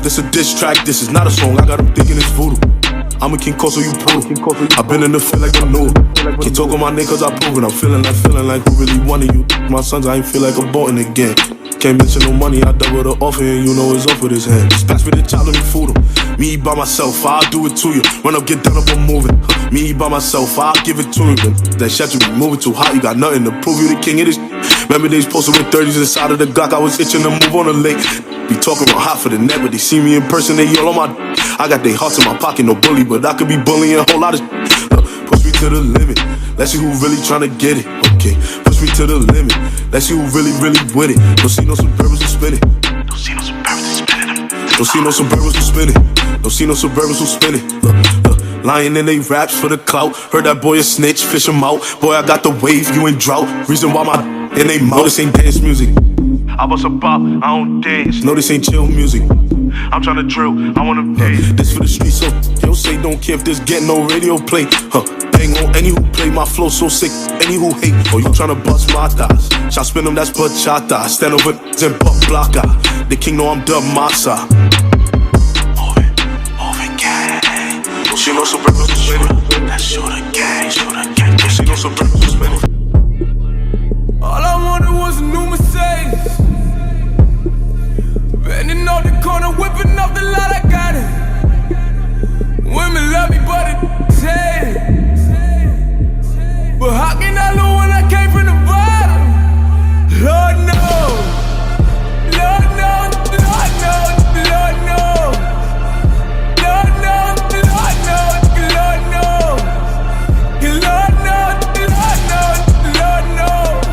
this a diss track, this is not a song. I got them thinking it's voodoo. I'm a King Koso, you prove. I've been in the field like I know. Can't talk on my niggas, cause I prove it. I'm feeling like who really wanted you. My sons, I ain't feel like I'm bought in again. Can't mention no money, I double the offer and you know it's off with his head. Just pass me the child, let me fool him. Me by myself, I'll do it to you. Run up, get down up, I'm moving. Me by myself, I'll give it to you. That shit you be moving too hot, you got nothing to prove. You the king of this. Remember days posted with 30s inside of the Glock. I was itching to move on the lake. Be talking about hot for the net, but they see me in person, they yell on my. I got their hearts in my pocket, no bully, but I could be bullying a whole lot of. Push me to the limit. Let's see who really tryna get it. Okay, push me to the limit. Let's see who really with it. Don't see no Suburbans who spin it. Don't see no Suburbans who spin it. Don't see no Suburbans who spin it. Don't see no Suburbans who spin it. Lying in they raps for the clout. Heard that boy a snitch, fish him out. Boy, I got the wave, you in drought. Reason why my in they mouth. No, this ain't dance music. I bust a bop, I don't dance. No, this ain't chill music. I'm tryna drill, I wanna dance. This for the streets, so yo say don't care if this get no radio play. Bang on any who play my flow so sick, any who hate. Oh, you tryna bust my thighs. Shall spin them, that's bachata. Stand over and buck blocker. The king know I'm dub massa. Over gang. Don't see no Suburbans who spin it. That's shooter gang. Don't see no Suburbans who spin it. All I wanted was a new Mercedes. Bending off the corner, whipping off the lot, I got it. Women love me, but it's hate it. But how can I know when I came from the bottom? Lord knows, Lord knows, Lord knows, Lord knows, Lord knows, Lord knows, Lord knows, Lord knows, Lord knows,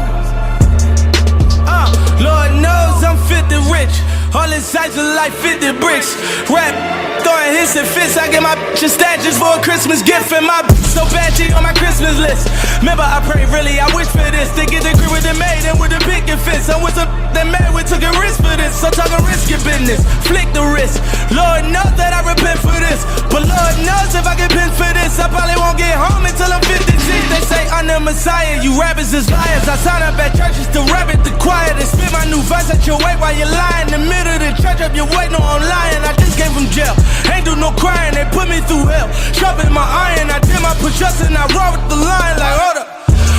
Lord knows I'm fit and rich. All inside of life, 50 bricks. Rap, throwing hits and fits. I get my bitch statues for a Christmas gift. And my bitch so bad, she on my Christmas list. Remember, I pray really, I wish for this. To get the grip with the maid and with the picket fits. I'm with some that mad, we took a risk for this. So talking risky business, flick the wrist. Lord knows that I repent for this. But Lord knows if I get pinned for this, I probably won't get home until I'm 56. They say I'm the Messiah, you rappers is liars. I sign up at churches to rap at the choir. They spit my new verse at your way while you're lying. The middle of the church up your way, no I'm lying. I just came from jail, ain't do no crying. They put me through hell, sharpen my iron. I did my push-ups and I roll with the line like hold up.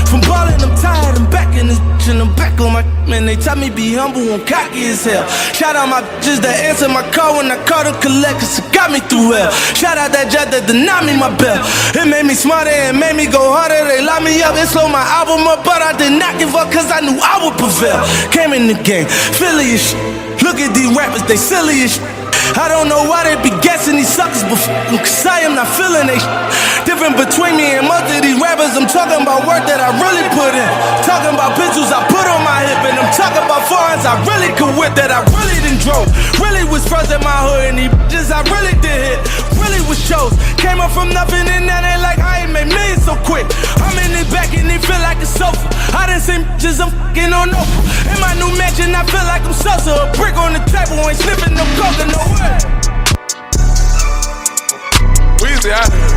From ballin', I'm tired, I'm back in this bitch and I'm back on my man. They tell me be humble, I'm cocky as hell. Shout out my bitches that answer my call when I call them collect, cause it got me through hell. Shout out that judge that denied me my bell. It made me smarter and made me go harder. They locked me up and slowed my album up, but I did not give up cause I knew I would prevail. Came in the game, Philly as shit. Look at these rappers, they silly as shit. I don't know why they be guessing these suckers, but cause I am not feeling they different between me and most of these rappers. I'm talking about work that I really put in. Talking about pistols I put on my hip. And I'm talking about foreigns I really could whip, that I really done drove. Really was first in my hood, and these bitches I really did hit. Really was shows. Came up from nothing and now they like I ain't made millions so quick. I'm in it back and they feel like a sofa. I done seen bitches I'm fucking on over. In my new mansion I feel like I'm Sosa. A brick on the table, ain't sniffing no coke, no way. Weezy out of here.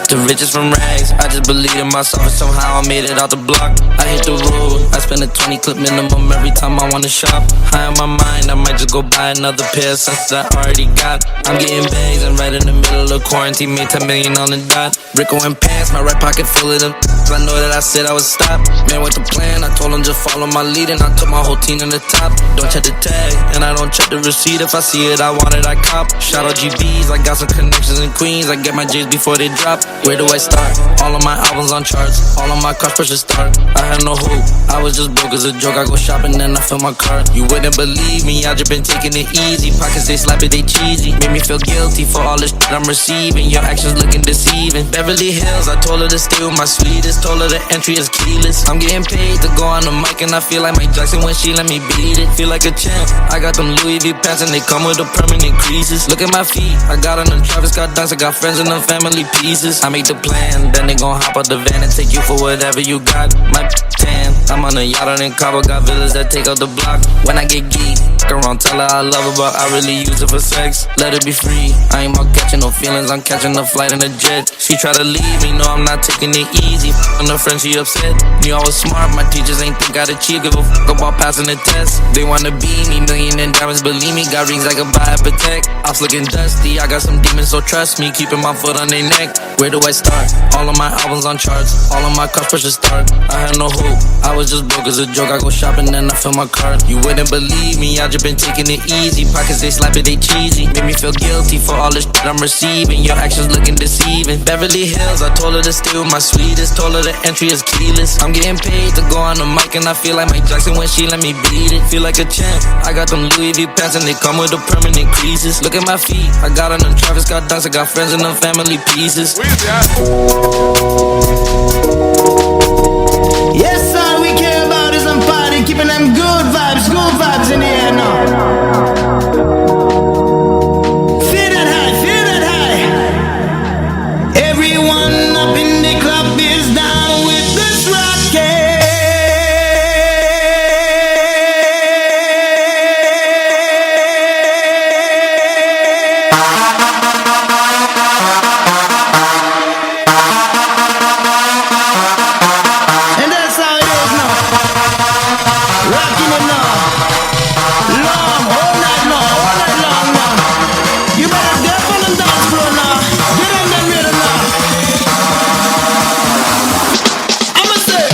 The richest from rags, I just believe in myself and somehow I made it out the block. I hit the road, I spend a 20 clip minimum every time I wanna shop. High on my mind, I might just go buy another pair of sense that I already got. I'm getting bags and right in the middle of quarantine, made 10 million on the dot. Rico and pants, my right pocket full of them. I know that I said I would stop. Man with the plan, I told him just follow my lead and I took my whole team in the top. Don't check the tag, and I don't check the receipt. If I see it, I want it, I cop. Shout out GBs, I got some connections in Queens. I get my J's before they drop. Where do I start? All of my albums on charts, all of my cars pressure start. I had no hope, I was just broke as a joke. I go shopping and I fill my cart. You wouldn't believe me, I just been taking it easy. Pockets they slap it, they cheesy. Made me feel guilty for all this shit I'm receiving. Your actions looking deceiving. Beverly Hills, I told her to stay with my sweetest. Told her the entry is keyless. I'm getting paid to go on the mic and I feel like Mike Jackson when she let me beat it. Feel like a champ, I got them Louis V pants and they come with the permanent creases. Look at my feet, I got on them Travis Scott dunks. I got friends and them family pieces. I make the plan, then they gon' hop out the van and take you for whatever you got. My tan, I'm on a yacht out in Cabo, got villas that take out the block. When I get geek, around, tell her I love her, but I really use it for sex. Let her be free. I ain't about catching no feelings, I'm catching a flight in a jet. She try to leave me, no, I'm not taking it easy. On her friend, she upset. Knew I was smart, my teachers ain't think I'd achieve. Give a fuck about passing the test. They wanna be me, million in diamonds, believe me. Got rings I can buy at Patek. I was looking dusty, I got some demons, so trust me. Keeping my foot on their neck. Where do I start? All of my albums on charts, all of my cars push a start. I had no hope, I was just broke as a joke. I go shopping and I fill my cart. You wouldn't believe me, I just been taking it easy. Pockets they slap it, they cheesy. Made me feel guilty for all the shit I'm receiving. Your actions looking deceiving. Beverly Hills, I told her to stay with my sweetest. Told her the entry is keyless. I'm getting paid to go on the mic and I feel like Mike Jackson when she let me beat it. Feel like a champ. I got them Louis V pants and they come with the permanent creases. Look at my feet, I got on them Travis Scott dunks. I got friends in them family pieces. Yes, all we care about is them party, keeping them good vibes in the air now. Feel that high. Everyone up in the club is down with this rocket. And that's how it is now. Rocking it now. Long, all night long now. You better get on the dance floor now. Get on that rhythm now. I'ma say,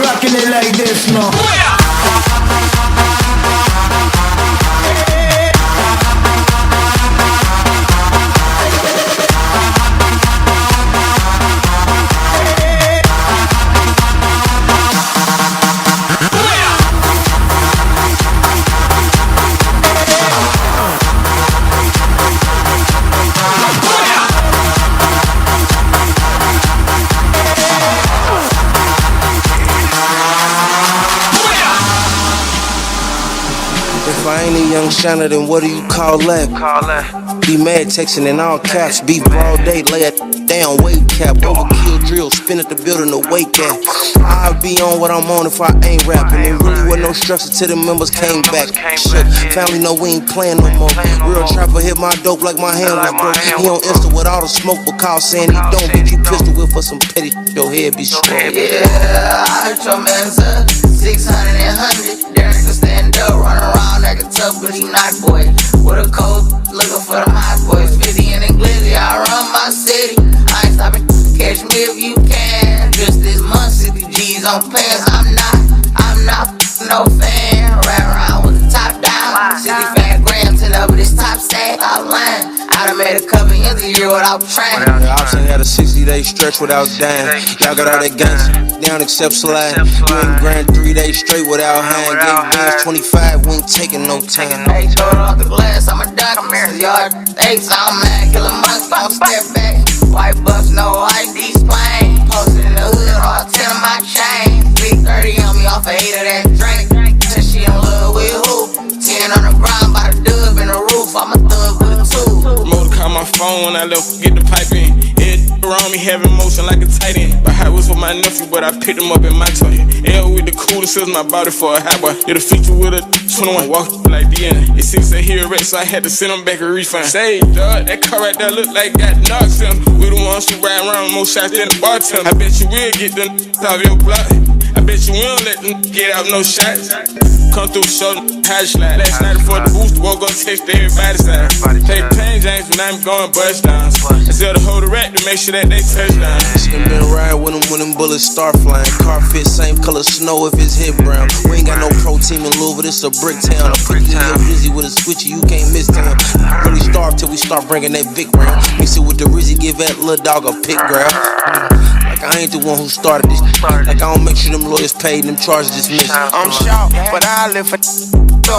rocking it like this now. If I ain't a young shiner, then what do you call that? Be mad texting in all caps, beef broad day, lay it down, weight cap, overkill drill, spin at the building to wake at. I'll be on what I'm on if I ain't rapping. There really wasn't no structure till the members came back. Shit, family know we ain't playing no more. Real trapper hit my dope like my hand was broke. He on Insta with all the smoke, but call saying he don't. But you pistol whip for some petty, your head be strong. Yeah, I heard your man's up 600 and 100. Derek can stand up, run around like a tough, but he not boy. With a coat, looking for them hot boys. 50 and glizzy, I run my city. I ain't stopping, catch me if you can. Just this month, 60 G's on pants. I'm not no fan. Ride around with the top down. 65 grams and up with this top stack outline. I done made a couple ends a year without trying. The option had a 60-day stretch without dying. Y'all got all that gangsta down except slide. You ain't grand 3 days straight without hand. Gave bands 25, we ain't taking no time. Hey, told off the glass, I'm a duck. I'm here, yard. Hey, sound mad, kill a month, don't step back. White bucks, no ID's plain. Posted in the hood, all 10 of my chain. Big 30 on me off of 8 of that drink. Said she in love with who? 10 on the ground, by the dub in the roof. I'm a thug with a two. Motor call my phone when I left, get the pipe in. Around me having motion like a tight end. My high was for my nephew, but I picked him up in my toy. L with the coolest, sells my body for a high boy. Did a feature with a 21, walk like Deanna. It's 6 a here rent, so I had to send him back a refund. Say, dog, that car right there look like got knocks in. We the ones who ride around more shots than the bartender. I bet you will get them off your block. I Bet you will let them get out no shots. Come through, show them how to slide. Last night before the boost, woke up, text everybody's side. Take pain, James, when I'm going bust down. Instead of hold a rack to make sure that they touch down. Been riding with them when them bullets start flying. Car fit, same color snow if it's hit brown. We ain't got no pro team in Louisville, this a brick town. I'm putting you Rizzy with a switchy, you can't miss town. Really starve till we start bringing that Vic round. Mix it with the Rizzy, give that little dog a pick grab. Like I ain't the one who started this. Like I don't make sure them lawyers paid and them charges dismissed. I'm shocked, but I live for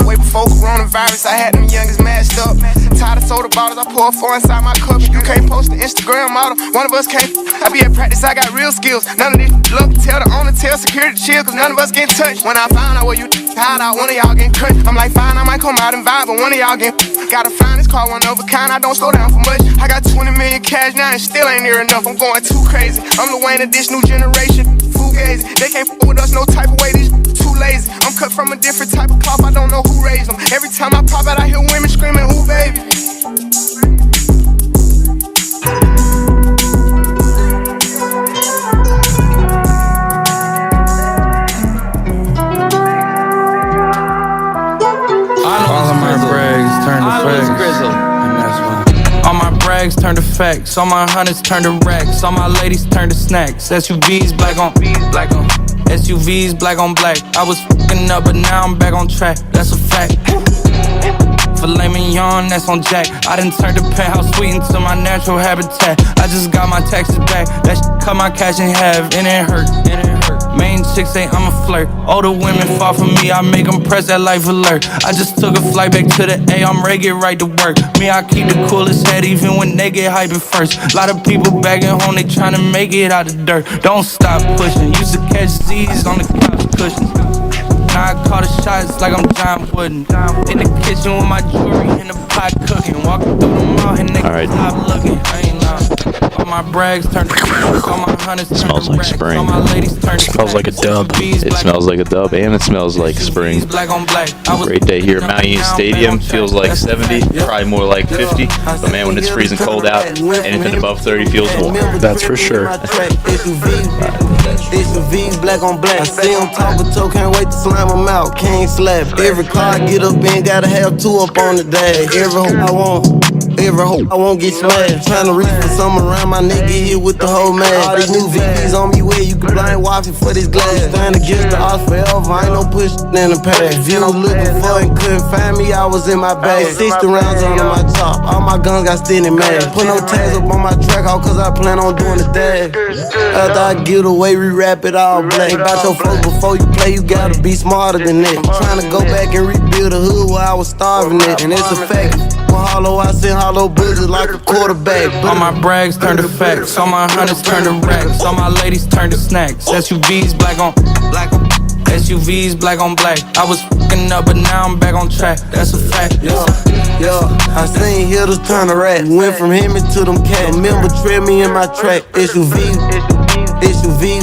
way before coronavirus. I had them youngest mashed up. Tired of soda bottles, I pour 4 inside my cup. You can't post the Instagram model, one of us can't. I be at practice, I got real skills. None of this look, tell the owner, tell security chill, cause none of us get touched. When I found out where you hide out, one of y'all getting cut. I'm like, fine, I might come out and vibe, but one of y'all get. Gotta find this car, one of a kind, I don't slow down for much. I got 20 million cash now and still ain't near enough. I'm going too crazy. I'm the Wayne of this new generation. Fugazi, they can't f with us no type of way. These too lazy. I'm cut from a different type of cloth. I don't know who raised them. Every time I pop out, I hear women screaming, "Ooh, baby." All of my brags turn to facts. All my brags turn to facts. All my hundreds turn to racks. All my ladies turn to snacks. SUVs black on SUVs black on black. I was fucking up, but now I'm back on track. That's a fact. Filet mignon, that's on Jack. I done turned the penthouse suite into my natural habitat. I just got my taxes back. That shit cut my cash in half, and it hurt. Main chicks say I'm a flirt. Older women fall for me, I make them press that life alert. I just took a flight back to the A, I'm ready, get right to work. Me, I keep the coolest head even when they get hyping first. Lot of people back at home, they tryna make it out the dirt. Don't stop pushing, used to catch Z's on the couch cushions. Now I call the shots like I'm John Wooden. In the kitchen with my jewelry in the pot cooking. Walking through the mall and they stop looking. I ain't lying. All my brags turn to all my hundreds turn smells to like racks. spring. All my ladies turn to Smells like a dub. It smells like a dub and it smells like spring. Great day here at Mount Union Stadium. Feels like 70, probably more like 50. But man, when it's freezing cold out, anything above 30 feels warm. That's for sure. SUVs black on black. I see them talk with toe, can't wait to slam them out. Can't slap. Every car I get up in, gotta have 2 up on the dash. Every hope I won't get smashed. Tryna reach for something around my neck, get hit with the whole mag. All these new VVs on me where you can blind watch it for this glass. Stand against the odds forever, I ain't no push in the past. If you was looking for and couldn't find me, I was in my bag. 60 rounds under my top, all my guns got standing mad. Put no tags up on my track, all cause I plan on doing the dash. After I get away, rewrap it all black. About your folks before you play, you gotta be smarter than that. I'm tryna go back and rebuild the hood where I was starving at. And it's a fact, for hollow, I send hollow bullets like a quarterback. All my brags turn to facts. All my hundreds turn to racks. All my ladies turn to snacks. SUVs black on SUVs black on black. I was fucking up, but now I'm back on track. That's a fact. I seen hitters turn to rat. Went from him to them cats. Remember, tread me in my track. SUVs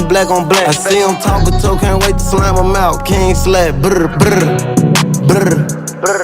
black on black. I see them talk with toe, can't wait to slam them out. Can't slap. Brr, brr, brr, brr.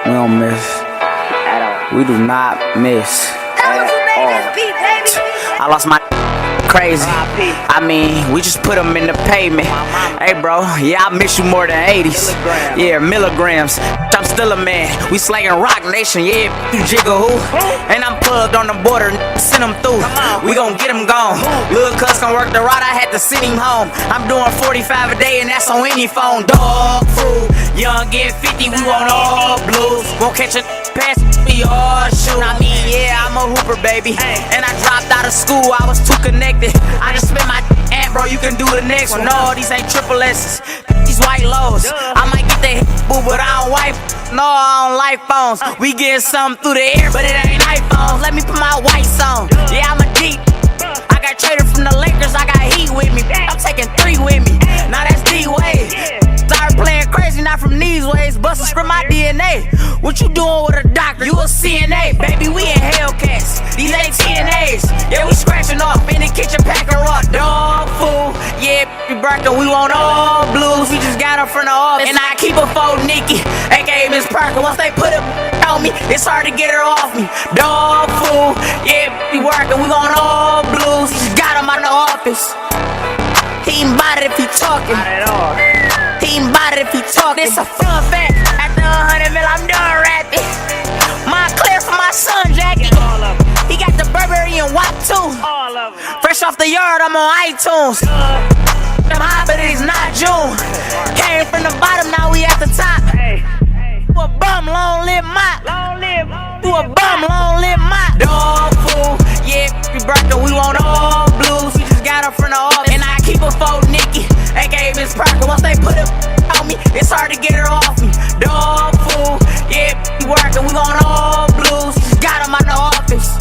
We don't miss. We do not miss at all. I lost my crazy. I mean, we just put them in the pavement. Hey, bro, yeah, I miss you more than 80s. Yeah, milligrams. I'm still a man. We slanging Rock Nation. Yeah, you jiggle who? And I'm plugged on the border. Send them through. We gon' get him gone. Lil' cuz can work the ride. I had to send him home. I'm doing 45 a day, and that's on any phone. Dog food. Young get 50. We want all blues. Won't catch a pass. We all shoot. I mean, yeah, I'm a hooper, baby. And I dropped out of school. I was too connected. I just spent my ad, bro. You can do the next one. No, these ain't triple S's. These white lows. I might get that boo, but I don't wipe. No, I don't like phones. We getting something through the air, but it ain't iPhones. Let me put my whites on. Yeah, I'm a deep. I got traded from the Lakers. I got heat with me. I'm taking 3 with me. Now that's D-Wade. Started playing crazy, not from these ways. Bustin' script my DNA. What you doing with a doctor? You a CNA, baby. We in Hellcats. These ain't TNAs. Yeah, we scratching off in the kitchen, packing raw dog food. Yeah, Burger, we want all blues. We just got them from the office. And I keep a phone Nikki, aka Miss Parker. Once they put it on me, it's hard to get her off me. Dog food. Yeah, we working. We want all blues. We just got them out the office. He ain't bout it if he talking. Not at all. He ain't bout it if he talking. This a fun fact. After 100 mil, I'm done rapping. Montclair for my son, Jackie. He got the Burberry and WAP too. All of them. Fresh off the yard, I'm on iTunes. Them hot, but it's not June. Came from the bottom, now we at the top. You a bum, long live my. You a bum, long live my. Dog food, yeah, we Burger, we want all blues. We just got them from the office. And I keep a phone Nikki, aka Miss Parker. Once they put it on me, it's hard to get her off me. Dog food, yeah, we working, we want all blues. We just got them out the office.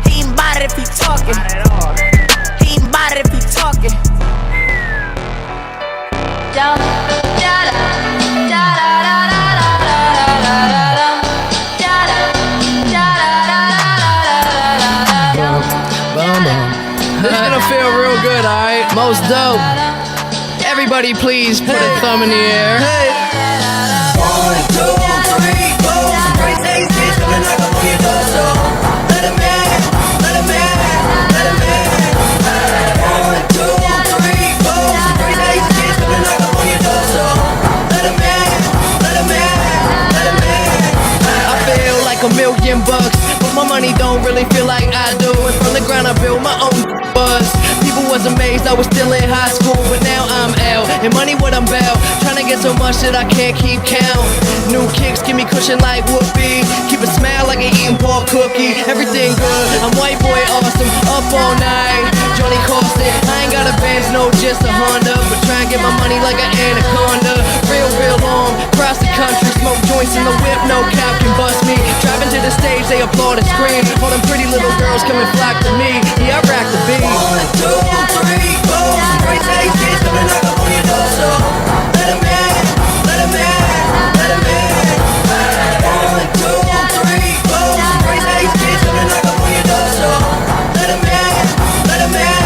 He ain't bout it if he talking. He ain't bout it if he talking. It's gonna feel real good, alright? Most dope. Everybody please put a thumb in the air. Hey. 1, 2, 3, 4. Some crazy ass bitch coming like a on your door, so let him in, let him in, let him in. 1, 2, 3, 4. Some crazy ass bitch coming like a on your door, so let him in, let him in, let him in. I feel like $1,000,000, but my money don't really feel like I do. And from the ground I built my own buzz. People was amazed I was still in high school, but now I'm out. And money what I'm about, trying to get so much that I can't keep count. New kicks give me cushion like whoopee. Keep a smile like an eating pork cookie. Everything good, I'm white boy awesome. Up all night, Johnny Carson. I ain't got a Benz, no just a Honda, but try and get my money like an anaconda. Real long, cross the country, smoke joints in the whip, no cap can bust me. Driving to the stage, they applaud and scream. All them pretty little girls come and flock to me. Yeah, I rack the beat. 1, 2, 3, 4. Some crazy ass bitch coming like a on your door, so let him in, let him in, let him in. 1, 2, 3, 4. Some crazy ass bitch coming like a on your door, so let him in, let him in,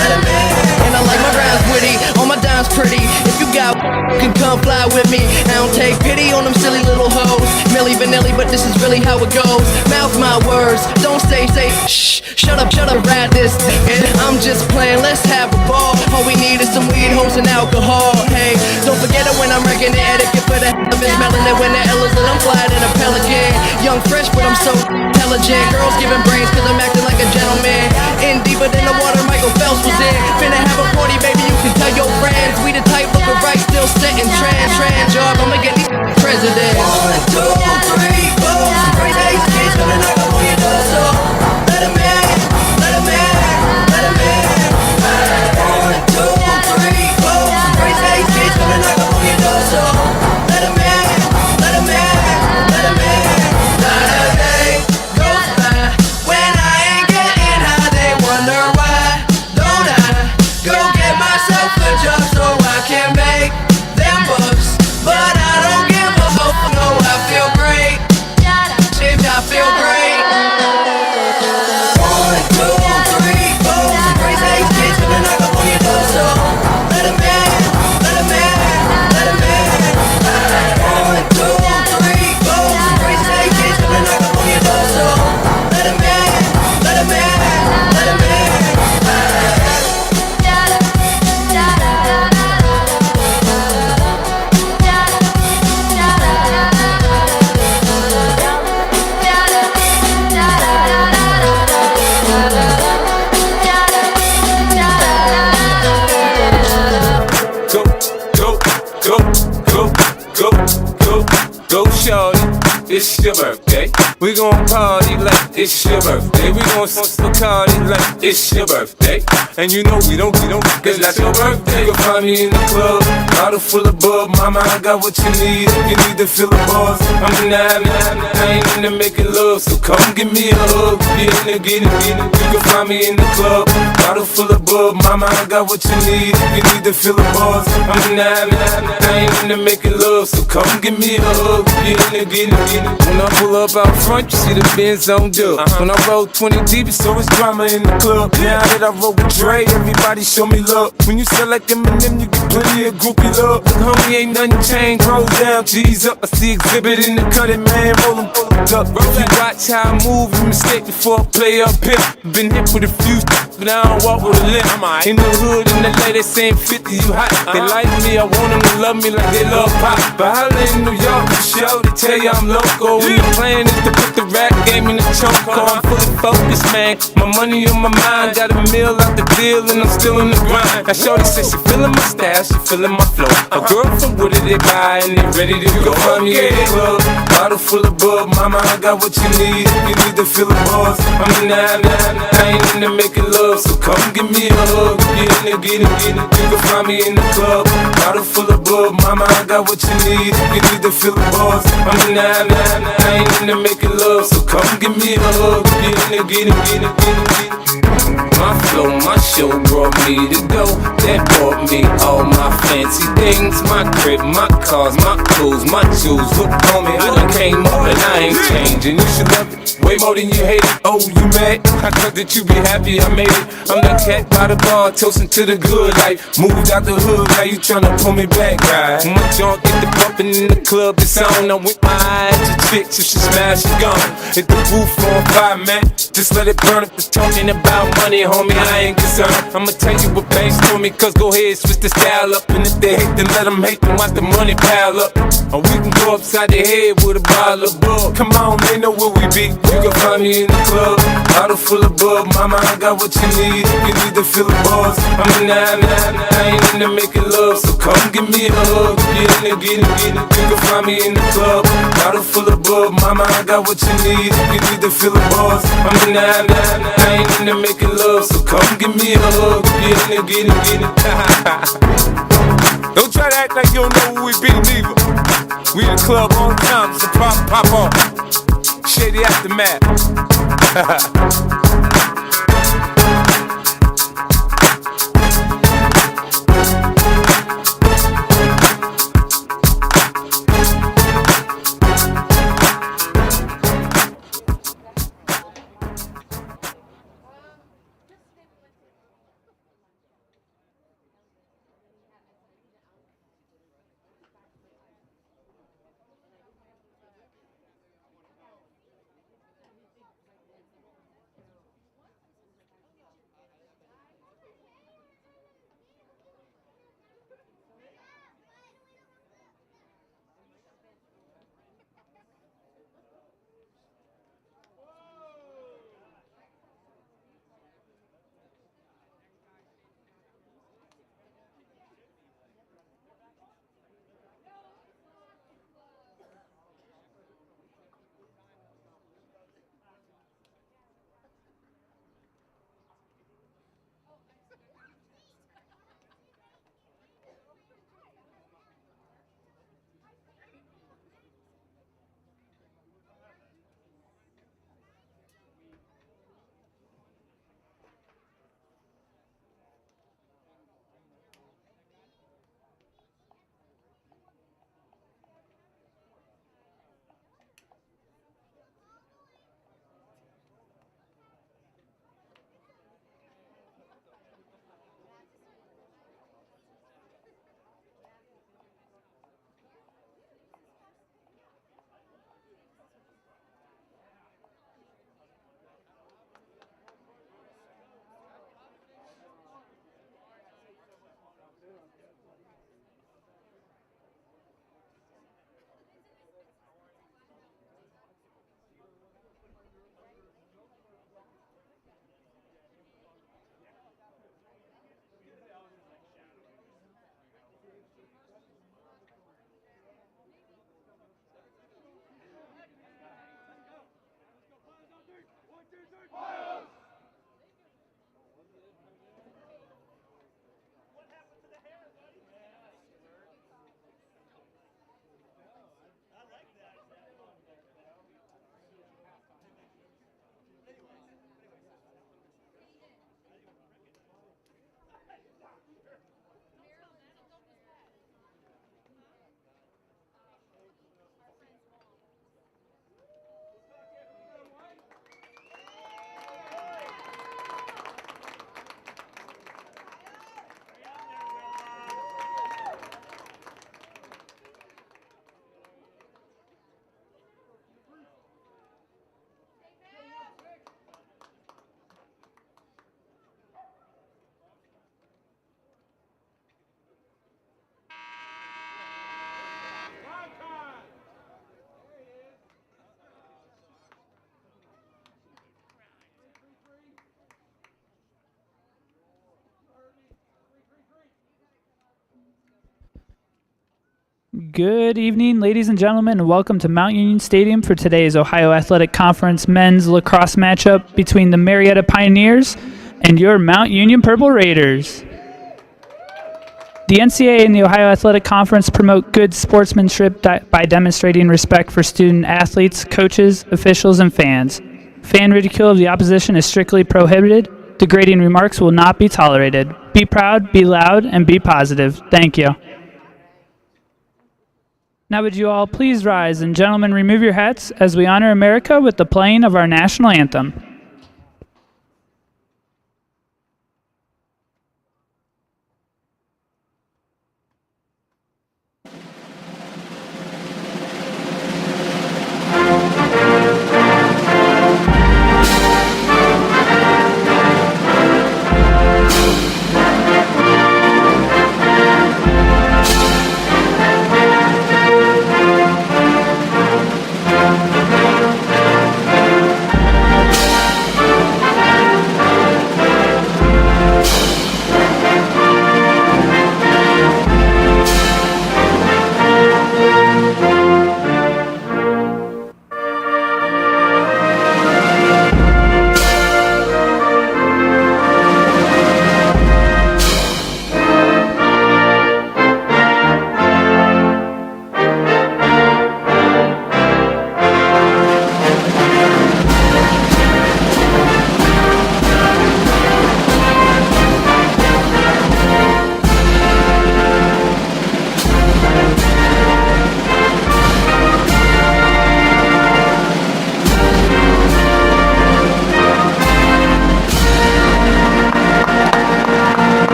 let him in. And I like my rhymes witty, all my dimes pretty. If you got can come fly with me. I don't take pity on them silly little hoes. Milli Vanilli, but this is really how it goes. Mouth my words, don't say shh. Shut up, ride this. And I'm just playing, let's have a ball. All we need is some weed, hoes, and alcohol. Hey, don't forget it when I'm wrecking the etiquette for the hell of it. Smelling it when the L is lit, I'm flying in a pelican. Young, fresh, but I'm so intelligent. Girls giving brains cause I'm acting like a gentleman. In deep shorty, it's your birthday. We gon' party like it's your birthday. We gon' smoke Bacardi like it's your birthday. And you know we don't, cause that's your birthday. You can find me in the club, bottle full of bub. Mama, I got what you need if you need to feel the buzz. I'm in the I ain't into making love, so come give me a hug. Get it. You can find me in the club, bottle full of bub. Mama, I got what you need if you need to feel the buzz. I'm in the I ain't into making love, so come give me a hug. Get it. When I pull up out front, you see the Benz on dub. When I roll 20 deep, it's always drama in the club. Now that I roll with Dre, everybody show me love. When you sell like Eminem, you get plenty of groupie love. Look, homie, ain't nothing changed. Roll down, G's up. I see exhibit in the cutting, man. Roll 'em up. If you watch how I move, you mistake before I play up here. Been hit with a few, but I don't walk with a limp. In the hood, in the lady saying 50, you hot. They like me, I want them to love me like they love pop. But holla in New York, the show, they tell you I'm local. And the plan is to put the rap game in the choke. I'm fully focused, man. My money on my mind, got a meal out the deal, and I'm still in the grind. Now shorty says she feeling my style, she feeling my flow. A girl from Wooded, they buy and they ready to go. Find me in the club, bottle full of bub. Mama, I got what you need if you need to feel the buzz. I'm in the I ain't into making love, so come give me a hug. Get it. You can find me in the club, bottle full of bub. Mama, I got what you need if you need to feel the buzz. I'm in the I ain't into making love, so come give me a hug. Get it. My flow, my show brought me to go. That brought me all my fancy things. My crib, my cars, my clothes, my jewels. Look on me, I done came up and I ain't changing. You should love it way more than you hate it. Oh, you mad? I thought that you be happy I made it. I'm the cat by the bar, toasting to the good life. Moved out the hood, now you tryna pull me back, right? My junk get the bumping in the club, it's on. I'm with my eyes to chicks, if she smash, she gone. Hit the roof on fire, man. Just let it burn if it's talking about money, homie, I ain't concerned. I'ma tell you what banks told me, cause go ahead, switch the style up. And if they hate, then let them hate, then watch the money pile up. Or we can go upside the head with a bottle of bug. Come on, they know where we be. You can find me in the club, bottle full of bug. Mama, I got what you need if you need to feel the buzz. I'm in the I ain't into making love, so come give me a hug. Get it. You can find me in the club, bottle full of bug. Mama, I got what you need if you need to feel the buzz. I'm in the I ain't into making love, so come give me a hug. Get it. Don't try to act like you don't know who we be, neither. We in the club all the time, so pop off. Shady Aftermath. Good evening, ladies and gentlemen, and welcome to Mount Union Stadium for today's Ohio Athletic Conference men's lacrosse matchup between the Marietta Pioneers and your Mount Union Purple Raiders. The NCAA and the Ohio Athletic Conference promote good sportsmanship by demonstrating respect for student athletes, coaches, officials, and fans. Fan ridicule of the opposition is strictly prohibited. Degrading remarks will not be tolerated. Be proud, be loud, and be positive. Thank you. Now would you all please rise, and gentlemen, remove your hats as we honor America with the playing of our national anthem.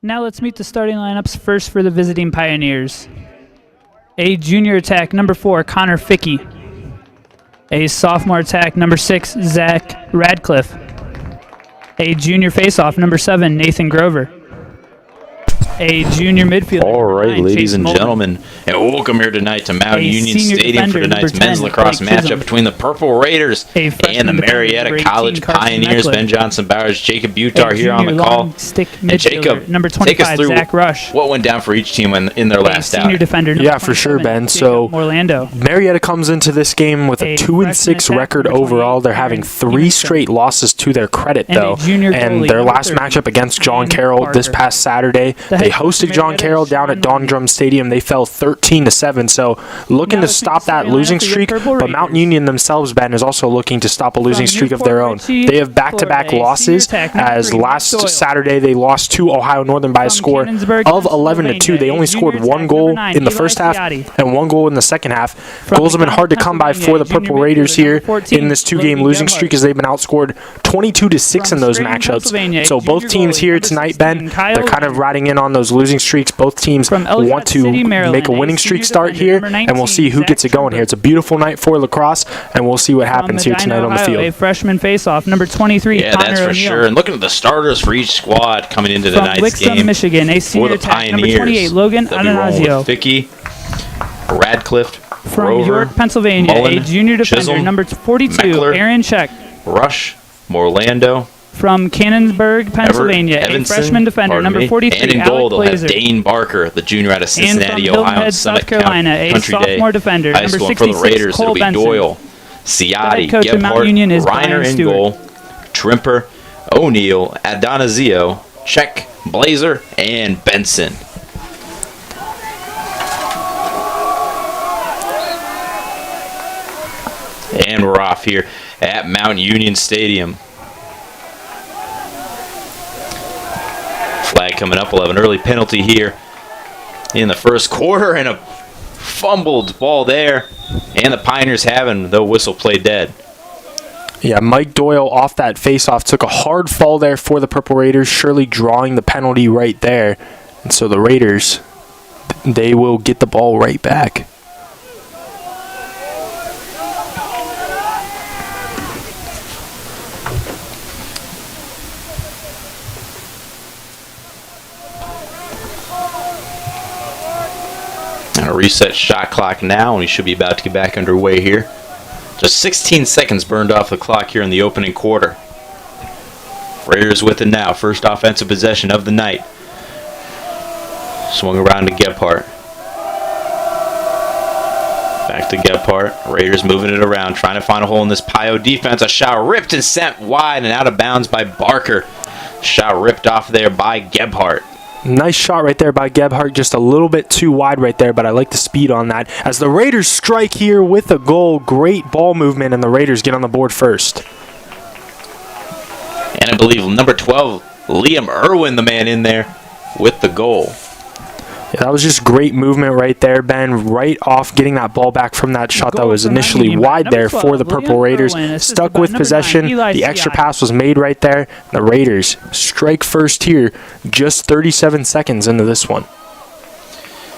Now let's meet the starting lineups first for the visiting Pioneers. A junior attack, number 4, Connor Fickey. A sophomore attack, number 6, Zach Radcliffe. A junior faceoff, number 7, Nathan Grover. A junior midfielder. All right, 9, ladies Chase and Mullen. gentlemen, and welcome here tonight to Mount A Union senior Stadium for defender, tonight's number men's 10, lacrosse Blake matchup Chisholm. between the Purple Raiders A and freshman the defender, Marietta number 18, College Carson Pioneers. Meckler. Ben Johnson Bowers, Jacob A Butar here on the junior call. long stick And midfielder, Jacob, number take us 25, through Zach Rush. what went down for each team in their A last senior outing. defender, number Yeah, for sure, 27, Ben. Jacob So Orlando. Marietta comes into this game with a A 2-6 freshman record attacker, number overall. They're 28, having Aaron 3 Stevenson. straight losses to their credit, And a though. junior And goalie, their number last 30, matchup against John Shane Carroll this Parker. past Saturday, The they head coach hosted of John Marietta, Carroll down at Don Drum Stadium. They fell 13-7, so looking Now to let's meet stop the that starting losing lineup for your streak. Purple But Mount Raiders. Union themselves, Ben, is also looking to stop a losing From streak of Newport their own. Richie, They have back-to-back Florida, losses, senior attack, number as 3, last Doyle. Saturday they lost to Ohio Northern by a From score Cannonsburg, of 11-2. They Pennsylvania, only a scored junior 1 attack, goal number 9, in the Eli first half Ciotti. and 1 goal in the second half. From Goals have been hard to McDonald, come by for the Pennsylvania, Purple junior Raiders midfielder, here number 14, in this 2-game Logan losing Gebhardt. streak, as they've been outscored 22-6 in From those Scranton, matchups. Pennsylvania, So a both junior teams goalie, here number tonight, 16, Ben, Kyle they're kind of Lynn. riding in on those losing streaks. Both teams From Ellicott want to City, Maryland, make a winning a streak senior start defender, here, number and we'll 19, see who Zach gets it going Trumper. here. It's a beautiful night for lacrosse, and we'll see what happens here Medina, tonight on the Ohio, field. A freshman faceoff, number 23, Yeah, Connor that's for O'Neill. sure. And looking at the starters for each squad coming into From tonight's Wixom, game Michigan, a for senior the attack, number Pioneers. 28, Logan They'll be rolling Ananazio. with Fickey, Radcliffe, From Grover, York, Pennsylvania, Mullen, a junior defender, Chisholm, number 42, Meckler, Aaron Check. Rush, Morlando, From Cannonsburg, Pennsylvania, a Evanson, freshman defender, pardon number me. 43, And in Alec goal, they'll have Blazer. Dane Barker, the junior out of And from Cincinnati, Hilton Ohio, Head, and Summit South Carolina, a Country sophomore Day defender, High number School. And for the 66, Raiders, Cole it'll be Benson. Doyle, The Ciotti, head coach of Mount Gebhardt, Union is Reiner Brian in Stewart. goal, Trimper, O'Neill, Adonizio, Check, Blazer, and Benson. And we're off here at Mount Union Stadium. Flag coming up. We'll have an early penalty here in the first quarter and a fumbled ball there. And the Pioneers having the whistle play dead. Yeah, Mike Doyle off that face-off took a hard fall there for the Purple Raiders, surely drawing the penalty right there. And so the Raiders, they will get the ball right back. And a reset shot clock now, and we should be about to get back underway here. Just 16 seconds burned off the clock here in the opening quarter. Raiders with it now. First offensive possession of the night. Swung around to Gebhardt. Back to Gebhardt. Raiders moving it around, trying to find a hole in this Pio defense. A shot ripped and sent wide and out of bounds by Barker. Shot ripped off there by Gebhardt. Nice shot right there by Gebhardt, just a little bit too wide right there, but I like the speed on that. As the Raiders strike here with a goal, great ball movement, and the Raiders get on the board first. And I believe number 12, Liam Irwin, the man in there with the goal. Yeah, that was just great movement right there, Ben. Right off getting that ball back from that shot that was initially wide there for the Purple Raiders. Stuck with possession. The extra pass was made right there. The Raiders strike first here, just 37 seconds into this one.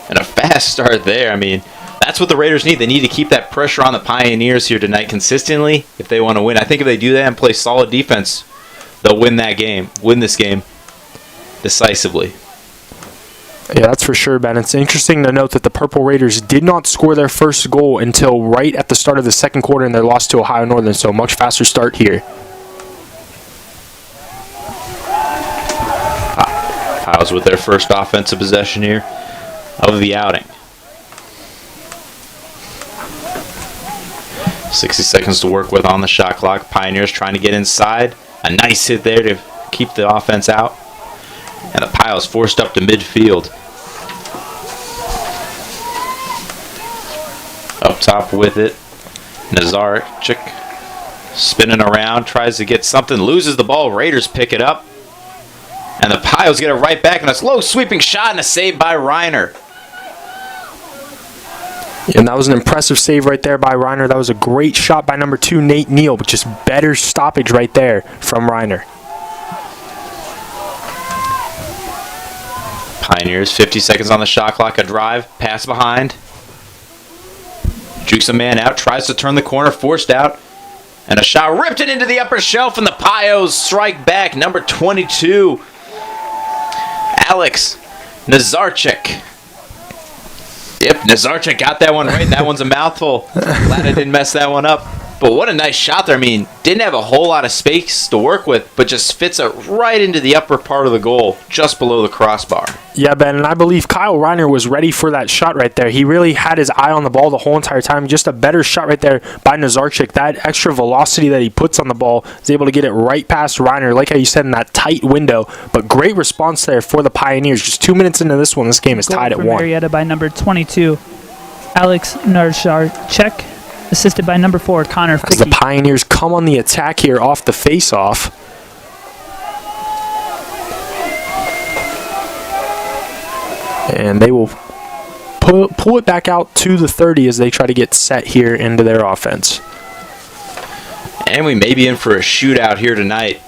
And a fast start there. I mean, that's what the Raiders need. They need to keep that pressure on the Pioneers here tonight consistently if they want to win. I think if they do that and play solid defense, they'll win this game decisively. Yeah, that's for sure, Ben. It's interesting to note that the Purple Raiders did not score their first goal until right at the start of the second quarter in their loss to Ohio Northern, so a much faster start here. Piles with their first offensive possession here of the outing. 60 seconds to work with on the shot clock. Pioneers trying to get inside. A nice hit there to keep the offense out. And the Piles forced up to midfield. Up top with it. Nazarchik spinning around, tries to get something, loses the ball. Raiders pick it up. And the Piles get it right back in a slow sweeping shot and a save by Reiner. And that was an impressive save right there by Reiner. That was a great shot by number 2, Nate Neal, but just better stoppage right there from Reiner. Pioneers, 50 seconds on the shot clock, a drive, pass behind. Jukes a man out, tries to turn the corner, forced out. And a shot ripped it into the upper shelf, and the Pios strike back. Number 22, Alex Nazarchik. Yep, Nazarchik got that one right. That one's a mouthful. Glad I didn't mess that one up. But what a nice shot there. I mean, didn't have a whole lot of space to work with, but just fits it right into the upper part of the goal, just below the crossbar. Yeah, Ben, and I believe Kyle Reiner was ready for that shot right there. He really had his eye on the ball the whole entire time. Just a better shot right there by Nazarchik. That extra velocity that he puts on the ball is able to get it right past Reiner, like how you said, in that tight window. But great response there for the Pioneers. Just 2 minutes into this one, this game is tied at 1. Marietta by number 22, Alex Nazarchik. Assisted by number 4, Connor Fickey. As the Pioneers come on the attack here off the face-off. And they will pull it back out to the 30 as they try to get set here into their offense. And we may be in for a shootout here tonight,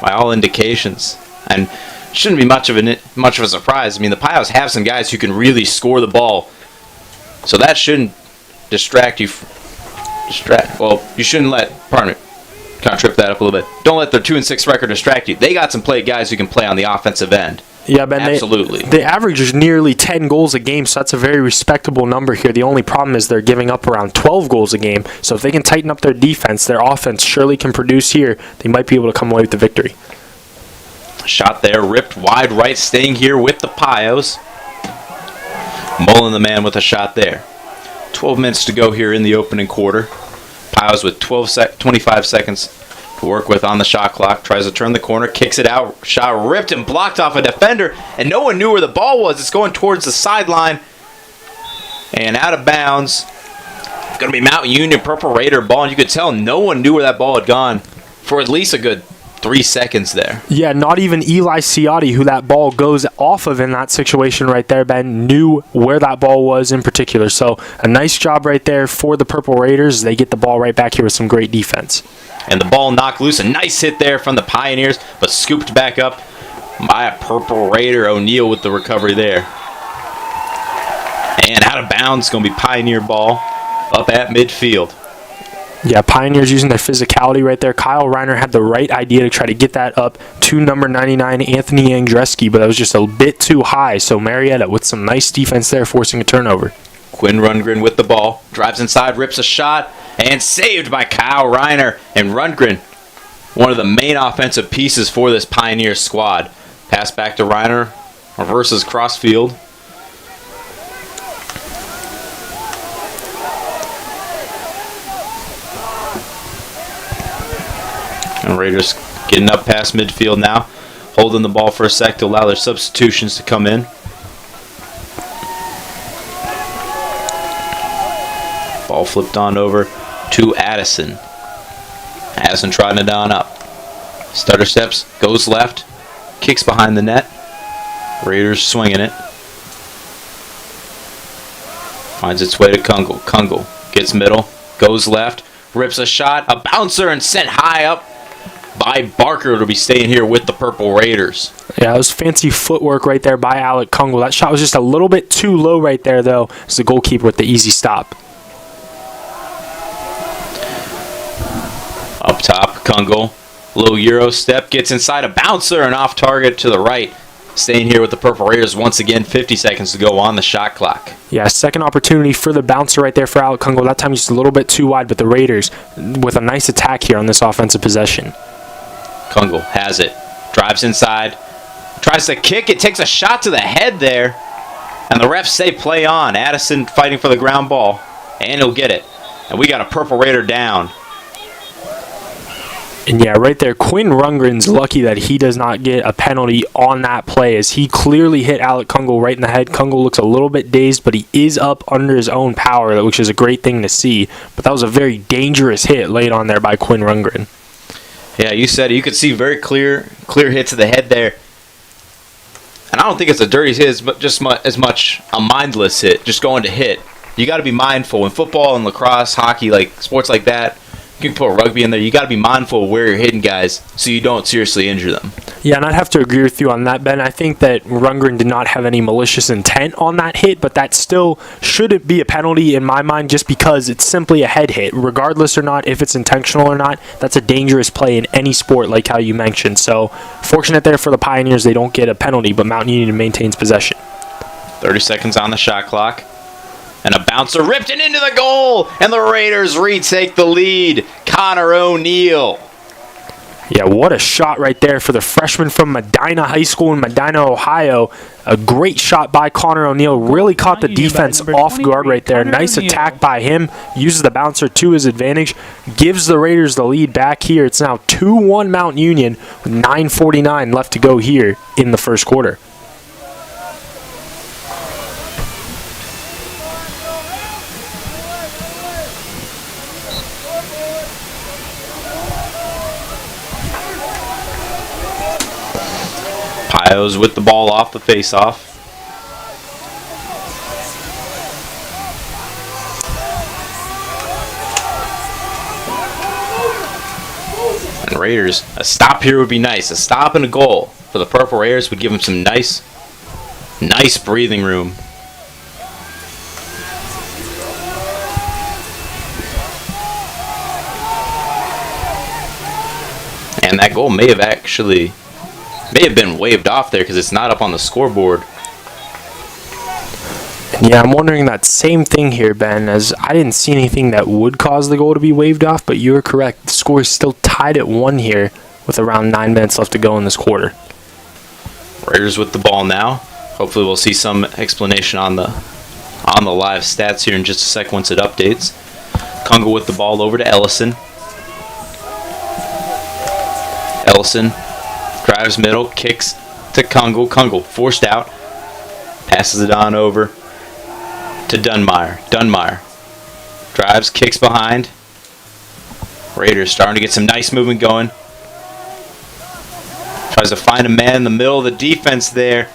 by all indications. And shouldn't be much of a surprise. I mean, the Pios have some guys who can really score the ball. So that shouldn't distract you. Well, you shouldn't let, pardon me, kind of trip that up a little bit. Don't let their 2-6 record distract you. They got some guys who can play on the offensive end. Yeah, Ben, absolutely. They average nearly 10 goals a game, so that's a very respectable number here. The only problem is they're giving up around 12 goals a game. So if they can tighten up their defense, their offense surely can produce here. They might be able to come away with the victory. Shot there, ripped wide right, staying here with the Pios. Mullen, the man, with a shot there. 12 minutes to go here in the opening quarter. Pios with 25 seconds to work with on the shot clock. Tries to turn the corner, kicks it out. Shot ripped and blocked off a defender, and no one knew where the ball was. It's going towards the sideline and out of bounds. Going to be Mount Union Purple Raider ball, and you could tell no one knew where that ball had gone for at least a good 3 seconds there. Yeah, not even Eli Ciotti, who that ball goes off of in that situation right there, Ben, knew where that ball was in particular. So a nice job right there for the Purple Raiders. They get the ball right back here with some great defense. And the ball knocked loose. A nice hit there from the Pioneers, but scooped back up by a Purple Raider. O'Neal with the recovery there. And out of bounds, going to be Pioneer ball up at midfield. Yeah, Pioneers using their physicality right there. Kyle Reiner had the right idea to try to get that up to number 99, Anthony Andreski, but that was just a bit too high. So Marietta with some nice defense there, forcing a turnover. Quinn Rundgren with the ball. Drives inside, rips a shot, and saved by Kyle Reiner. And Rundgren one of the main offensive pieces for this Pioneer squad. Pass back to Reiner, reverses crossfield. And Raiders getting up past midfield now, holding the ball for a sec to allow their substitutions to come in. Ball flipped on over to Addison. Addison trying it down up. Stutter steps, goes left, kicks behind the net. Raiders swinging it. Finds its way to Kungle. Kungle gets middle, goes left, rips a shot, a bouncer, and sent high up by Barker to be staying here with the Purple Raiders. Yeah, it was fancy footwork right there by Alec Kungle. That shot was just a little bit too low right there, though. It's the goalkeeper with the easy stop. Up top, Kungle. Low Euro step, gets inside a bouncer and off target to the right. Staying here with the Purple Raiders once again, 50 seconds to go on the shot clock. Yeah, second opportunity for the bouncer right there for Alec Kungle. That time just a little bit too wide, but the Raiders with a nice attack here on this offensive possession. Kungle has it, drives inside, tries to kick it, takes a shot to the head there, and the refs say play on. Addison fighting for the ground ball, and he'll get it. And we got a Purple Raider down. And yeah, right there, Quinn Rundgren's lucky that he does not get a penalty on that play, as he clearly hit Alec Kungle right in the head. Kungle looks a little bit dazed, but he is up under his own power, which is a great thing to see. But that was a very dangerous hit laid on there by Quinn Rundgren. Yeah, you said it. You could see very clear hit to the head there. And I don't think it's a dirty hit, but just as much a mindless hit, just going to hit. You got to be mindful in football and lacrosse, hockey, like sports like that. You can put rugby in there. You got to be mindful of where you're hitting guys so you don't seriously injure them. Yeah, and I'd have to agree with you on that, Ben. I think that Rundgren did not have any malicious intent on that hit, but that still shouldn't be a penalty in my mind just because it's simply a head hit. Regardless or not, if it's intentional or not, that's a dangerous play in any sport like how you mentioned. So, fortunate there for the Pioneers, they don't get a penalty, but Mount Union maintains possession. 30 seconds on the shot clock. And a bouncer ripped it into the goal, and the Raiders retake the lead. Connor O'Neill. Yeah, what a shot right there for the freshman from Medina High School in Medina, Ohio. A great shot by Connor O'Neill. Really caught the defense off guard right there. Nice attack by him. Uses the bouncer to his advantage. Gives the Raiders the lead back here. It's now 2-1 Mount Union with 9:49 left to go here in the first quarter. Pios with the ball off the face-off. And Raiders, a stop here would be nice. A stop and a goal for the Purple Raiders would give them some nice breathing room. And that goal may have been waved off there because it's not up on the scoreboard. Yeah, I'm wondering that same thing here, Ben, as I didn't see anything that would cause the goal to be waved off, but you're correct. The score is still tied at 1 here with around 9 minutes left to go in this quarter. Raiders with the ball now. Hopefully we'll see some explanation on the live stats here in just a sec once it updates. Kungle with the ball over to Ellison. Ellison drives middle, kicks to Kungle. Kungle forced out. Passes it on over to Dunmeyer. Dunmeyer drives, kicks behind. Raiders starting to get some nice movement going. Tries to find a man in the middle of the defense there.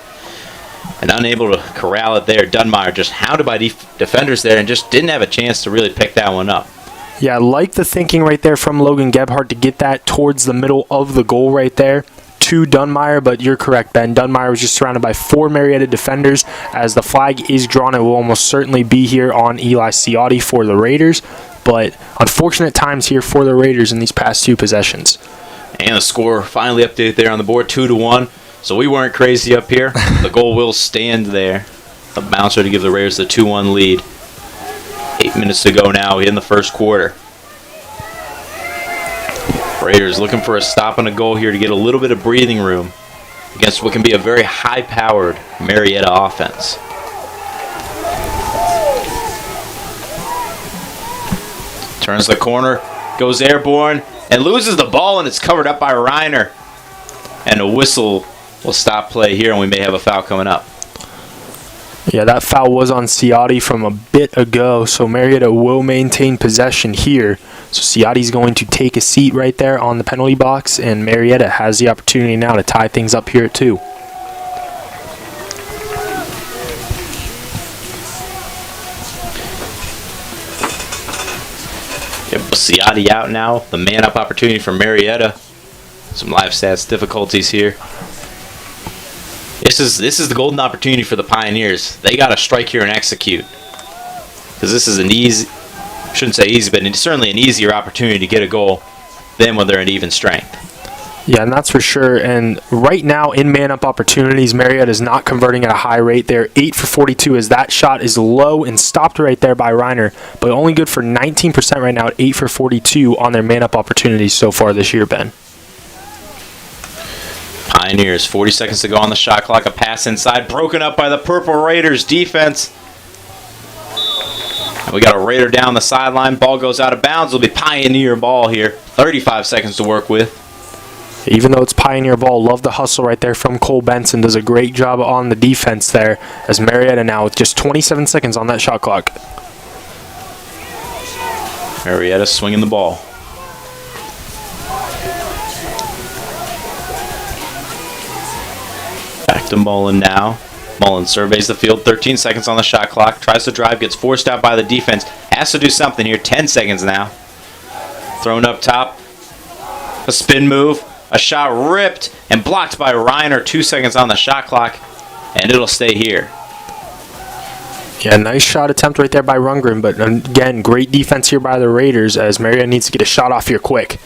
And unable to corral it there. Dunmeyer just hounded by defenders there and just didn't have a chance to really pick that one up. Yeah, I like the thinking right there from Logan Gebhardt to get that towards the middle of the goal right there to Dunmeyer, but you're correct, Ben. Dunmeyer was just surrounded by 4 Marietta defenders. As the flag is drawn, it will almost certainly be here on Eli Ciotti for the Raiders, but unfortunate times here for the Raiders in these past 2 possessions. And the score finally updated there on the board, 2-1. So we weren't crazy up here. The goal will stand there. A bouncer to give the Raiders the 2-1 lead. 8 minutes to go now in the first quarter. Raiders looking for a stop and a goal here to get a little bit of breathing room against what can be a very high-powered Marietta offense. Turns the corner, goes airborne, and loses the ball, and it's covered up by Reiner. And a whistle will stop play here, and we may have a foul coming up. Yeah, that foul was on Ciotti from a bit ago, so Marietta will maintain possession here. So Ciotti's going to take a seat right there on the penalty box, and Marietta has the opportunity now to tie things up here at 2. Yep, Ciotti out now. The man-up opportunity for Marietta. Some live stats difficulties here. This is the golden opportunity for the Pioneers. They got to strike here and execute. Because this is an easy, shouldn't say easy, but it's certainly an easier opportunity to get a goal than when they're at even strength. Yeah, and that's for sure. And right now, in man-up opportunities, Marietta is not converting at a high rate. They're 8 for 42 as that shot is low and stopped right there by Reiner, but only good for 19% right now at 8 for 42 on their man-up opportunities so far this year, Ben. Pioneers, 40 seconds to go on the shot clock. A pass inside, broken up by the Purple Raiders defense. And we got a Raider down the sideline. Ball goes out of bounds. It'll be Pioneer ball here. 35 seconds to work with. Even though it's Pioneer ball, love the hustle right there from Cole Benson. Does a great job on the defense there as Marietta now with just 27 seconds on that shot clock. Marietta swinging the ball. Back to Mullen now. Mullen surveys the field. 13 seconds on the shot clock. Tries to drive. Gets forced out by the defense. Has to do something here. 10 seconds now. Thrown up top. A spin move. A shot ripped and blocked by Reiner. 2 seconds on the shot clock. And it'll stay here. Yeah, nice shot attempt right there by Rundgren. But again, great defense here by the Raiders as Marietta needs to get a shot off here quick.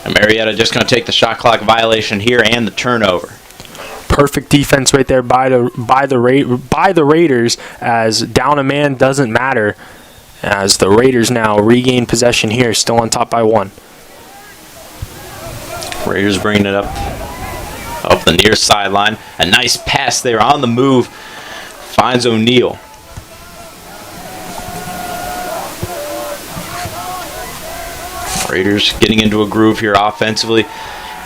And Marietta just going to take the shot clock violation here and the turnover. Perfect defense right there by the Raiders as down a man doesn't matter as the Raiders now regain possession here, still on top by 1. Raiders bringing it up the near sideline. A nice pass there on the move. Finds O'Neal. Raiders getting into a groove here offensively.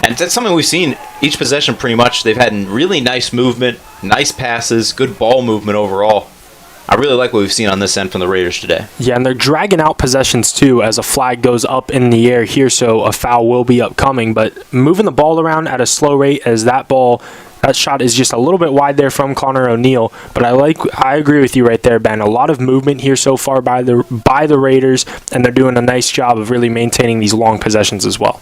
And that's something we've seen each possession pretty much. They've had really nice movement, nice passes, good ball movement overall. I really like what we've seen on this end from the Raiders today. Yeah, and they're dragging out possessions too as a flag goes up in the air here, so a foul will be upcoming. But moving the ball around at a slow rate as that shot is just a little bit wide there from Connor O'Neal. But I agree with you right there, Ben. A lot of movement here so far by the Raiders, and they're doing a nice job of really maintaining these long possessions as well.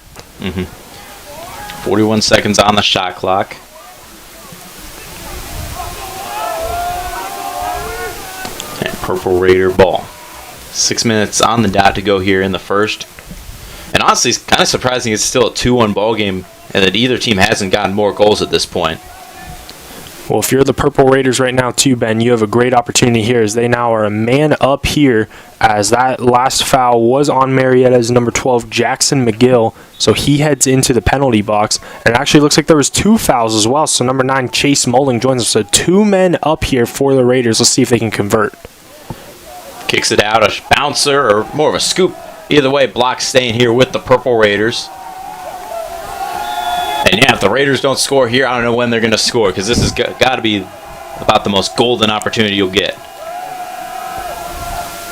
41 seconds on the shot clock. And Purple Raider ball. 6 minutes on the dot to go here in the first. And honestly, it's kind of surprising it's still a 2-1 ball game and that either team hasn't gotten more goals at this point. Well, if you're the Purple Raiders right now too, Ben, you have a great opportunity here as they now are a man up here as that last foul was on Marietta's number 12, Jackson McGill. So he heads into the penalty box. And it actually looks like there was 2 fouls as well. So number 9, Chase Mulling joins us. So 2 men up here for the Raiders. Let's see if they can convert. Kicks it out, a bouncer or more of a scoop. Either way, block staying here with the Purple Raiders. And yeah, if the Raiders don't score here, I don't know when they're going to score because this has got to be about the most golden opportunity you'll get.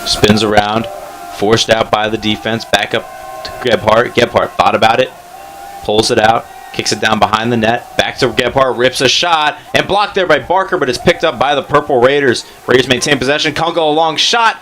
Spins around, forced out by the defense, back up to Gebhardt. Gebhardt thought about it, pulls it out, kicks it down behind the net, back to Gebhardt, rips a shot, and blocked there by Barker, but it's picked up by the Purple Raiders. Raiders maintain possession. Kunkel, a long shot,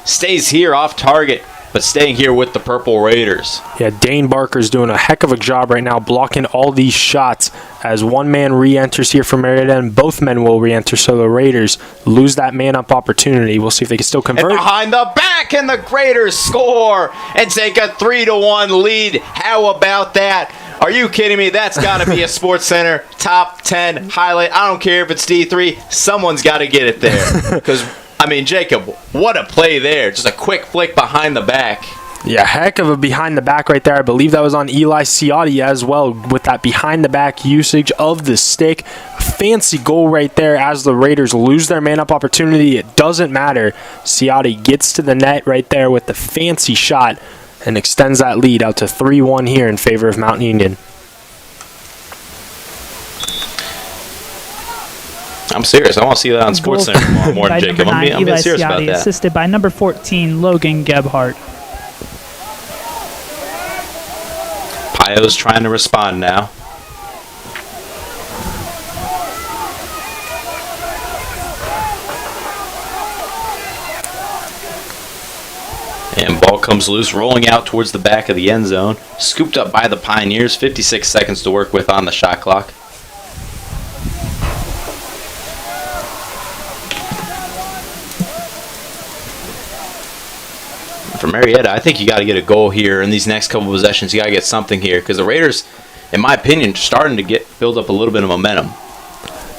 stays here off target, but staying here with the Purple Raiders. Yeah, Dane Barker's doing a heck of a job right now blocking all these shots as one man re-enters here for Marietta, and both men will re-enter, so the Raiders lose that man-up opportunity. We'll see if they can still convert. And behind the back, and the Raiders score and take a 3-1 lead. How about that? Are you kidding me? That's got to be a Sports Center top 10 highlight. I don't care if it's D3. Someone's got to get it there because... I mean, Jacob, what a play there. Just a quick flick behind the back. Yeah, heck of a behind the back right there. I believe that was on Eli Ciotti as well with that behind the back usage of the stick. Fancy goal right there as the Raiders lose their man up opportunity. It doesn't matter. Ciotti gets to the net right there with the fancy shot and extends that lead out to 3-1 here in favor of Mount Union. I'm serious. I want to see that on SportsCenter tomorrow morning, Jacob. I'm being serious about that. Assisted by number 14, Logan Gebhardt. Pio's trying to respond now. And ball comes loose, rolling out towards the back of the end zone. Scooped up by the Pioneers. 56 seconds to work with on the shot clock. For Marietta, I think you got to get a goal here in these next couple possessions. You got to get something here because the Raiders, in my opinion, are starting to build up a little bit of momentum.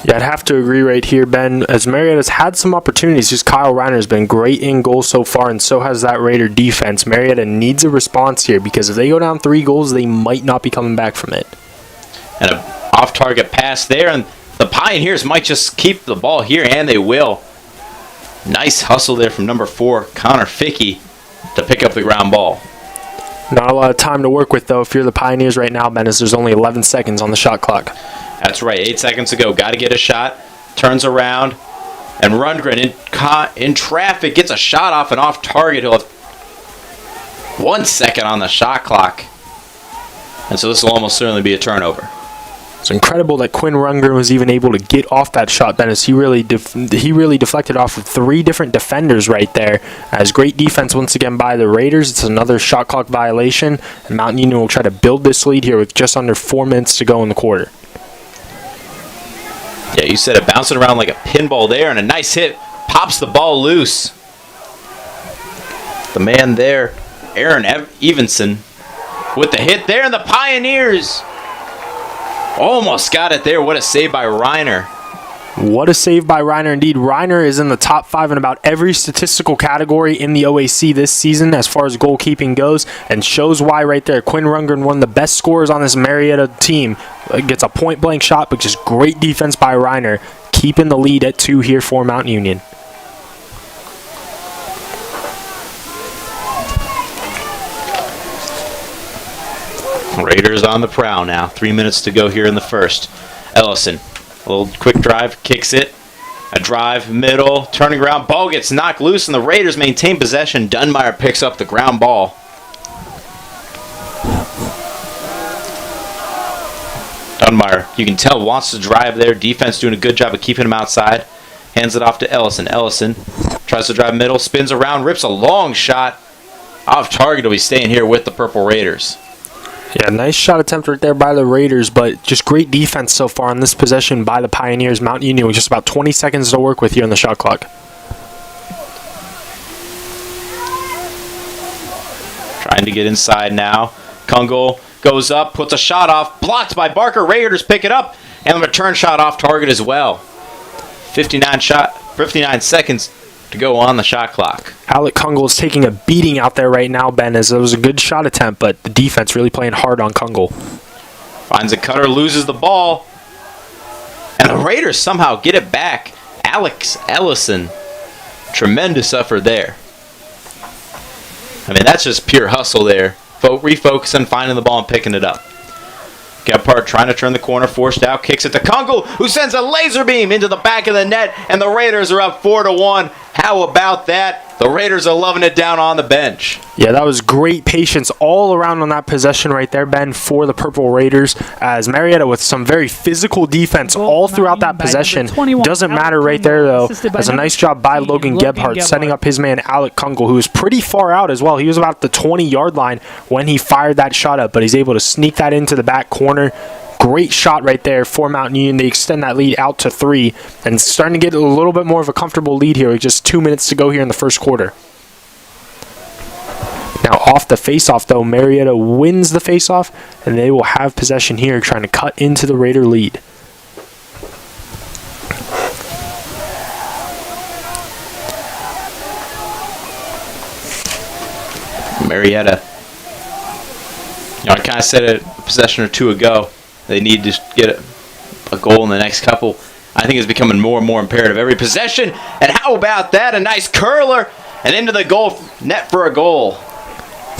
Yeah, I'd have to agree right here, Ben. As Marietta's had some opportunities, just Kyle Reiner has been great in goal so far, and so has that Raider defense. Marietta needs a response here because if they go down 3 goals, they might not be coming back from it. And an off-target pass there, and the Pioneers might just keep the ball here, and they will. Nice hustle there from number 4, Connor Fickey, to pick up the ground ball. Not a lot of time to work with, though, if you're the Pioneers right now, Ben, as there's only 11 seconds on the shot clock. That's right, 8 seconds to go. Got to get a shot. Turns around, and Rundgren in traffic gets a shot off and off target. He'll have 1 second on the shot clock. And so this will almost certainly be a turnover. It's incredible that Quinn Rundgren was even able to get off that shot, Ben, as he really deflected off of 3 different defenders right there. As great defense once again by the Raiders. It's another shot clock violation, and Mount Union will try to build this lead here with just under 4 minutes to go in the quarter. Yeah, you said it, bouncing around like a pinball there, and a nice hit pops the ball loose. The man there, Aaron Evenson, with the hit there, and the Pioneers almost got it there. What a save by Reiner. What a save by Reiner indeed. Reiner is in the top 5 in about every statistical category in the OAC this season as far as goalkeeping goes, and shows why right there. Quinn Rundgren, one of the best scorers on this Marietta team, gets a point-blank shot, but just great defense by Reiner, keeping the lead at 2 here for Mount Union. Raiders on the prowl now. 3 minutes to go here in the first. Ellison, a little quick drive, kicks it. A drive, middle, turning around. Ball gets knocked loose, and the Raiders maintain possession. Dunmire picks up the ground ball. Dunmire, you can tell, wants to drive there. Defense doing a good job of keeping him outside. Hands it off to Ellison. Ellison tries to drive middle, spins around, rips a long shot. Off target, will be staying here with the Purple Raiders. Yeah, nice shot attempt right there by the Raiders, but just great defense so far on this possession by the Pioneers. Mount Union with just about 20 seconds to work with here on the shot clock. Trying to get inside now. Kungle goes up, puts a shot off, blocked by Barker. Raiders pick it up, and the return shot off target as well. 59 seconds to go on the shot clock. Alec Kungle is taking a beating out there right now, Ben, as it was a good shot attempt, but the defense really playing hard on Kungle. Finds a cutter, loses the ball, and the Raiders somehow get it back. Alex Ellison, tremendous effort there. I mean, that's just pure hustle there. Refocusing, finding the ball, and picking it up. Gebhardt trying to turn the corner, forced out, kicks it to Kungle, who sends a laser beam into the back of the net, and the Raiders are up 4-1. How about that? The Raiders are loving it down on the bench. Yeah, that was great patience all around on that possession right there, Ben, for the Purple Raiders, as Marietta with some very physical defense all throughout that possession. Doesn't matter right there, though, as a nice job by Logan Gebhardt setting up his man Alec Kungle, who was pretty far out as well. He was about the 20-yard line when he fired that shot up, but he's able to sneak that into the back corner. Great shot right there for Mount Union. They extend that lead out to 3 and starting to get a little bit more of a comfortable lead here with just 2 minutes to go here in the first quarter. Now off the faceoff, though, Marietta wins the faceoff, and they will have possession here trying to cut into the Raider lead. Marietta, I kind of said it a possession or two ago. They need to get a goal in the next couple. I think it's becoming more and more imperative every possession. And how about that? A nice curler and into the goal net for a goal.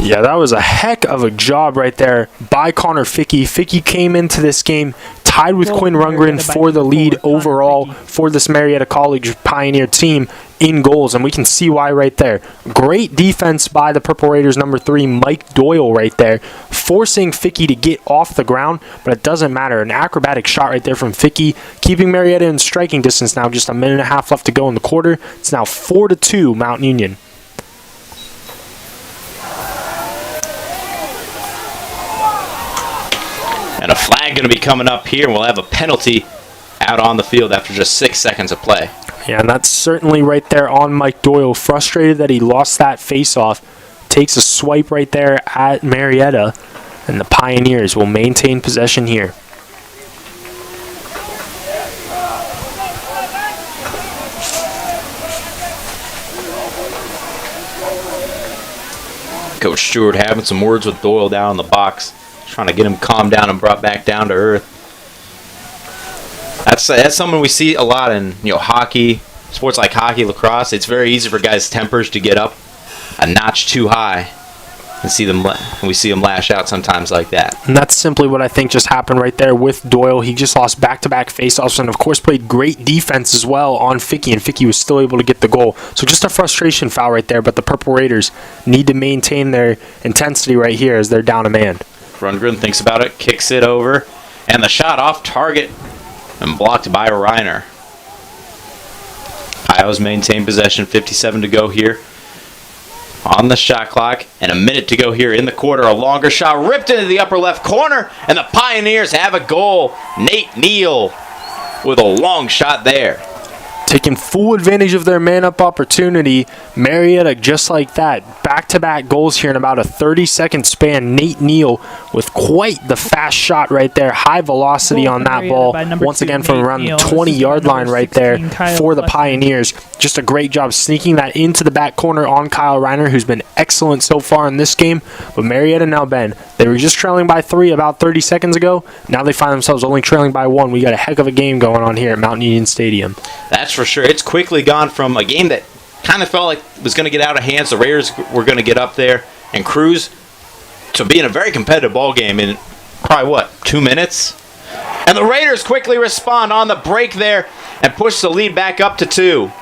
Yeah, that was a heck of a job right there by Connor Fickey. Fickey came into this game tied with Quinn Rundgren for the lead overall for this Marietta College Pioneer team in goals, and we can see why right there. Great defense by the Purple Raiders number 3, Mike Doyle right there, forcing Fickey to get off the ground, but it doesn't matter. An acrobatic shot right there from Fickey, keeping Marietta in striking distance now. Just a minute and a half left to go in the quarter. It's now 4-2 Mount Union. And a flag going to be coming up here, and we'll have a penalty out on the field after just 6 seconds of play. Yeah, and that's certainly right there on Mike Doyle. Frustrated that he lost that face-off. Takes a swipe right there at Marietta, and the Pioneers will maintain possession here. Coach Stewart having some words with Doyle down in the box, trying to get him calmed down and brought back down to earth. That's something we see a lot in hockey, sports like hockey, lacrosse. It's very easy for guys' tempers to get up a notch too high, and we see them lash out sometimes like that. And that's simply what I think just happened right there with Doyle. He just lost back-to-back faceoffs and, of course, played great defense as well on Fickey, and Fickey was still able to get the goal. So just a frustration foul right there, but the Purple Raiders need to maintain their intensity right here as they're down a man. Rundgren thinks about it, kicks it over, and the shot off target and blocked by Reiner. Iowa's maintained possession, 57 to go here on the shot clock, and a minute to go here in the quarter. A longer shot ripped into the upper left corner, and the Pioneers have a goal. Nate Neal with a long shot there. Taking full advantage of their man-up opportunity. Marietta, just like that, back-to-back goals here in about a 30-second span. Nate Neal with quite the fast shot right there. High velocity on that ball. Once again from around the 20-yard line right there for the Pioneers. Just a great job sneaking that into the back corner on Kyle Reiner, who's been excellent so far in this game. But Marietta now, Ben, they were just trailing by 3 about 30 seconds ago. Now they find themselves only trailing by 1. We got a heck of a game going on here at Mount Union Stadium. That's for sure. It's quickly gone from a game that kind of felt like it was going to get out of hands. The Raiders were going to get up there and cruise to being a very competitive ball game in probably, 2 minutes? And the Raiders quickly respond on the break there and push the lead back up to 2.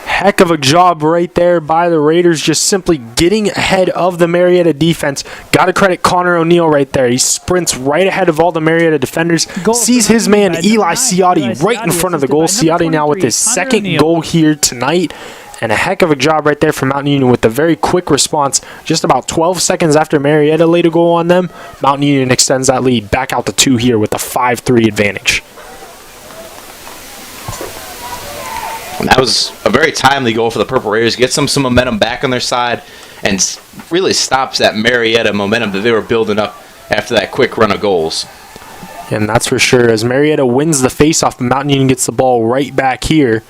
Heck of a job right there by the Raiders, just simply getting ahead of the Marietta defense. Got to credit Connor O'Neill right there. He sprints right ahead of all the Marietta defenders. Sees his man Eli Ciotti right in front of the goal. Ciotti now with his second goal here tonight. And a heck of a job right there from Mount Union with a very quick response. Just about 12 seconds after Marietta laid a goal on them, Mount Union extends that lead back out to 2 here with a 5-3 advantage. And that was a very timely goal for the Purple Raiders. Gets them some momentum back on their side and really stops that Marietta momentum that they were building up after that quick run of goals. And that's for sure. As Marietta wins the faceoff, Mount Union gets the ball right back here.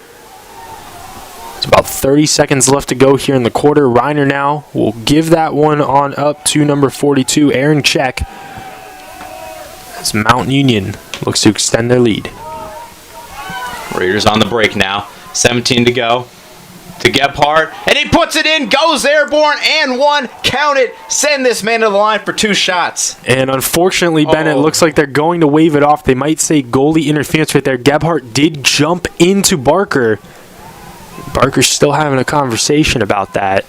It's about 30 seconds left to go here in the quarter. Reiner now will give that one on up to number 42, Aaron Check, as Mount Union looks to extend their lead. Raiders on the break now. 17 to go to Gebhardt, and he puts it in, goes airborne, and 1. Count it. Send this man to the line for 2 shots. And unfortunately, Ben, it looks like they're going to wave it off. They might say goalie interference right there. Gebhardt did jump into Barker. Barker's still having a conversation about that.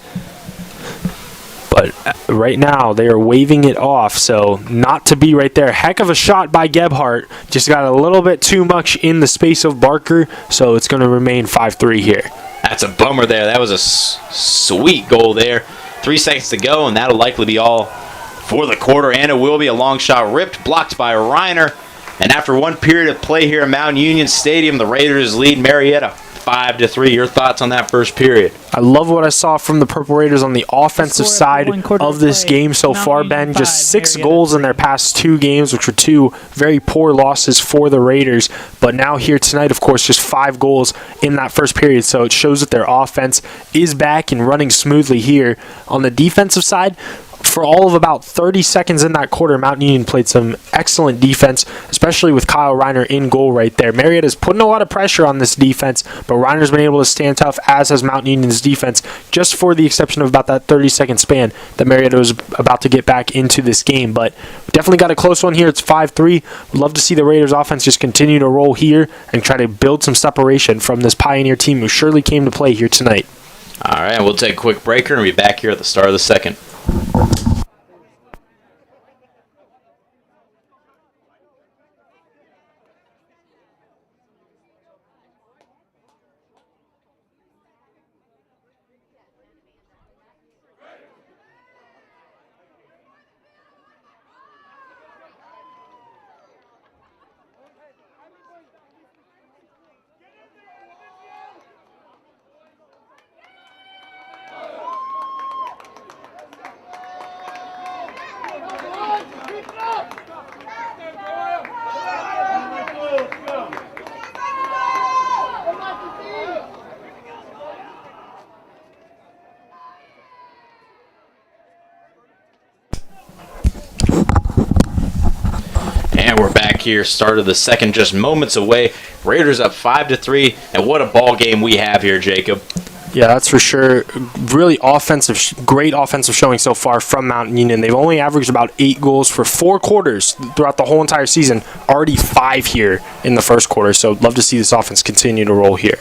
But right now, they are waving it off, so not to be right there. Heck of a shot by Gebhardt. Just got a little bit too much in the space of Barker, so it's going to remain 5-3 here. That's a bummer there. That was a sweet goal there. 3 seconds to go, and that'll likely be all for the quarter, and it will be a long shot ripped, blocked by Reiner. And after 1 period of play here at Mount Union Stadium, the Raiders lead Marietta 5-3. Your thoughts on that first period? I love what I saw from the Purple Raiders on the offensive side of this game so far, Ben. Just 6 goals in their past 2 games, which were 2 very poor losses for the Raiders. But now here tonight, of course, just 5 goals in that first period. So it shows that their offense is back and running smoothly here. On the defensive side, for all of about 30 seconds in that quarter, Mount Union played some excellent defense, especially with Kyle Reiner in goal right there. Marietta's putting a lot of pressure on this defense, but Reiner's been able to stand tough, as has Mount Union's defense, just for the exception of about that 30-second span that Marietta was about to get back into this game. But definitely got a close one here. It's 5-3. Would love to see the Raiders offense just continue to roll here and try to build some separation from this Pioneer team who surely came to play here tonight. All right, we'll take a quick breaker and be back here at the start of the second. And we're back here, start of the second, just moments away. Raiders up 5-3, and what a ball game we have here, Jacob. Yeah, that's for sure. Really great offensive showing so far from Mount Union. They've only averaged about 8 goals for 4 quarters throughout the whole entire season. Already 5 here in the first quarter, so love to see this offense continue to roll here.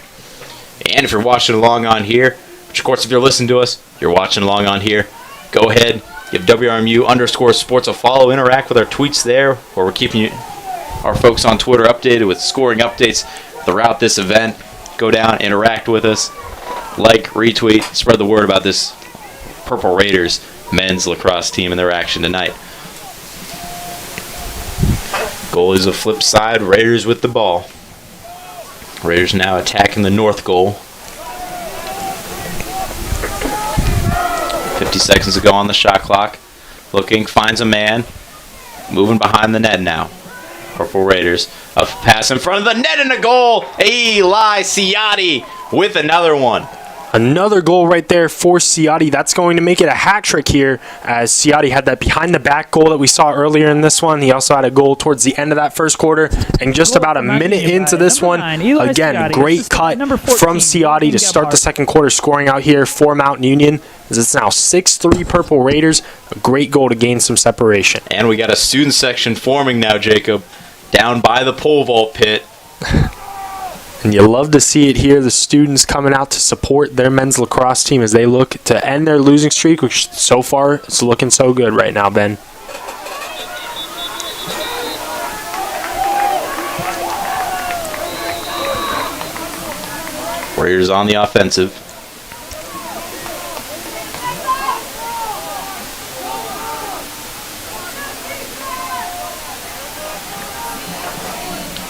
And if you're watching along on here, which of course if you're listening to us, you're watching along on here, go ahead, give WRMU_sports a follow, interact with our tweets there, where we're keeping our folks on Twitter updated with scoring updates throughout this event. Go down, interact with us, like, retweet, spread the word about this Purple Raiders men's lacrosse team and their action tonight. Goalies of flip side, Raiders with the ball. Raiders now attacking the north goal. 50 seconds to go on the shot clock. Looking, finds a man. Moving behind the net now. Purple Raiders. A pass in front of the net and a goal. Eli Ciotti with another one. Another goal right there for Ciotti. That's going to make it a hat trick here, as Ciotti had that behind-the-back goal that we saw earlier in this one. He also had a goal towards the end of that first quarter. And just about a minute into this one, again, great cut from Ciotti to start the second quarter, scoring out here for Mount Union. As it's now 6-3 Purple Raiders. A great goal to gain some separation. And we got a student section forming now, Jacob, down by the pole vault pit. And you love to see it here, the students coming out to support their men's lacrosse team as they look to end their losing streak, which so far is looking so good right now, Ben. Raiders on the offensive.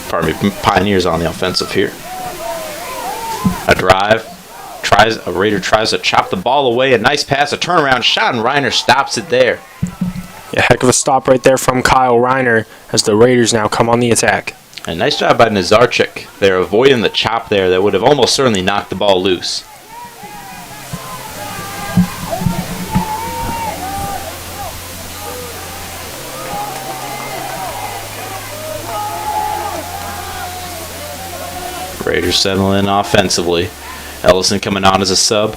Pardon me, Pioneers on the offensive here. A drive. A Raider tries to chop the ball away. A nice pass, a turnaround shot, and Reiner stops it there. Yeah, heck of a stop right there from Kyle Reiner as the Raiders now come on the attack. A nice job by Nazarchik. They're avoiding the chop there that would have almost certainly knocked the ball loose. Raiders settling in offensively. Ellison coming on as a sub.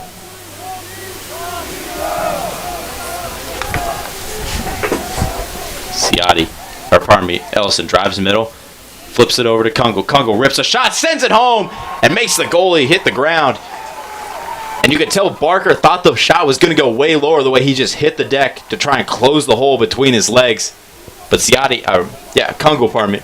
Ellison drives middle, flips it over to Kungle. Kungle rips a shot, sends it home, and makes the goalie hit the ground. And you could tell Barker thought the shot was going to go way lower the way he just hit the deck to try and close the hole between his legs. But Kungle,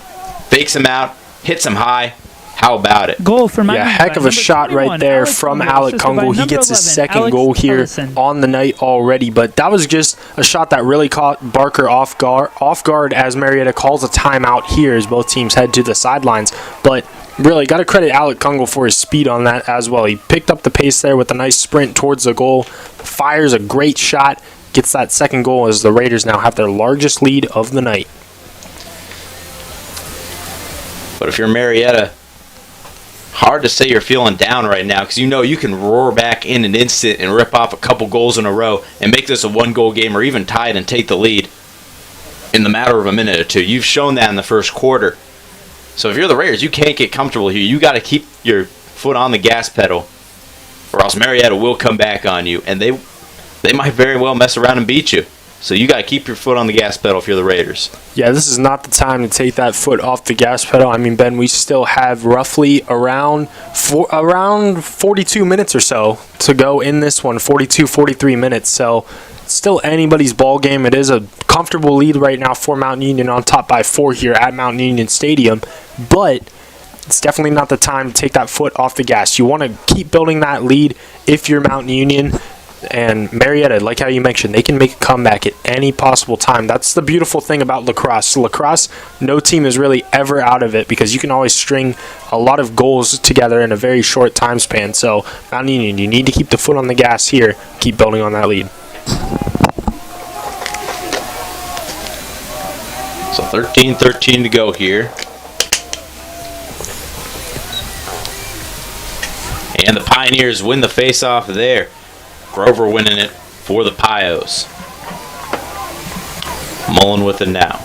fakes him out, hits him high. How about it? Goal for Yeah, heck of a shot right there from Alec Kungle. He gets his second goal here on the night already, but that was just a shot that really caught Barker off guard as Marietta calls a timeout here as both teams head to the sidelines. But really got to credit Alec Kungle for his speed on that as well. He picked up the pace there with a nice sprint towards the goal, fires a great shot, gets that second goal as the Raiders now have their largest lead of the night. But if you're Marietta, hard to say you're feeling down right now because you know you can roar back in an instant and rip off a couple goals in a row and make this a one-goal game or even tie it and take the lead in the matter of a minute or two. You've shown that in the first quarter. So if you're the Raiders, you can't get comfortable here. You got to keep your foot on the gas pedal or else Marietta will come back on you, and they might very well mess around and beat you. So you got to keep your foot on the gas pedal if you're the Raiders. Yeah, this is not the time to take that foot off the gas pedal. I mean, Ben, we still have roughly around 42 minutes or so to go in this one, 42, 43 minutes. So it's still anybody's ball game. It is a comfortable lead right now for Mountain Union, on top by 4 here at Mountain Union Stadium. But it's definitely not the time to take that foot off the gas. You want to keep building that lead if you're Mountain Union. And Marietta, like how you mentioned, they can make a comeback at any possible time. That's the beautiful thing about lacrosse. Lacrosse, no team is really ever out of it because you can always string a lot of goals together in a very short time span. So, Mountain Union, you need to keep the foot on the gas here, keep building on that lead. So 13-13 to go here. And the Pioneers win the face-off there. Grover winning it for the Pios. Mullen with it now.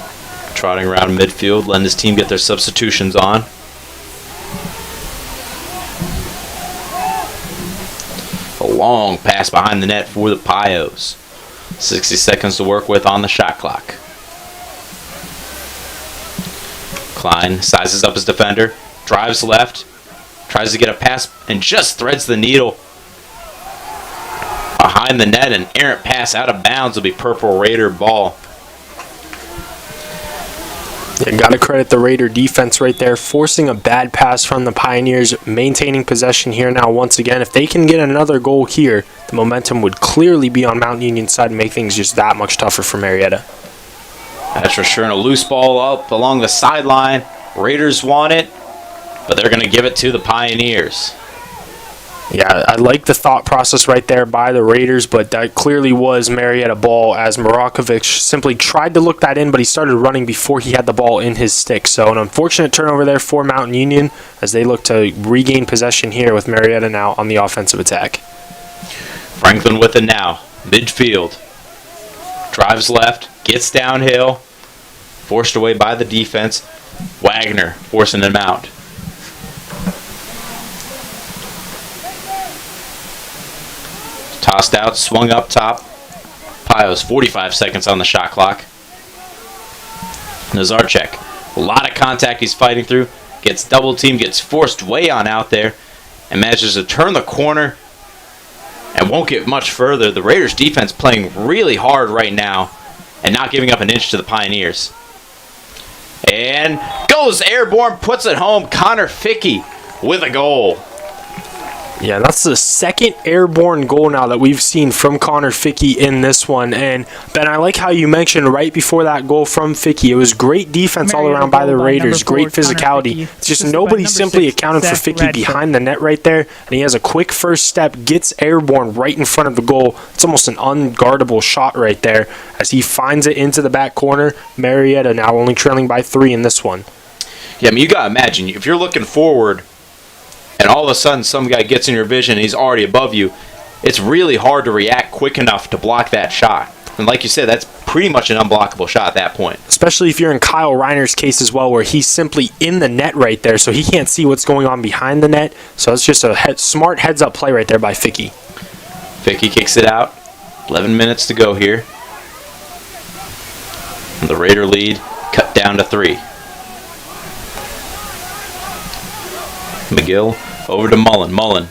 Trotting around midfield, letting his team get their substitutions on. A long pass behind the net for the Pios. 60 seconds to work with on the shot clock. Klein sizes up his defender, drives left, tries to get a pass, and just threads the needle behind the net. An errant pass out of bounds will be Purple Raider ball. Yeah, got to credit the Raider defense right there, forcing a bad pass from the Pioneers, maintaining possession here now once again. If they can get another goal here, the momentum would clearly be on Mountain Union's side and make things just that much tougher for Marietta. That's for sure. And a loose ball up along the sideline. Raiders want it, but they're going to give it to the Pioneers. Yeah, I like the thought process right there by the Raiders, but that clearly was Marietta ball as Marakovic simply tried to look that in, but he started running before he had the ball in his stick. So an unfortunate turnover there for Mountain Union as they look to regain possession here with Marietta now on the offensive attack. Franklin with it now. Midfield. Drives left, gets downhill, forced away by the defense. Wagner forcing him out. Tossed out, swung up top. Pios, 45 seconds on the shot clock. Nazarchek, a lot of contact he's fighting through. Gets double teamed, gets forced way on out there, and manages to turn the corner and won't get much further. The Raiders defense playing really hard right now and not giving up an inch to the Pioneers. And goes airborne, puts it home. Connor Fickey with a goal. Yeah, that's the second airborne goal now that we've seen from Connor Fickey in this one. And, Ben, I like how you mentioned right before that goal from Fickey, it was great defense all around by the Raiders, great physicality. It's just nobody simply accounted for Fickey behind the net right there, and he has a quick first step, gets airborne right in front of the goal. It's almost an unguardable shot right there as he finds it into the back corner. Marietta now only trailing by 3 in this one. Yeah, I mean, you got to imagine, if you're looking forward and all of a sudden some guy gets in your vision and he's already above you, it's really hard to react quick enough to block that shot. And like you said, that's pretty much an unblockable shot at that point. Especially if you're in Kyle Reiner's case as well, where he's simply in the net right there, so he can't see what's going on behind the net. So it's just a smart heads-up play right there by Fickey. Fickey kicks it out. 11 minutes to go here. And the Raider lead cut down to 3. McGill over to Mullen. Mullen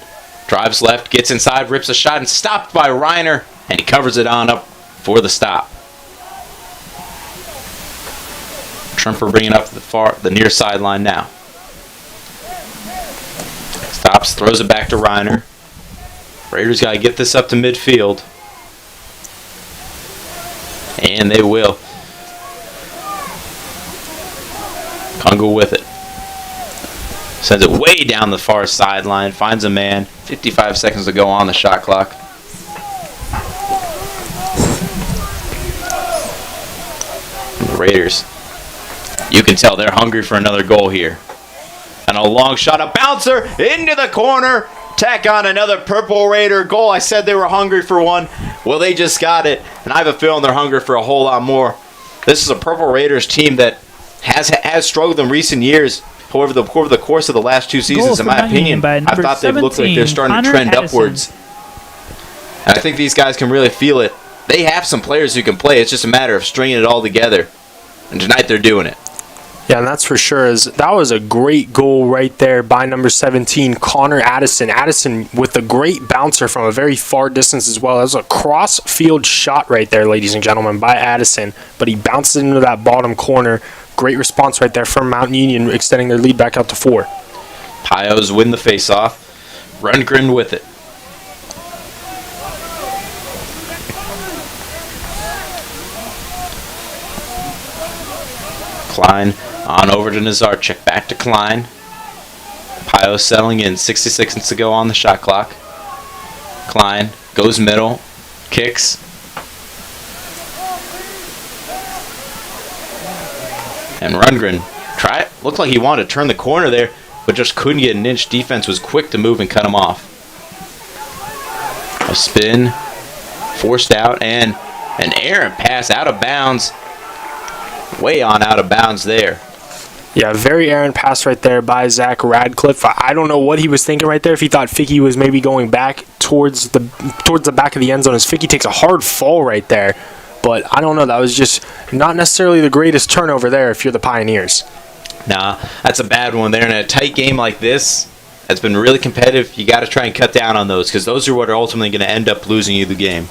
drives left, gets inside, rips a shot, and stopped by Reiner, and he covers it on up for the stop. Trumper bringing up the near sideline now. Stops, throws it back to Reiner. Raiders got to get this up to midfield. And they will. Congo with it. Sends it way down the far sideline. Finds a man. 55 seconds to go on the shot clock. And the Raiders, you can tell they're hungry for another goal here. And a long shot, a bouncer into the corner. Tack on another Purple Raider goal. I said they were hungry for one. Well, they just got it. And I have a feeling they're hungry for a whole lot more. This is a Purple Raiders team that has struggled in recent years. However, over the course of the last 2 seasons, in my opinion, I thought they've looked like they're starting to trend upwards. And I think these guys can really feel it. They have some players who can play. It's just a matter of stringing it all together. And tonight they're doing it. Yeah, and that's for sure. That was a great goal right there by number 17, Connor Addison. Addison with a great bouncer from a very far distance as well. That was a cross-field shot right there, ladies and gentlemen, by Addison. But he bounces into that bottom corner. Great response right there from Mount Union, extending their lead back out to 4. Pios win the face-off. Rundgren with it. Klein on over to Nazarchik. Back to Klein. Pios settling in. 60 seconds to go on the shot clock. Klein goes middle. Kicks. And Rundgren looked like he wanted to turn the corner there, but just couldn't get an inch. Defense was quick to move and cut him off. A spin, forced out, and an errant pass out of bounds. Way on out of bounds there. Yeah, very errant pass right there by Zach Radcliffe. I don't know what he was thinking right there. If he thought Ficky was maybe going back towards the back of the end zone, as Ficky takes a hard fall right there. But I don't know. That was just not necessarily the greatest turnover there if you're the Pioneers. Nah, that's a bad one there. In a tight game like this, that's been really competitive. You got to try and cut down on those, because those are what are ultimately going to end up losing you the game.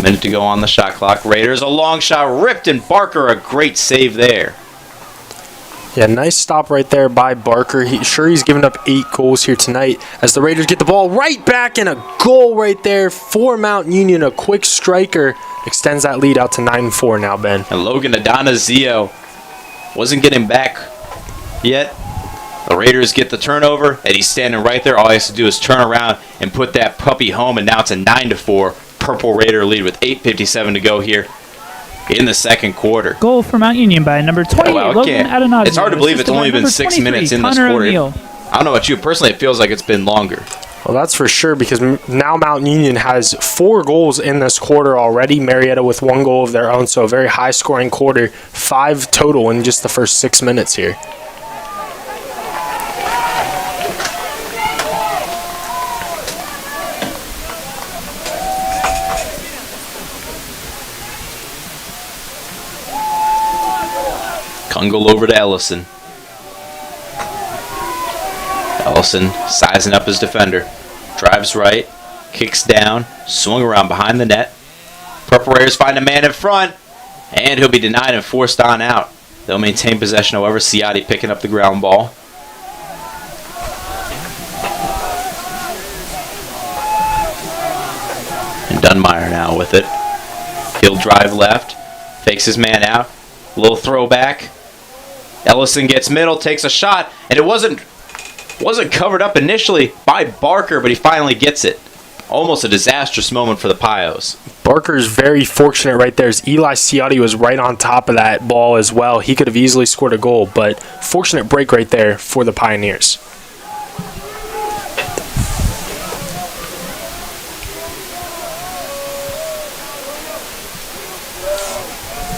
Minute to go on the shot clock. Raiders, a long shot ripped, and Barker, a great save there. Yeah, nice stop right there by Barker. He's given up 8 goals here tonight as the Raiders get the ball right back, and a goal right there for Mount Union. A quick striker extends that lead out to 9-4 now, Ben. And Logan Adonizio wasn't getting back yet. The Raiders get the turnover, and he's standing right there. All he has to do is turn around and put that puppy home, and now it's a 9-4 Purple Raider lead with 8:57 to go here in the second quarter. Goal for Mount Union by number 28, Logan Adonazio. It's hard to believe it's only been 6 minutes in this quarter. I don't know about you. Personally, it feels like it's been longer. Well, that's for sure, because now Mount Union has 4 goals in this quarter already. Marietta with 1 goal of their own, so a very high-scoring quarter. 5 total in just the first 6 minutes here. Kungle over to Ellison. Ellison sizing up his defender. Drives right, kicks down, swung around behind the net. Purple Raiders find a man in front, and he'll be denied and forced on out. They'll maintain possession, however. Ciotti picking up the ground ball. And Dunmeyer now with it. He'll drive left, fakes his man out. Little throwback. Ellison gets middle, takes a shot, and it wasn't covered up initially by Barker, but he finally gets it. Almost a disastrous moment for the Pios. Barker's very fortunate right there, as Eli Ciotti was right on top of that ball as well. He could have easily scored a goal, but fortunate break right there for the Pioneers.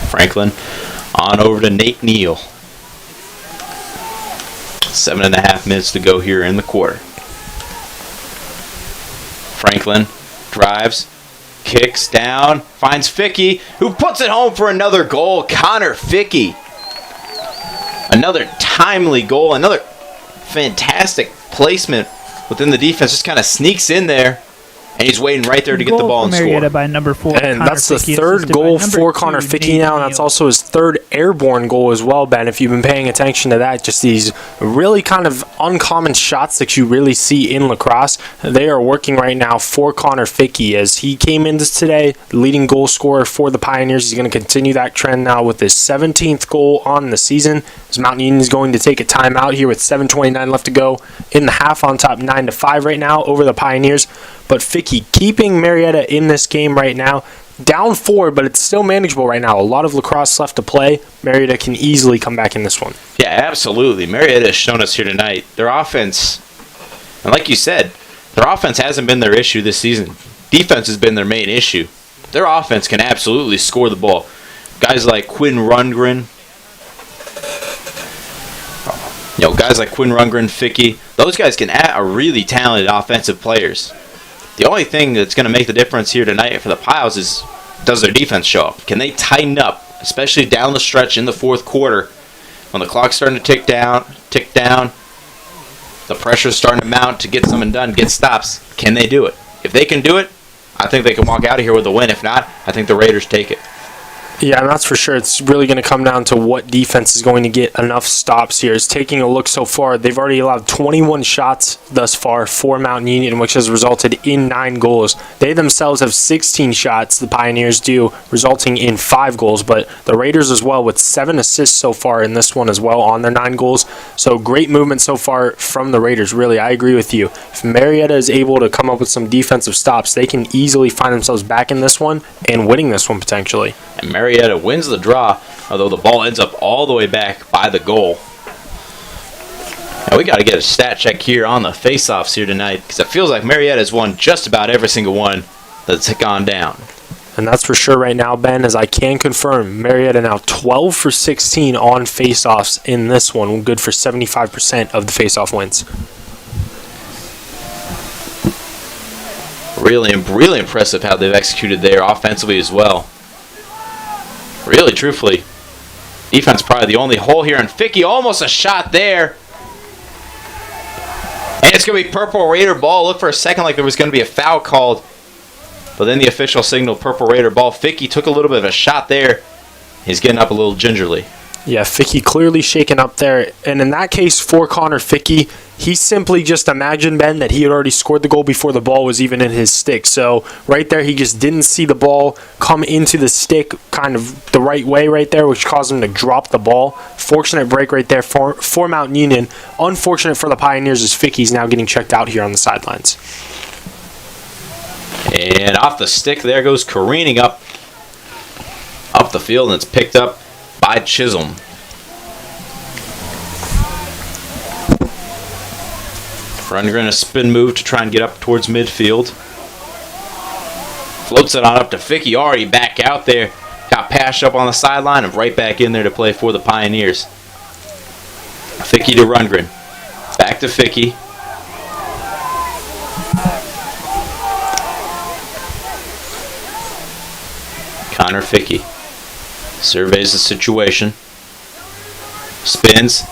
Franklin on over to Nate Neal. 7.5 minutes to go here in the quarter. Franklin drives, kicks down, finds Ficky, who puts it home for another goal. Connor Ficky. Another timely goal, another fantastic placement within the defense. Just kind of sneaks in there and he's waiting right there to get the ball and Marietta score. By number 4, And Connor that's the Fickey, third assisted by goal number for 2, Connor Fickey Nate now, and that's Neal. also his third airborne goal as well, Ben. If you've been paying attention to that, just these really kind of uncommon shots that you really see in lacrosse, they are working right now for Connor Fickey as he came into today, the leading goal scorer for the Pioneers. He's going to continue that trend now with his 17th goal on the season. As Mountain Union is going to take a timeout here with 7:29 left to go in the half, on top 9-5 right now over the Pioneers. But Fickey keeping Marietta in this game right now. Down 4, but it's still manageable right now. A lot of lacrosse left to play. Marietta can easily come back in this one. Yeah, absolutely. Marietta has shown us here tonight. Their offense, and like you said, their offense hasn't been their issue this season. Defense has been their main issue. Their offense can absolutely score the ball. Guys like Quinn Rundgren, Fickey, those guys are really talented offensive players. The only thing that's going to make the difference here tonight for the Piles is, does their defense show up? Can they tighten up, especially down the stretch in the fourth quarter when the clock's starting to tick down, the pressure's starting to mount to get something done, get stops. Can they do it? If they can do it, I think they can walk out of here with a win. If not, I think the Raiders take it. Yeah, and that's for sure. It's really going to come down to what defense is going to get enough stops here. Is taking a look so far, they've already allowed 21 shots thus far for Mountain Union, which has resulted in 9 goals. They themselves have 16 shots, the Pioneers do, resulting in 5 goals. But the Raiders as well with 7 assists so far in this one as well on their 9 goals. So great movement so far from the Raiders, really. I agree with you. If Marietta is able to come up with some defensive stops, they can easily find themselves back in this one and winning this one potentially. And Marietta wins the draw, although the ball ends up all the way back by the goal. Now we got to get a stat check here on the face-offs here tonight, because it feels like Marietta's won just about every single one that's gone down. And that's for sure right now, Ben, as I can confirm, Marietta now 12 for 16 on face-offs in this one, good for 75% of the face-off wins. Really impressive how they've executed there offensively as well. Really, truthfully, defense probably the only hole here. And Fickey, almost a shot there. And it's going to be Purple Raider ball. Look for a second like there was going to be a foul called. But then the official signaled Purple Raider ball. Fickey took a little bit of a shot there. He's getting up a little gingerly. Yeah, Fickey clearly shaken up there. And in that case, for Connor Fickey, he simply just imagined, Ben, that he had already scored the goal before the ball was even in his stick. So right there, he just didn't see the ball come into the stick kind of the right way right there, which caused him to drop the ball. Fortunate break right there for Mountain Union. Unfortunate for the Pioneers as Fickey's now getting checked out here on the sidelines. And off the stick, there goes careening up the field, and it's picked up by Chisholm. Rundgren a spin move to try and get up towards midfield. Floats it on up to Fickey, already back out there. Got passed up on the sideline and right back in there to play for the Pioneers. Fickey to Rundgren. Back to Fickey. Connor Fickey surveys the situation. Spins.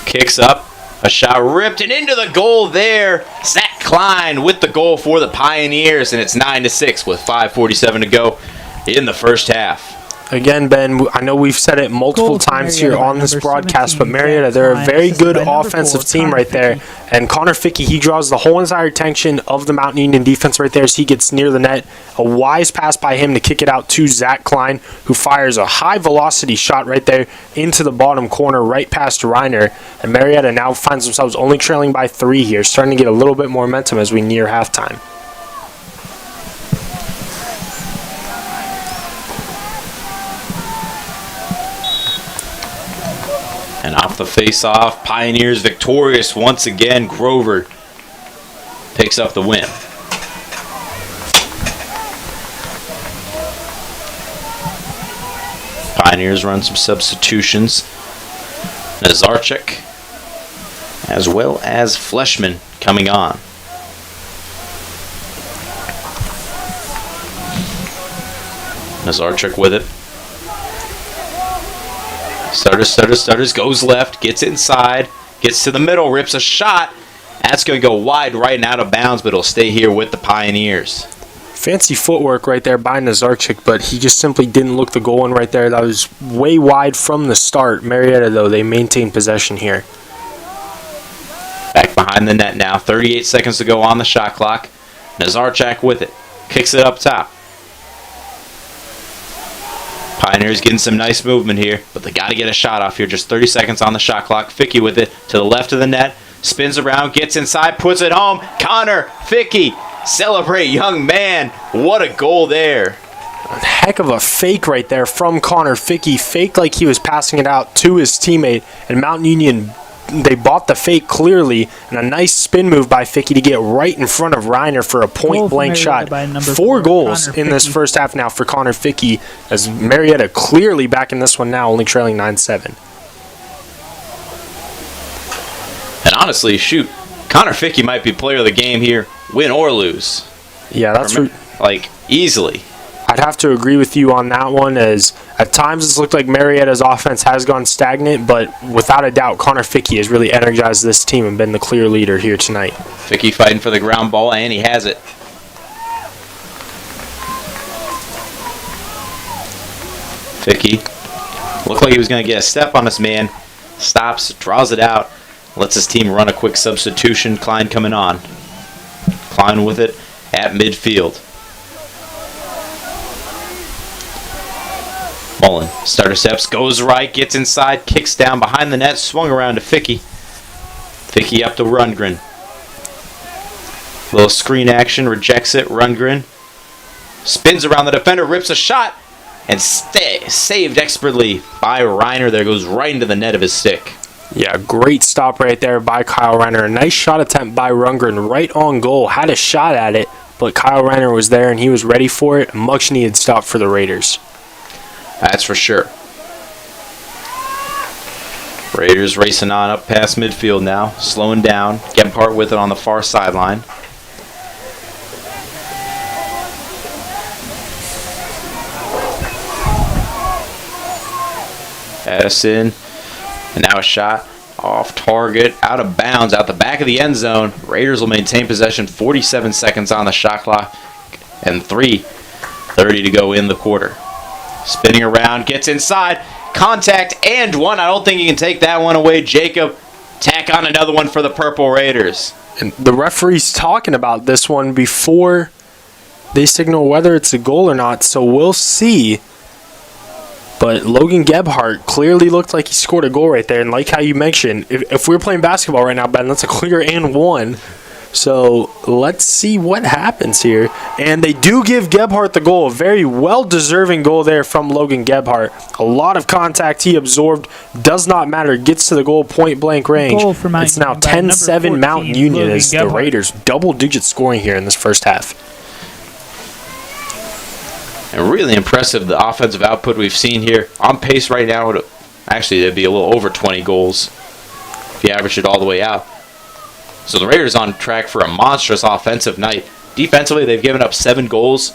Kicks up. A shot ripped and into the goal there. Zach Klein with the goal for the Pioneers, and it's 9-6 with 5:47 to go in the first half. Again, Ben, I know we've said it multiple times here on this broadcast, but Marietta, they're a very good offensive team right there. And Connor Fickey, he draws the whole entire attention of the Mountain Union defense right there as he gets near the net. A wise pass by him to kick it out to Zach Klein, who fires a high-velocity shot right there into the bottom corner, right past Reiner. And Marietta now finds themselves only trailing by 3 here, starting to get a little bit more momentum as we near halftime. And off the face-off, Pioneers victorious once again. Grover picks up the win. Pioneers run some substitutions. Nazarchik, as well as Fleshman coming on. Nazarchik with it. Stutters, goes left, gets inside, gets to the middle, rips a shot, That's going to go wide right and out of bounds, but it'll stay here with the Pioneers. Fancy footwork right there by Nazarchik, but he just simply didn't look the goal in right there. That was way wide from the start. Marietta, though, they maintain possession here. Back behind the net now. 38 seconds to go on the shot clock. Nazarchik with it. Kicks it up top. Pioneers getting some nice movement here, but they got to get a shot off here. Just 30 seconds on the shot clock. Ficky with it to the left of the net. Spins around, gets inside, puts it home. Connor Ficky. Celebrate, young man. What a goal there. A heck of a fake right there from Connor Ficky. Faked like he was passing it out to his teammate. And Mount Union, they bought the fake clearly. And a nice spin move by Ficky to get right in front of Reiner for a point-blank shot. 4 goals in this first half now for Connor Ficky. As Marietta clearly back in this one now, only trailing 9-7. And honestly, shoot, Connor Ficky might be player of the game here, win or lose. Yeah, that's like easily. I'd have to agree with you on that one, as at times it's looked like Marietta's offense has gone stagnant, but without a doubt, Connor Ficky has really energized this team and been the clear leader here tonight. Ficky fighting for the ground ball, and he has it. Ficky looked like he was going to get a step on this man. Stops, draws it out. Lets his team run a quick substitution. Klein coming on. Klein with it at midfield. Mullen, starter steps, goes right, gets inside, kicks down behind the net, swung around to Ficky. Ficky up to Rundgren. Little screen action, rejects it. Rundgren spins around the defender, rips a shot, and saved expertly by Reiner. There goes right into the net of his stick. Yeah, great stop right there by Kyle Reiner. A nice shot attempt by Rundgren right on goal. Had a shot at it, but Kyle Reiner was there and he was ready for it. A much needed stop for the Raiders. That's for sure. Raiders racing on up past midfield now. Slowing down. Gebhardt with it on the far sideline. Addison. And now a shot off target, out of bounds, out the back of the end zone. Raiders will maintain possession, 47 seconds on the shot clock, and 3:30 to go in the quarter. Spinning around, gets inside, contact, and one. I don't think you can take that one away. Jacob, tack on another one for the Purple Raiders. And the referee's talking about this one before they signal whether it's a goal or not, so we'll see. But Logan Gebhardt clearly looked like he scored a goal right there. And like how you mentioned, if we're playing basketball right now, Ben, that's a clear and one. So let's see what happens here. And they do give Gebhardt the goal. A very well-deserving goal there from Logan Gebhardt. A lot of contact he absorbed. Does not matter. Gets to the goal point-blank range. It's now 10-7 Mountain Union as the Raiders double-digit scoring here in this first half. And really impressive, the offensive output we've seen here. On pace right now, actually, it'd be a little over 20 goals if you average it all the way out. So the Raiders on track for a monstrous offensive night. Defensively, they've given up 7 goals,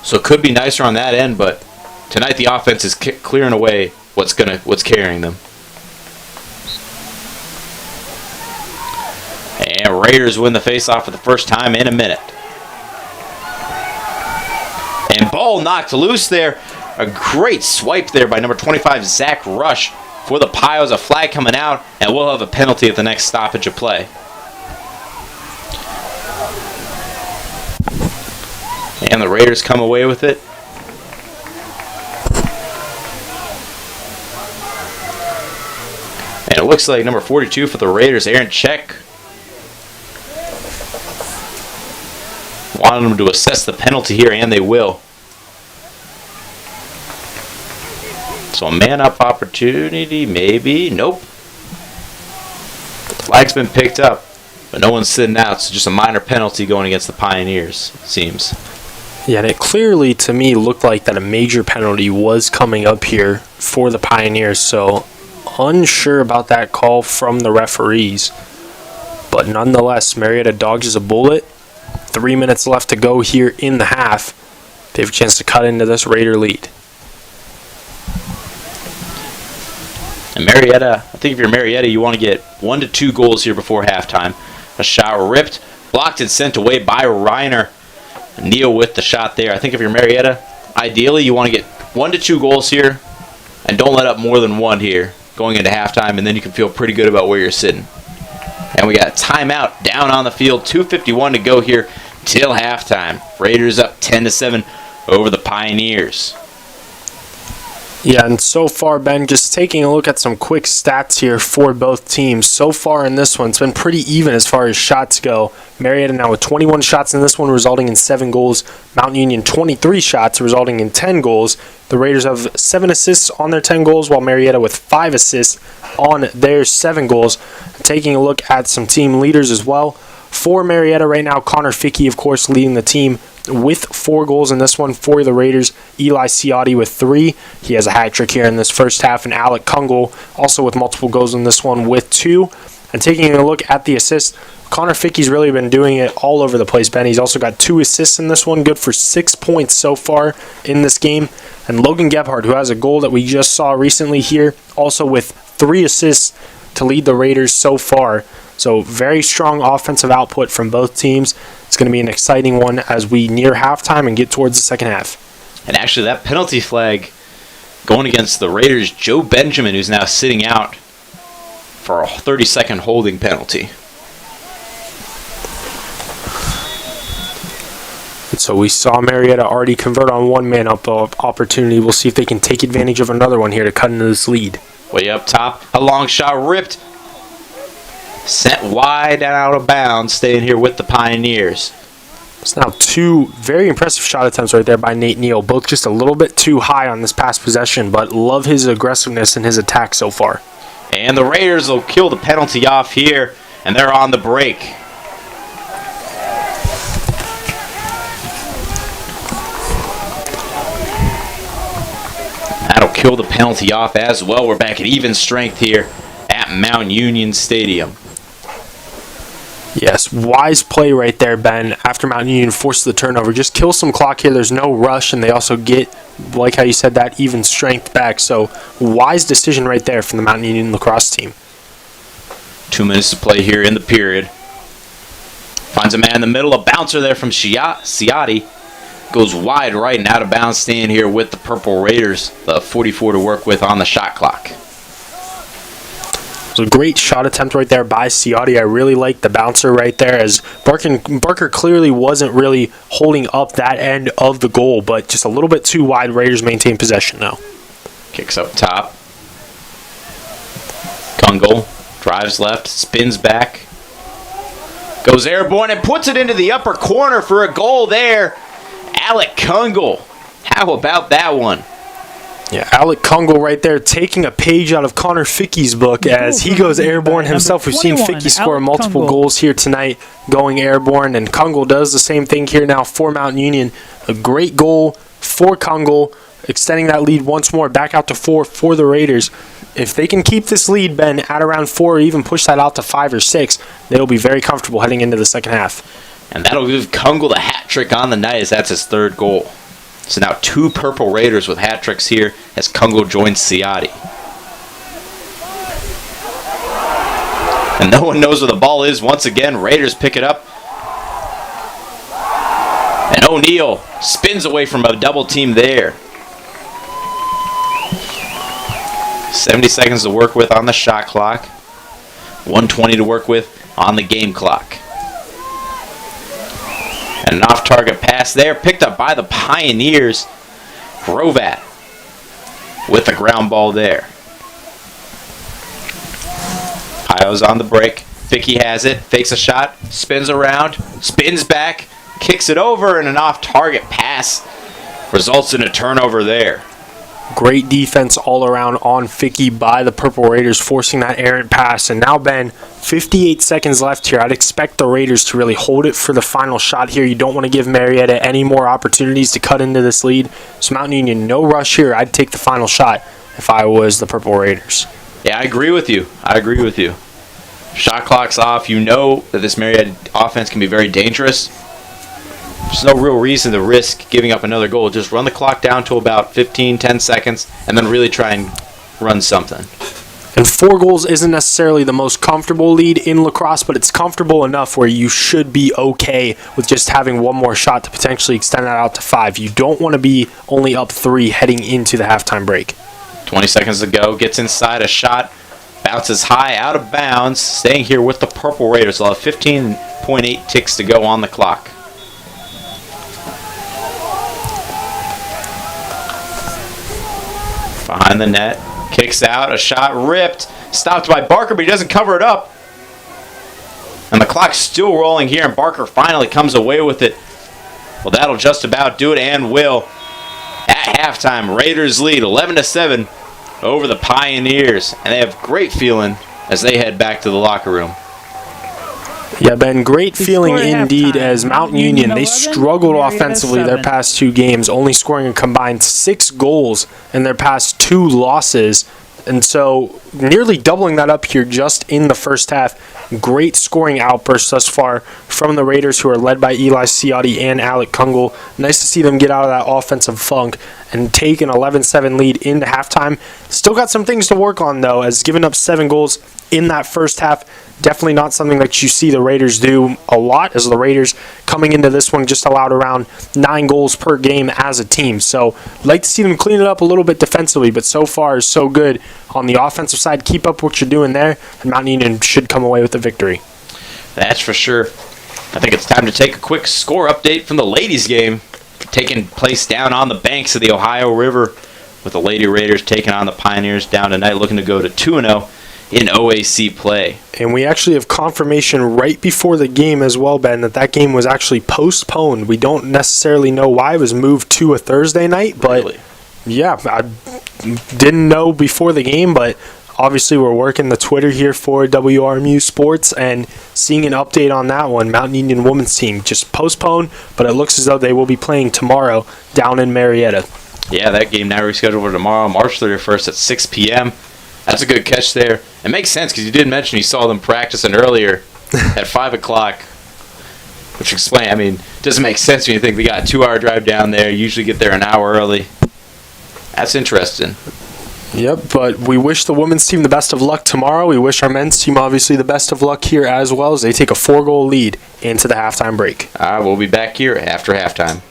so it could be nicer on that end, but tonight the offense is clearing away what's carrying them. And Raiders win the faceoff for the first time in a minute. And ball knocked loose there. A great swipe there by number 25, Zach Rush, for the Pios. A flag coming out, and we'll have a penalty at the next stoppage of play. And the Raiders come away with it. And it looks like number 42 for the Raiders, Aaron Check, wanted them to assess the penalty here, and they will. So a man-up opportunity, maybe. Nope. The flag's been picked up, but no one's sitting out, so just a minor penalty going against the Pioneers, it seems. Yeah, and it clearly, to me, looked like that a major penalty was coming up here for the Pioneers, so unsure about that call from the referees. But nonetheless, Marietta dodges a bullet. 3 minutes left to go here in the half. They have a chance to cut into this Raider lead. And Marietta, I think if you're Marietta, you want to get 1 to 2 goals here before halftime. A shot ripped, blocked and sent away by Reiner. Neal with the shot there. I think if you're Marietta, ideally you want to get 1 to 2 goals here, and don't let up more than 1 here going into halftime, and then you can feel pretty good about where you're sitting. And we got a timeout down on the field. 2:51 to go here till halftime. Raiders up 10-7 over the Pioneers. Yeah, and so far, Ben, just taking a look at some quick stats here for both teams. So far in this one, it's been pretty even as far as shots go. Marietta now with 21 shots in this one, resulting in 7 goals. Mount Union 23 shots, resulting in 10 goals. The Raiders have 7 assists on their 10 goals, while Marietta with 5 assists on their 7 goals. Taking a look at some team leaders as well. For Marietta right now, Connor Fickey, of course, leading the team with 4 goals in this one. For the Raiders, Eli Ciotti with 3. He has a hat trick here in this first half. And Alec Kungle also with multiple goals in this one with 2. And taking a look at the assists, Connor Fickey's really been doing it all over the place, Ben. He's also got 2 assists in this one, good for 6 points so far in this game. And Logan Gebhardt, who has a goal that we just saw recently here, also with 3 assists to lead the Raiders so far. So very strong offensive output from both teams. It's going to be an exciting one as we near halftime and get towards the second half. And actually that penalty flag going against the Raiders, Joe Benjamin, who's now sitting out for a 30-second holding penalty. And so we saw Marietta already convert on one man up opportunity. We'll see if they can take advantage of another one here to cut into this lead. Way up top, a long shot ripped. Sent wide and out of bounds, staying here with the Pioneers. It's now 2 very impressive shot attempts right there by Nate Neal. Both just a little bit too high on this past possession, but love his aggressiveness and his attack so far. And the Raiders will kill the penalty off here, and they're on the break. That'll kill the penalty off as well. We're back at even strength here at Mount Union Stadium. Yes, wise play right there, Ben. After Mount Union forces the turnover, just kill some clock here. There's no rush, and they also get, like how you said, that even strength back. So, wise decision right there from the Mount Union lacrosse team. 2 minutes to play here in the period. Finds a man in the middle, a bouncer there from Ciotti. Goes wide right and out of bounds, staying here with the Purple Raiders. The 44 to work with on the shot clock. It was a great shot attempt right there by Ciotti. I really like the bouncer right there, as Barker clearly wasn't really holding up that end of the goal, but just a little bit too wide. Raiders maintain possession now. Kicks up top. Kungle drives left, spins back. Goes airborne and puts it into the upper corner for a goal there. Alec Kungle. How about that one? Yeah, Alec Kungle right there taking a page out of Connor Fickey's book as he goes airborne himself. We've seen Fickey score multiple goals here tonight going airborne, and Kungle does the same thing here now for Mount Union. A great goal for Kungle, extending that lead once more back out to 4 for the Raiders. If they can keep this lead, Ben, at around 4 or even push that out to 5 or 6, they'll be very comfortable heading into the second half. And that'll give Kungle the hat trick on the night, as that's his 3rd goal. So now 2 Purple Raiders with hat tricks here as Kungle joins Ciotti. And no one knows where the ball is. Once again, Raiders pick it up. And O'Neal spins away from a double team there. 70 seconds to work with on the shot clock. 1:20 to work with on the game clock. And an off-target pass there, picked up by the Pioneers. Grovat with a ground ball there. Pio's on the break. Fickey has it, fakes a shot, spins around, spins back, kicks it over, and an off-target pass results in a turnover there. Great defense all around on Fickey by the Purple Raiders, forcing that errant pass. And now, Ben, 58 seconds left here. I'd expect the Raiders to really hold it for the final shot here. You don't want to give Marietta any more opportunities to cut into this lead. So Mount Union, no rush here. I'd take the final shot if I was the Purple Raiders. Yeah, I agree with you. Shot clock's off. You know that this Marietta offense can be very dangerous. There's no real reason to risk giving up another goal. Just run the clock down to about 10 seconds, and then really try and run something. And 4 goals isn't necessarily the most comfortable lead in lacrosse, but it's comfortable enough where you should be okay with just having one more shot to potentially extend that out to 5. You don't want to be only up 3 heading into the halftime break. 20 seconds to go. Gets inside a shot. Bounces high out of bounds. Staying here with the Purple Raiders. They'll have 15.8 ticks to go on the clock. Behind the net. Kicks out. A shot ripped. Stopped by Barker, but he doesn't cover it up. And the clock's still rolling here, and Barker finally comes away with it. Well, that'll just about do it, and will. At halftime, Raiders lead 11-7 over the Pioneers. And they have great feeling as they head back to the locker room. Yeah, Ben, great feeling indeed as Mountain Union. They struggled offensively their past 2 games, only scoring a combined 6 goals in their past 2 losses. And so nearly doubling that up here just in the first half. Great scoring outbursts thus far from the Raiders, who are led by Eli Ciotti and Alec Kungle. Nice to see them get out of that offensive funk and take an 11-7 lead into halftime. Still got some things to work on, though, as giving up 7 goals in that first half, definitely not something that you see the Raiders do a lot, as the Raiders coming into this one just allowed around 9 goals per game as a team. So like to see them clean it up a little bit defensively, but so far so good on the offensive side. Keep up what you're doing there, and Mountain Union should come away with the victory. That's for sure. I think it's time to take a quick score update from the ladies' game taking place down on the banks of the Ohio River, with the Lady Raiders taking on the Pioneers down tonight, looking to go to 2-0 in OAC play. And we actually have confirmation right before the game as well, Ben, that game was actually postponed. We don't necessarily know why it was moved to a Thursday night, but really? Yeah, I didn't know before the game, but obviously we're working the Twitter here for WRMU Sports and seeing an update on that one. Mountain Union women's team just postponed, but it looks as though they will be playing tomorrow down in Marietta. Yeah, that game now rescheduled for tomorrow, March 31st at 6 p.m. That's a good catch there. It makes sense because you did mention you saw them practicing earlier at 5 o'clock, which doesn't make sense when you think they got a 2-hour drive down there. Usually get there an hour early. That's interesting. Yep, but we wish the women's team the best of luck tomorrow. We wish our men's team obviously the best of luck here as well, as they take a 4-goal lead into the halftime break. We'll be back here after halftime.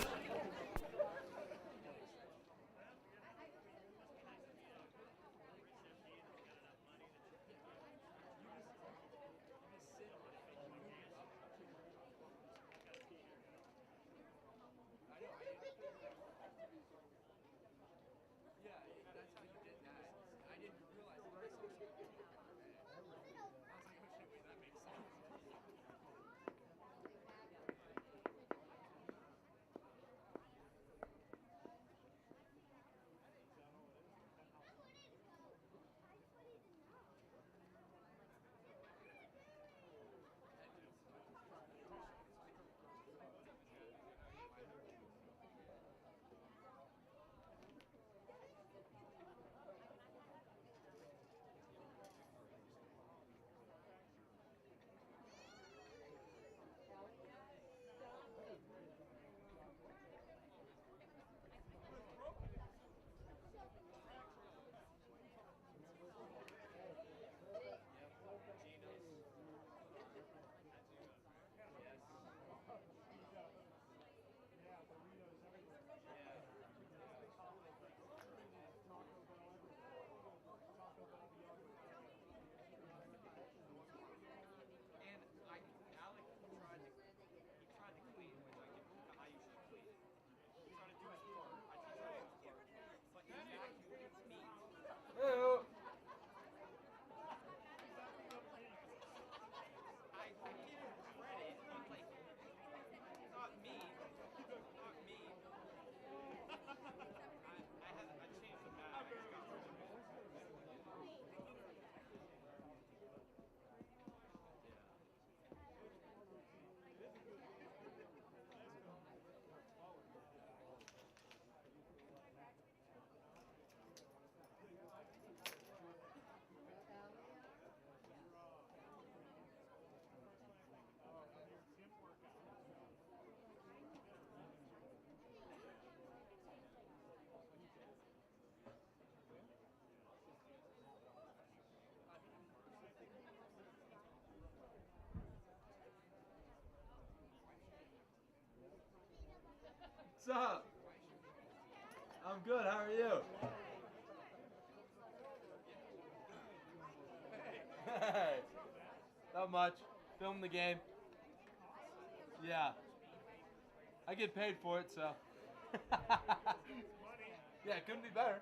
up? I'm good. How are you? Hey, not much. Film the game. Yeah. I get paid for it, so. Yeah, it couldn't be better.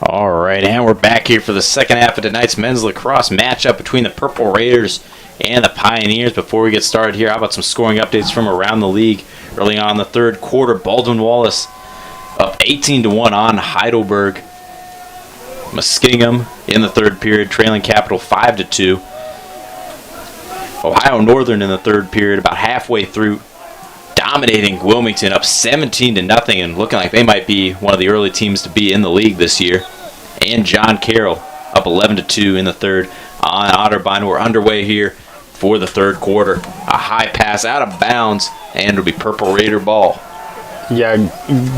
All right, and we're back here for the second half of tonight's men's lacrosse matchup between the Purple Raiders and the Pioneers. Before we get started here, how about some scoring updates from around the league? Early on in the third quarter, Baldwin Wallace up 18-1 on Heidelberg. Muskingum in the third period, trailing Capital 5-2. Ohio Northern in the third period, about halfway through, dominating Wilmington up 17-0 and looking like they might be one of the early teams to be in the league this year. And John Carroll up 11-2 in the third on Otterbein. We're underway here for the third quarter. A high pass out of bounds, and it'll be Purple Raider ball. Yeah,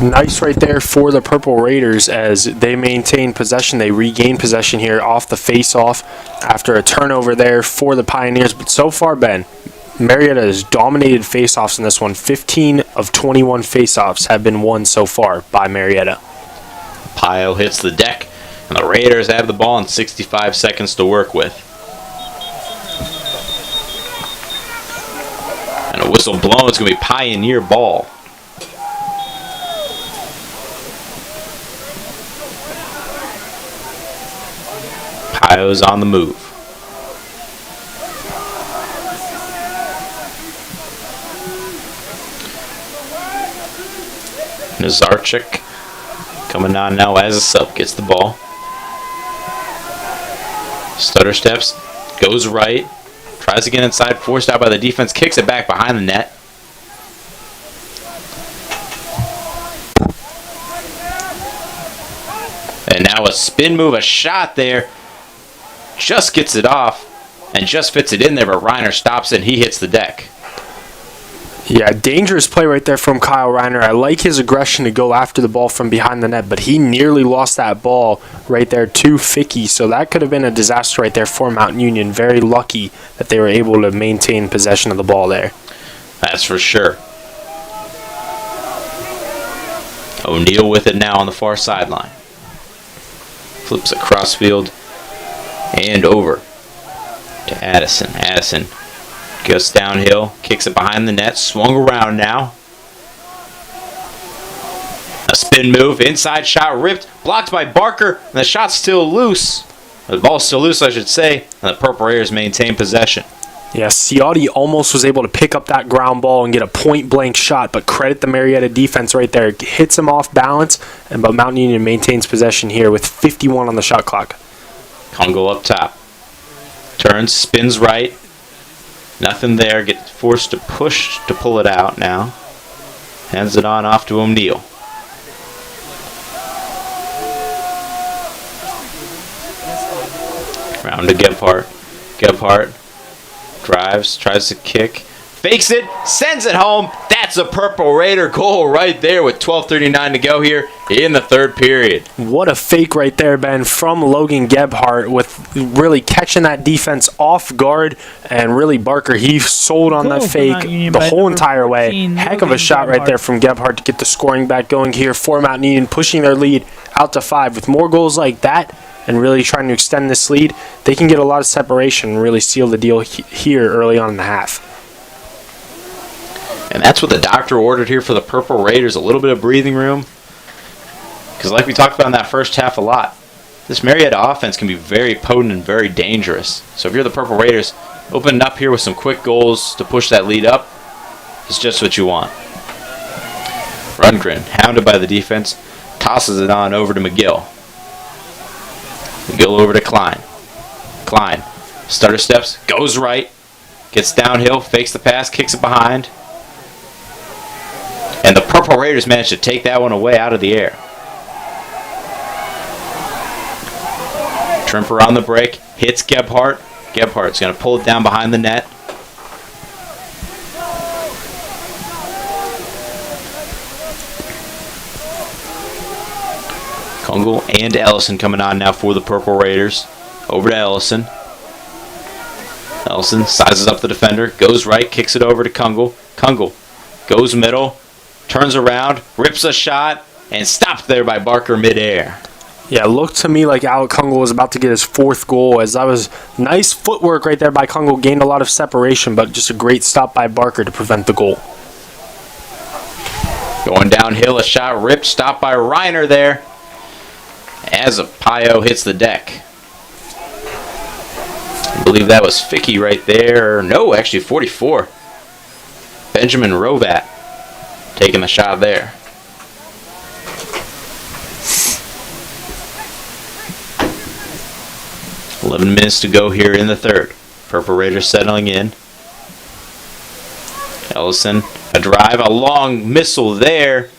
nice right there for the Purple Raiders as they maintain possession. They regain possession here off the face-off after a turnover there for the Pioneers. But so far, Ben, Marietta has dominated face-offs in this one. 15 of 21 face-offs have been won so far by Marietta. Pile hits the deck, and the Raiders have the ball in 65 seconds to work with. And a whistle blown. It's going to be Pioneer ball. Pio's on the move. Nazarchik coming on now as a sub, gets the ball. Stutter steps, goes right, tries to get inside, forced out by the defense, kicks it back behind the net. And now a spin move, a shot there. Just gets it off and just fits it in there, but Reiner stops it and he hits the deck. Yeah, dangerous play right there from Kyle Reiner. I like his aggression to go after the ball from behind the net, but he nearly lost that ball right there to Fickey, so that could have been a disaster right there for Mountain Union. Very lucky that they were able to maintain possession of the ball there. That's for sure. O'Neal with it now on the far sideline. Flips across field and over to Addison. Addison goes downhill, kicks it behind the net, swung around now. A spin move, inside shot ripped, blocked by Barker, and the shot's still loose. The ball's still loose, I should say, and the Purple Raiders maintain possession. Yeah, Ciotti almost was able to pick up that ground ball and get a point-blank shot, but credit the Marietta defense right there. It hits him off balance, but Mountain Union maintains possession here with 51 on the shot clock. Congo up top. Turns, spins right. Nothing there. Gets forced to push to pull it out now. Hands it on off to O'Neal. Round to Gebhardt. Gebhardt drives, tries to kick, fakes it, sends it home. That's a Purple Raider goal right there with 12:39 to go here in the third period. What a fake right there, Ben, from Logan Gebhardt with really catching that defense off guard, and really Barker, he sold on that fake the whole entire way. Heck of a shot right there from Gebhardt to get the scoring back going here for Mountain Union, pushing their lead out to 5. With more goals like that and really trying to extend this lead, they can get a lot of separation and really seal the deal here early on in the half. And that's what the doctor ordered here for the Purple Raiders, a little bit of breathing room. Because like we talked about in that first half a lot, this Marietta offense can be very potent and very dangerous. So if you're the Purple Raiders, opening up here with some quick goals to push that lead up is just what you want. Rundgren, hounded by the defense, tosses it on over to McGill. McGill over to Klein. Klein, stutter steps, goes right, gets downhill, fakes the pass, kicks it behind. And the Purple Raiders managed to take that one away out of the air. Trimper on the break, hits Gebhardt. Gebhardt's going to pull it down behind the net. Kungle and Ellison coming on now for the Purple Raiders. Over to Ellison. Ellison sizes up the defender, goes right, kicks it over to Kungle. Kungle goes middle, turns around, rips a shot, and stopped there by Barker midair. Yeah, it looked to me like Alec Kungle was about to get his 4th goal, as that was nice footwork right there by Kungle, gained a lot of separation, but just a great stop by Barker to prevent the goal. Going downhill, a shot ripped, stopped by Reiner there. as Pio hits the deck. I believe that was Ficky right there. No, actually 44. Benjamin Rovat taking the shot there. "11 minutes to go here in the third. Purple Raiders settling in. Ellison, a drive, a long missile there,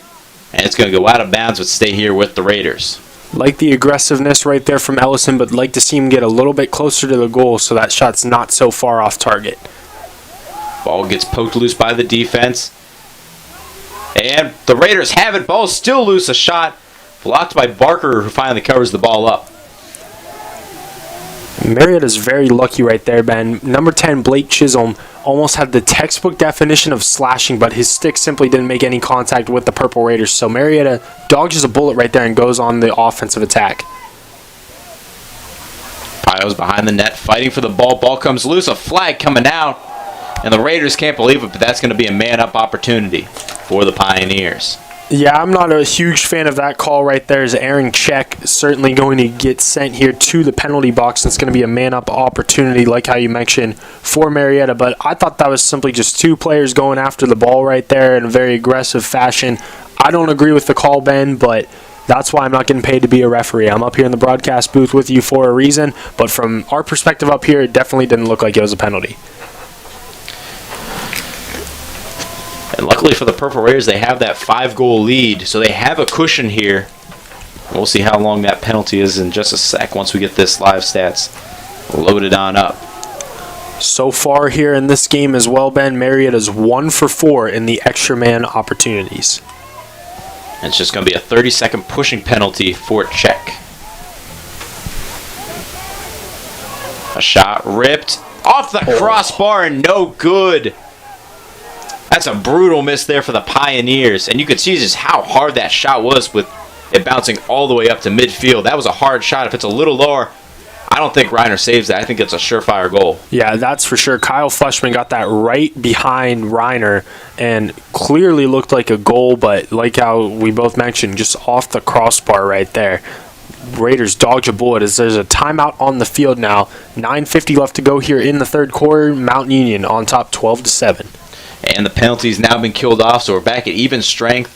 and it's going to go out of bounds but stay here with the Raiders. Like the aggressiveness right there from Ellison, but like to see him get a little bit closer to the goal so that shot's not so far off target. Ball gets poked loose by the defense. And the Raiders have it. Ball still loose. A shot blocked by Barker, who finally covers the ball up. Marietta's very lucky right there, Ben. Number 10, Blake Chisholm, almost had the textbook definition of slashing, but his stick simply didn't make any contact with the Purple Raiders. So Marietta dodges a bullet right there and goes on the offensive attack. Pio's behind the net, fighting for the ball. Ball comes loose. A flag coming out. And the Raiders can't believe it, but that's going to be a man-up opportunity for the Pioneers. Yeah, I'm not a huge fan of that call right there. As Aaron Check certainly going to get sent here to the penalty box. It's going to be a man-up opportunity, like how you mentioned, for Marietta. But I thought that was simply just two players going after the ball right there in a very aggressive fashion. I don't agree with the call, Ben, but that's why I'm not getting paid to be a referee. I'm up here in the broadcast booth with you for a reason. But from our perspective up here, it definitely didn't look like it was a penalty. And luckily for the Purple Raiders, they have that 5-goal lead, so they have a cushion here. We'll see how long that penalty is in just a sec once we get this live stats loaded on up. So far here in this game as well, Ben, Marietta's 1 for 4 in the extra man opportunities. And it's just going to be a 30-second pushing penalty for Czech. A shot ripped off the crossbar and no good. That's a brutal miss there for the Pioneers. And you could see just how hard that shot was with it bouncing all the way up to midfield. That was a hard shot. If it's a little lower, I don't think Reiner saves that. I think it's a surefire goal. Yeah, that's for sure. Kyle Fleshman got that right behind Reiner and clearly looked like a goal, but like how we both mentioned, just off the crossbar right there. Raiders dodge a bullet as there's a timeout on the field now. 9:50 left to go here in the third quarter. Mountain Union on top 12-7. And the penalty's now been killed off, so we're back at even strength.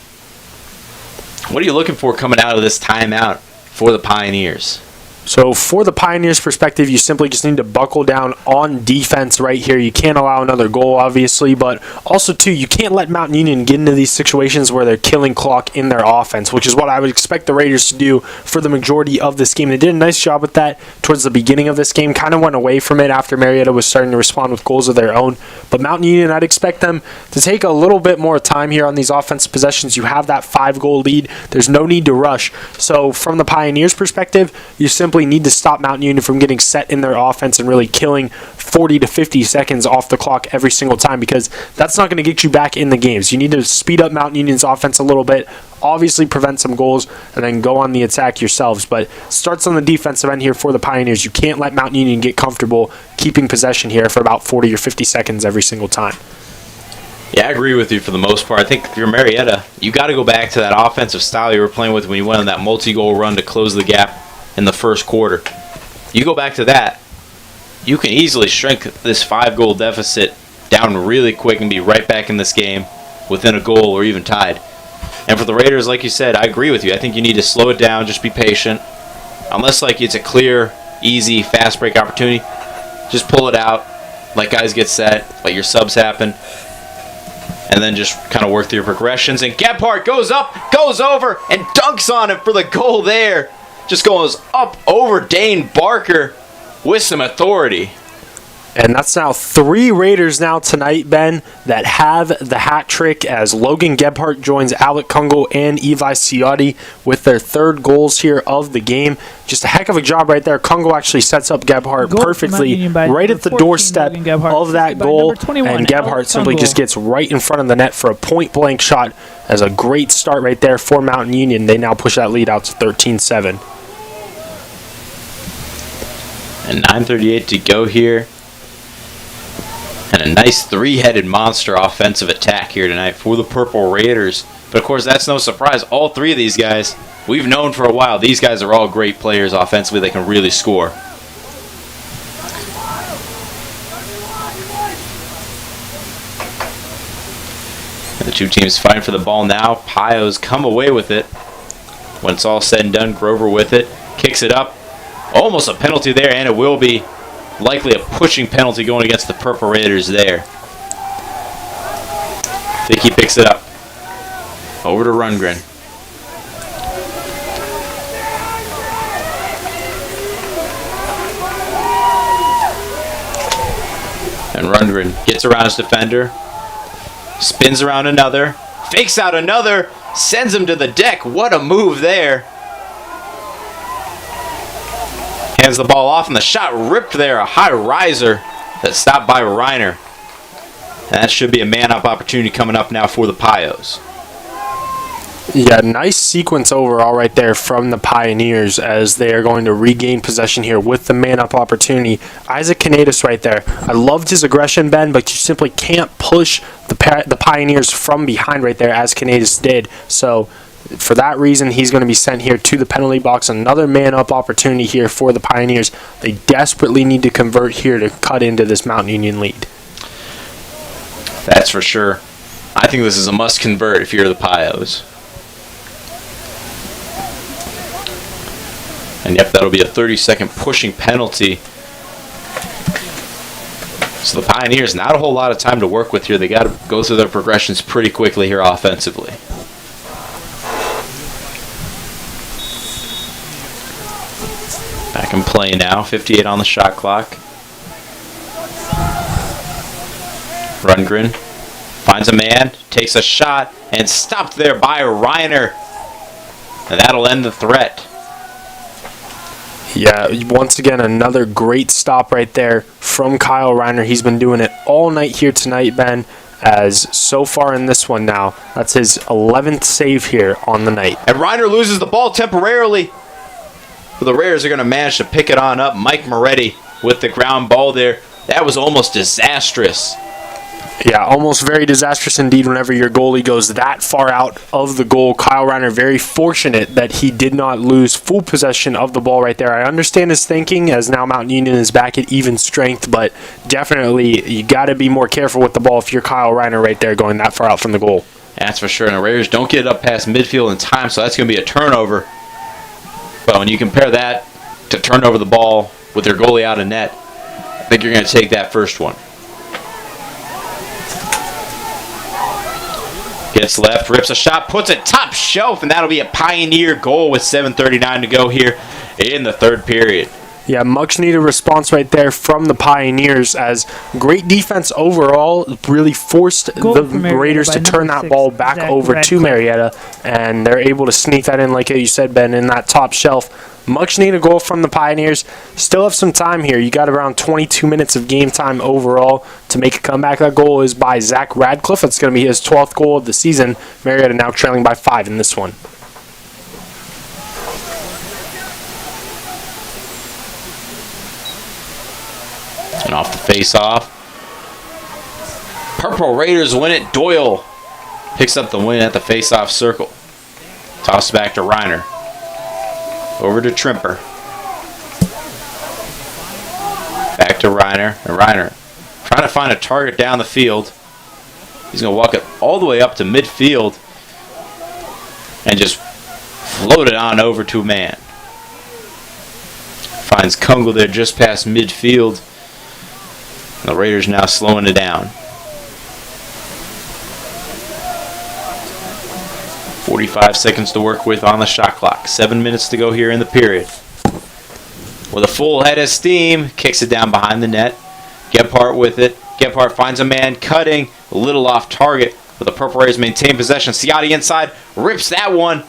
What are you looking for coming out of this timeout for the Pioneers? So for the Pioneers' perspective, you simply just need to buckle down on defense right here. You can't allow another goal, obviously, but also, too, you can't let Mountain Union get into these situations where they're killing clock in their offense, which is what I would expect the Raiders to do for the majority of this game. They did a nice job with that towards the beginning of this game, kind of went away from it after Marietta was starting to respond with goals of their own. But Mountain Union, I'd expect them to take a little bit more time here on these offensive possessions. You have that 5-goal lead. There's no need to rush. So from the Pioneers' perspective, you simply need to stop Mountain Union from getting set in their offense and really killing 40 to 50 seconds off the clock every single time, because that's not going to get you back in the games. You need to speed up Mountain Union's offense a little bit, obviously prevent some goals, and then go on the attack yourselves. But starts on the defensive end here for the Pioneers. You can't let Mountain Union get comfortable keeping possession here for about 40 or 50 seconds every single time. Yeah, I agree with you for the most part. I think if you're Marietta, you got to go back to that offensive style you were playing with when you went on that multi-goal run to close the gap in the first quarter. You go back to that, you can easily shrink this 5-goal deficit down really quick and be right back in this game within a goal or even tied. And for the Raiders, like you said, I agree with you. I think you need to slow it down, just be patient. Unless like it's a clear, easy, fast break opportunity, just pull it out, let guys get set, let your subs happen, and then just kind of work through your progressions. And Gebhardt goes up, goes over, and dunks on him for the goal there. Just goes up over Dane Barker with some authority. And that's now 3 Raiders now tonight, Ben, that have the hat trick, as Logan Gebhardt joins Alec Kungle and Eli Ciotti with their 3rd goals here of the game. Just a heck of a job right there. Kungle actually sets up Gebhardt perfectly right at the doorstep of that goal, and Gebhardt simply just gets right in front of the net for a point-blank shot. As a great start right there for Mountain Union. They now push that lead out to 13-7. And 9:38 to go here. And a nice 3-headed monster offensive attack here tonight for the Purple Raiders. But of course, that's no surprise. All 3 of these guys we've known for a while these guys are all great players offensively. They can really score. And the two teams fighting for the ball now. Pios come away with it. When it's all said and done, Grover with it. Kicks it up. Almost a penalty there, and it will be likely a pushing penalty going against the Purple Raiders there. Vicky picks it up. Over to Rundgren. And Rundgren gets around his defender. Spins around another. Fakes out another. Sends him to the deck. What a move there. Hands the ball off, and the shot ripped there. A high riser that's stopped by Reiner. And that should be a man-up opportunity coming up now for the Pios. Yeah, nice sequence overall right there from the Pioneers as they are going to regain possession here with the man-up opportunity. Isaac Canadis right there. I loved his aggression, Ben, but you simply can't push the Pioneers from behind right there as Canadis did. So for that reason, he's going to be sent here to the penalty box. Another man-up opportunity here for the Pioneers. They desperately need to convert here to cut into this Mount Union lead. That's for sure. I think this is a must-convert if you're the Pios. And yep, that'll be a 30-second pushing penalty. So the Pioneers, not a whole lot of time to work with here. They got to go through their progressions pretty quickly here offensively. Back in play now, 58 on the shot clock. Rundgren finds a man, takes a shot, and stopped there by Reiner. And that'll end the threat. Yeah, once again, another great stop right there from Kyle Reiner. He's been doing it all night here tonight, Ben, as so far in this one now, that's his 11th save here on the night. And Reiner loses the ball temporarily. The Raiders are going to manage to pick it on up. Mike Moretti with the ground ball there. That was almost disastrous. Yeah, almost very disastrous indeed whenever your goalie goes that far out of the goal. Kyle Reiner very fortunate that he did not lose full possession of the ball right there. I understand his thinking as now Mount Union is back at even strength, but definitely you got to be more careful with the ball if you're Kyle Reiner right there going that far out from the goal. That's for sure. And the Raiders don't get it up past midfield in time, so that's going to be a turnover. But when you compare that to turn over the ball with their goalie out of net, I think you're going to take that first one. Gets left, rips a shot, puts it top shelf, and that'll be a Pioneer goal with 7:39 to go here in the third period. Yeah, much needed response right there from the Pioneers as great defense overall really forced the Raiders to turn that ball back over to Marietta, and they're able to sneak that in, like you said, Ben, in that top shelf. Much needed goal from the Pioneers. Still have some time here. You got around 22 minutes of game time overall to make a comeback. That goal is by Zach Radcliffe. It's going to be his 12th goal of the season. Marietta now trailing by 5 in this one. And off the face-off. Purple Raiders win it. Doyle picks up the win at the face-off circle. Toss back to Reiner. Over to Trimper. Back to Reiner. And Reiner trying to find a target down the field. He's going to walk it all the way up to midfield and just float it on over to a man. Finds Kungle there just past midfield. And the Raiders now slowing it down. 45 seconds to work with on the shot clock. 7 minutes to go here in the period. With a full head of steam, kicks it down behind the net. Gebhardt with it. Gebhardt finds a man cutting, a little off target, but the Purple Raiders maintain possession. Ciotti inside, rips that one.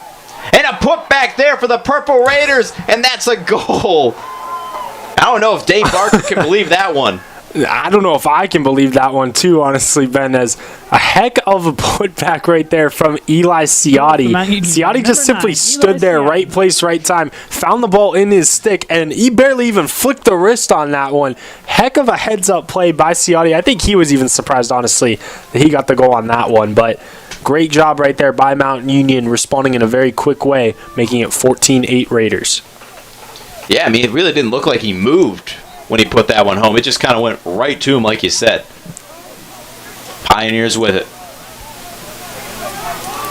And a putback there for the Purple Raiders, and that's a goal. I don't know if Dave Barker can believe that one. I don't know if I can believe that one too, honestly, Ben, as a heck of a putback right there from Eli Ciotti. Ciotti just simply stood there, right place, right time, found the ball in his stick, and he barely even flicked the wrist on that one. Heck of a heads-up play by Ciotti. I think he was even surprised, honestly, that he got the goal on that one, but Great job right there by Mount Union, responding in a very quick way, making it 14-8 Raiders. Yeah, I mean, it really didn't look like he moved when he put that one home. It just kind of went right to him, like you said. Pioneers with it.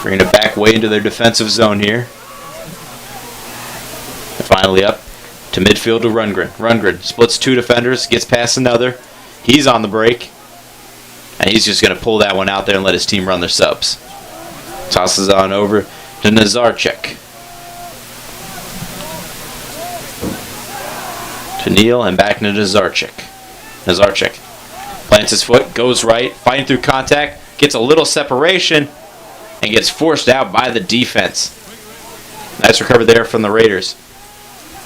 Bringing it back way into their defensive zone here. And finally up to midfield to Rundgren. Rundgren splits 2 defenders, gets past another. He's on the break. And he's just going to pull that one out there and let his team run their subs. Tosses on over to Nazarchik. To Neal and back to Nazarchik. Nazarchik plants his foot, goes right, fighting through contact, gets a little separation, and gets forced out by the defense. Nice recovery there from the Raiders.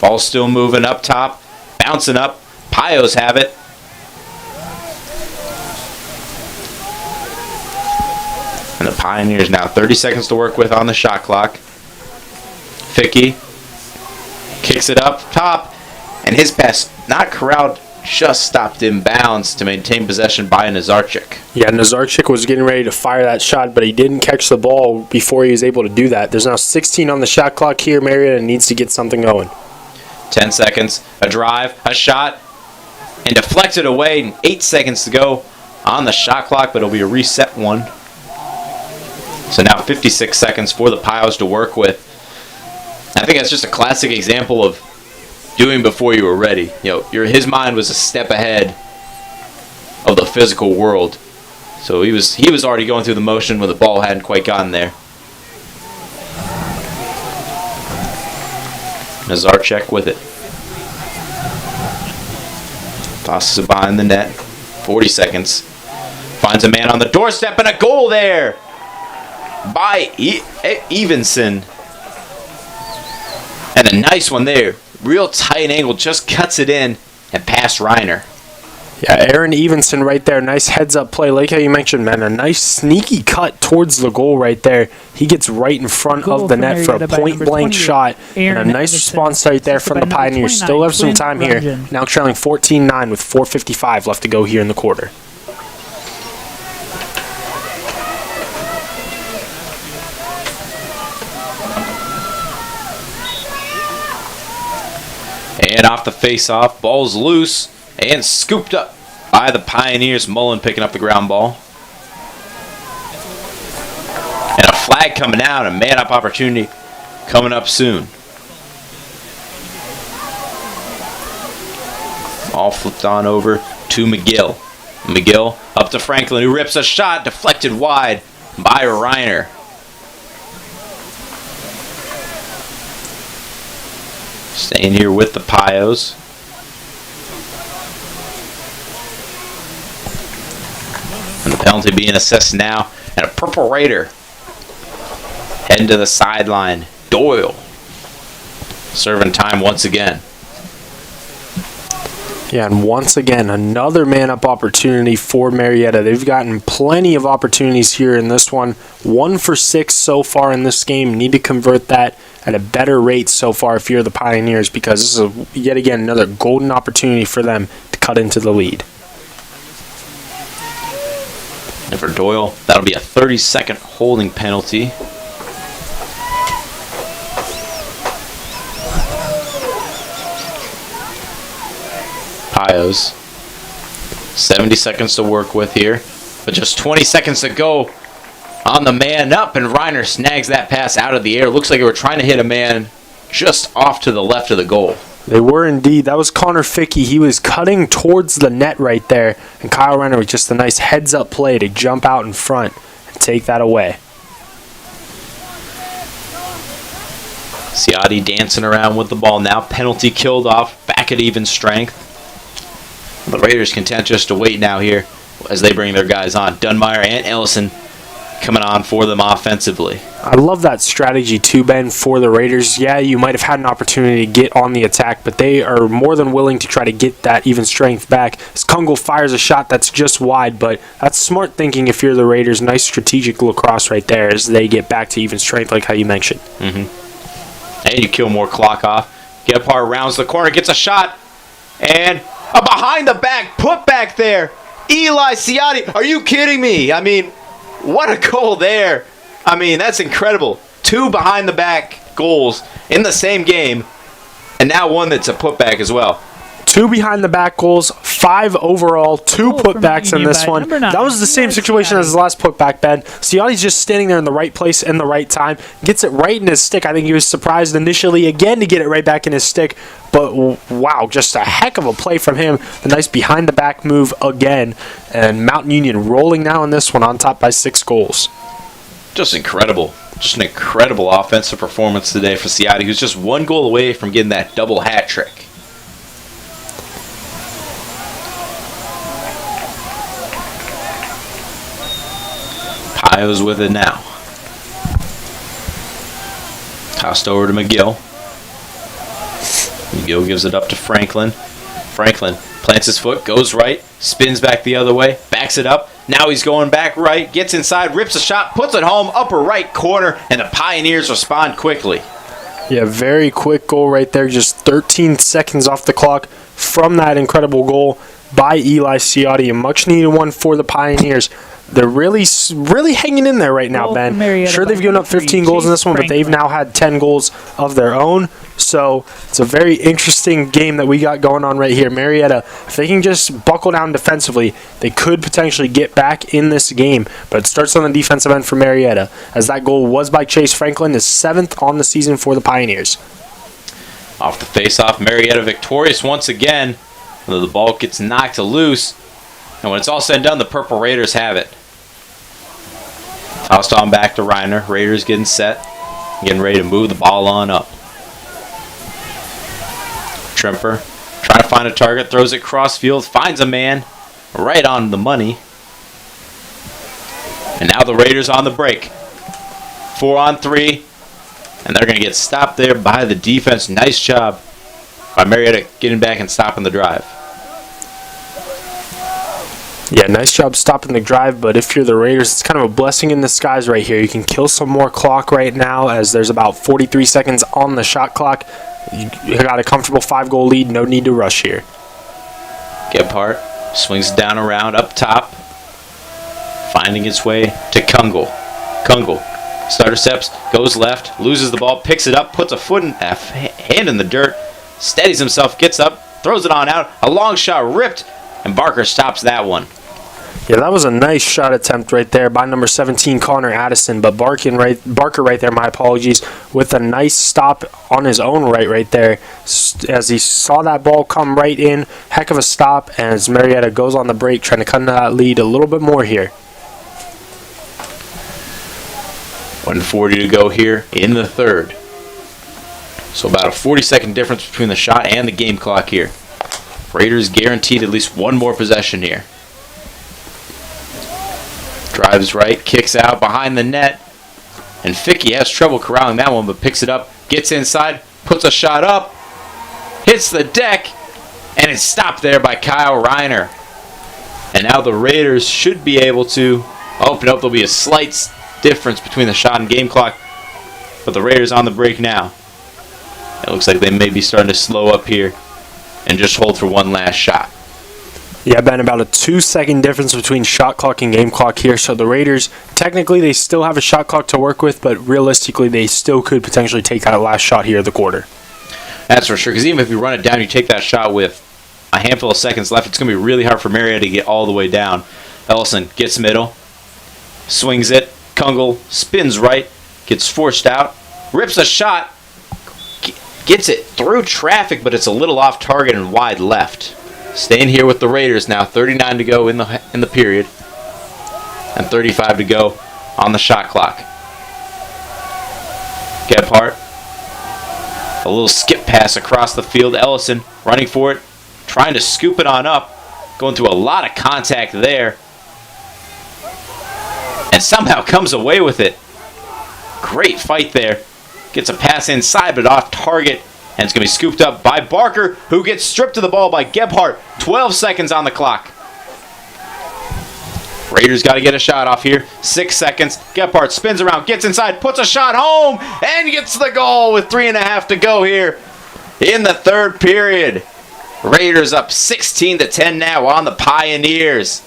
Ball still moving up top, bouncing up. Pios have it. And the Pioneers now 30 seconds to work with on the shot clock. Ficky kicks it up top, and his pass not corralled, just stopped in bounds to maintain possession by Nazarchik. Yeah, Nazarchik was getting ready to fire that shot, but he didn't catch the ball before he was able to do that. There's now 16 on the shot clock here. Marietta needs to get something going. 10 seconds, a drive, a shot, and deflected away, and 8 seconds to go on the shot clock, but it'll be a reset one. So now 56 seconds for the Pios to work with. I think that's just a classic example of doing before you were ready. You know, his mind was a step ahead of the physical world. So he was already going through the motion when the ball hadn't quite gotten there. Nazarchik with it. Tosses it behind the net. 40 seconds. Finds a man on the doorstep and a goal there by Evenson. And a nice one there. Real tight angle, just cuts it in and past Reiner. Yeah, Aaron Evenson right there. Nice heads-up play. Like how you mentioned, man, a nice sneaky cut towards the goal right there. He gets right in front of the net for a point-blank shot. And a nice response right there from the Pioneers. Still have some time here. Now trailing 14-9 with 4:55 left to go here in the quarter. And off the face-off, ball's loose and scooped up by the Pioneers. Mullen picking up the ground ball. And a flag coming out, a man-up opportunity coming up soon. All flipped on over to McGill. McGill up to Franklin, who rips a shot, deflected wide by Reiner. Staying here with the Pios. And the penalty being assessed now. And a Purple Raider heading to the sideline. Doyle serving time once again. Yeah, and once again, another man-up opportunity for Marietta. They've gotten plenty of opportunities here in this one. 1 for 6 so far in this game. Need to convert that at a better rate so far if you're the Pioneers, because this is yet again another golden opportunity for them to cut into the lead. And for Doyle, that'll be a 30-second holding penalty. Pios. 70 seconds to work with here, but just 20 seconds to go on the man up, and Reiner snags that pass out of the air. Looks like they were trying to hit a man just off to the left of the goal. They were indeed. That was Connor Ficky. He was cutting towards the net right there, and Kyle Reiner with just a nice heads-up play to jump out in front and take that away. Ciotti dancing around with the ball now. Penalty killed off, back at even strength. The Raiders content just to wait now here as they bring their guys on. Dunmeyer and Ellison coming on for them offensively. I love that strategy too, Ben, for the Raiders. Yeah, you might have had an opportunity to get on the attack, but they are more than willing to try to get that even strength back. As Kungle fires a shot that's just wide, but that's smart thinking if you're the Raiders. Nice strategic lacrosse right there as they get back to even strength like how you mentioned. Mm-hmm. And you kill more clock off. Gephardt rounds the corner, gets a shot, and a behind the back put back there. Eli Ciotti, are you kidding me? I mean, what a goal there I mean, that's incredible. 2 behind-the-back goals in the same game, and now one that's a putback as well. 2 behind-the-back goals, 5 overall, 2 putbacks in this one. That was the same situation as his last putback, Ben. Ciotti's just standing there in the right place in the right time. Gets it right in his stick. I think he was surprised initially again to get it right back in his stick. But, wow, just a heck of a play from him. The nice behind-the-back move again. And Mountain Union rolling now in this one on top by 6 goals. Just incredible. Just an incredible offensive performance today for Ciotti, who's just 1 goal away from getting that double hat trick. Pio's with it now. Tossed over to McGill. McGill gives it up to Franklin. Franklin plants his foot, goes right, spins back the other way, backs it up. Now he's going back right, gets inside, rips a shot, puts it home, upper right corner, and the Pioneers respond quickly. Yeah, very quick goal right there. Just 13 seconds off the clock from that incredible goal by Eli Ciotti. A much-needed one for the Pioneers. They're really hanging in there right now, Ben. Sure, they've given up 15 goals in this one, but they've now had 10 goals of their own. So it's a very interesting game that we got going on right here. Marietta, if they can just buckle down defensively, they could potentially get back in this game. But it starts on the defensive end for Marietta, as that goal was by Chase Franklin, his 7th on the season for the Pioneers. Off the face-off, Marietta victorious once again. The ball gets knocked loose. And when it's all said and done, the Purple Raiders have it. Tossed on back to Reiner. Raiders getting set. Getting ready to move the ball on up. Trimper trying to find a target. Throws it cross field. Finds a man. Right on the money. And now the Raiders on the break. 4-on-3. And they're going to get stopped there by the defense. Nice job by Marietta getting back and stopping the drive. Yeah, nice job stopping the drive, but if you're the Raiders, it's kind of a blessing in disguise right here. You can kill some more clock right now as there's about 43 seconds on the shot clock. You got a comfortable 5-goal lead, no need to rush here. Gebhardt swings down around up top, finding its way to Kungle. Kungle starter steps, goes left, loses the ball, picks it up, puts a hand in the dirt, steadies himself, gets up, throws it on out, a long shot ripped, and Barker stops that one. Yeah, that was a nice shot attempt right there by number 17, Connor Addison. But Barker right there, my apologies, with a nice stop on his own right there. As he saw that ball come right in, heck of a stop, as Marietta goes on the break, trying to cut into that lead a little bit more here. 1:40 to go here in the third. So about a 40-second difference between the shot and the game clock here. Raiders guaranteed at least one more possession here. Drives right, kicks out behind the net. And Fickey has trouble corralling that one, but picks it up, gets inside, puts a shot up, hits the deck, and it's stopped there by Kyle Reiner. And now the Raiders should be able to open up. There'll be a slight difference between the shot and game clock, but the Raiders on the break now. It looks like they may be starting to slow up here and just hold for one last shot. Yeah, Ben, about a 2-second difference between shot clock and game clock here. So the Raiders, technically, they still have a shot clock to work with, but realistically, they still could potentially take that last shot here of the quarter. That's for sure, because even if you run it down, you take that shot with a handful of seconds left, it's going to be really hard for Marietta to get all the way down. Ellison gets middle, swings it, Kungle spins right, gets forced out, rips a shot, gets it through traffic, but it's a little off target and wide left. Staying here with the Raiders now, 39 to go in the period, and 35 to go on the shot clock. Gebhardt, a little skip pass across the field. Ellison running for it, trying to scoop it on up, going through a lot of contact there, and somehow comes away with it. Great fight there. Gets a pass inside, but off target. And it's going to be scooped up by Barker, who gets stripped to the ball by Gebhardt. 12 seconds on the clock. Raiders got to get a shot off here. 6 seconds. Gebhardt spins around, gets inside, puts a shot home, and gets the goal with 3.5 to go here in the third period. Raiders up 16-10 now on the Pioneers.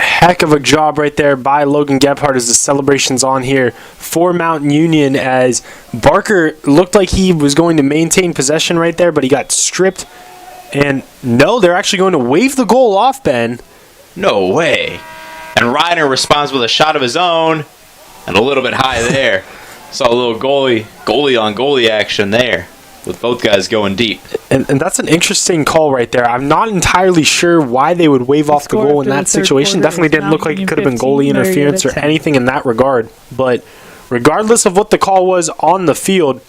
Heck of a job right there by Logan Gebhardt as the celebration's on here for Mountain Union, as Barker looked like he was going to maintain possession right there, but he got stripped. And no, they're actually going to wave the goal off, Ben. No way. And Reiner responds with a shot of his own and a little bit high there. Saw a little goalie on goalie action there with both guys going deep. And that's an interesting call right there. I'm not entirely sure why they would wave off the goal in that situation. Definitely didn't look like it could have been goalie interference or anything in that regard. But regardless of what the call was on the field,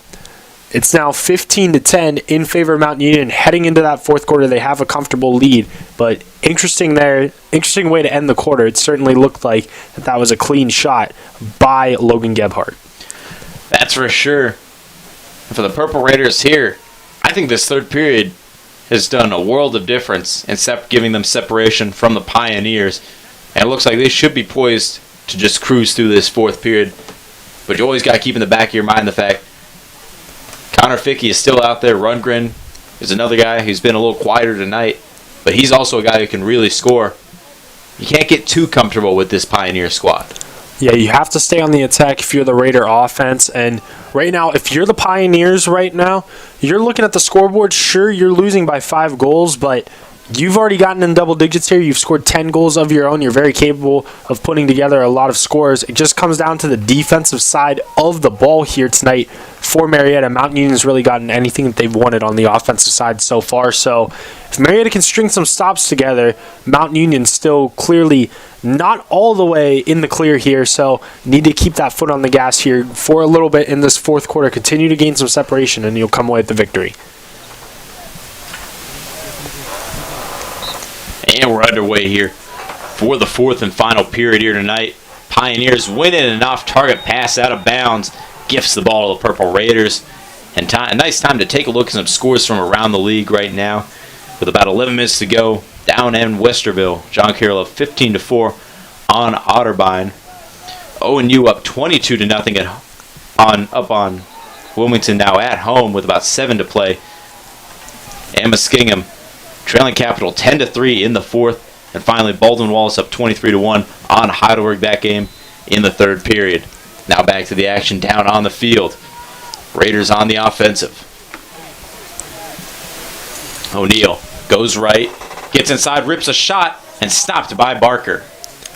it's now 15-10 in favor of Mountain Union. Heading into that fourth quarter, they have a comfortable lead. But interesting way to end the quarter. It certainly looked like that was a clean shot by Logan Gebhardt. That's for sure. And for the Purple Raiders here, I think this third period has done a world of difference in giving them separation from the Pioneers. And it looks like they should be poised to just cruise through this fourth period. But you always got to keep in the back of your mind the fact Connor Fickey is still out there. Rundgren is another guy who's been a little quieter tonight. But he's also a guy who can really score. You can't get too comfortable with this Pioneer squad. Yeah, you have to stay on the attack if you're the Raider offense. And right now, if you're the Pioneers right now, you're looking at the scoreboard. Sure, you're losing by 5 goals, but you've already gotten in double digits here. You've scored 10 goals of your own. You're very capable of putting together a lot of scores. It just comes down to the defensive side of the ball here tonight for Marietta. Mountain Union's really gotten anything that they've wanted on the offensive side so far. So if Marietta can string some stops together, Mountain Union's still clearly not all the way in the clear here, so need to keep that foot on the gas here for a little bit in this fourth quarter. Continue to gain some separation, and you'll come away with the victory. And we're underway here for the fourth and final period here tonight. Pioneers winning an off-target pass out of bounds. Gifts the ball to the Purple Raiders. And a nice time to take a look at some scores from around the league right now. With about 11 minutes to go, down in Westerville, John Carroll up 15-4 on Otterbein. ONU up 22-0 up on Wilmington now at home with about 7 to play. And Muskingum trailing Capital 10-3 in the fourth. And finally, Baldwin Wallace up 23-1 on Heidelberg that game in the third period. Now back to the action down on the field. Raiders on the offensive. O'Neal goes right, gets inside, rips a shot, and stopped by Barker.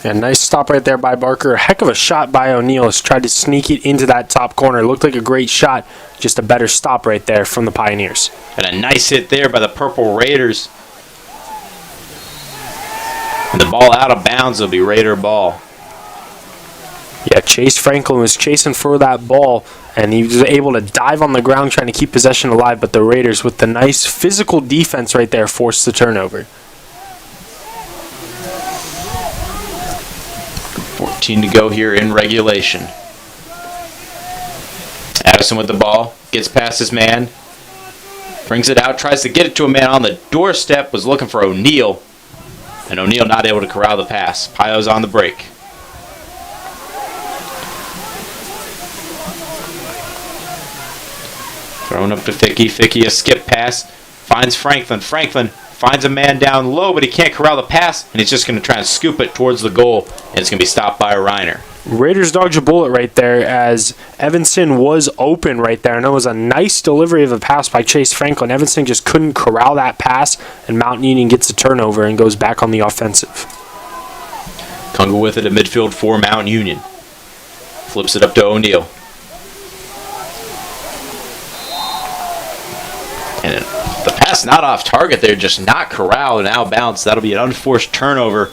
Yeah, nice stop right there by Barker. A heck of a shot by O'Neal. Has tried to sneak it into that top corner. Looked like a great shot. Just a better stop right there from the Pioneers. And a nice hit there by the Purple Raiders. And the ball out of bounds will be Raider ball. Yeah, Chase Franklin was chasing for that ball, and he was able to dive on the ground trying to keep possession alive, but the Raiders, with the nice physical defense right there, forced the turnover. 14 to go here in regulation. Addison with the ball, gets past his man, brings it out, tries to get it to a man on the doorstep, was looking for O'Neal, and O'Neal not able to corral the pass. Pio's on the break. Thrown up to Fickey. Fickey, a skip pass. Finds Franklin. Franklin finds a man down low, but he can't corral the pass, and he's just going to try and scoop it towards the goal, and it's going to be stopped by Reiner. Raiders dodged a bullet right there as Evanston was open right there, and it was a nice delivery of a pass by Chase Franklin. Evanston just couldn't corral that pass, and Mountain Union gets a turnover and goes back on the offensive. Kunga with it at midfield for Mountain Union. Flips it up to O'Neal. And the pass not off target there, just not corralled and out of bounds. That'll be an unforced turnover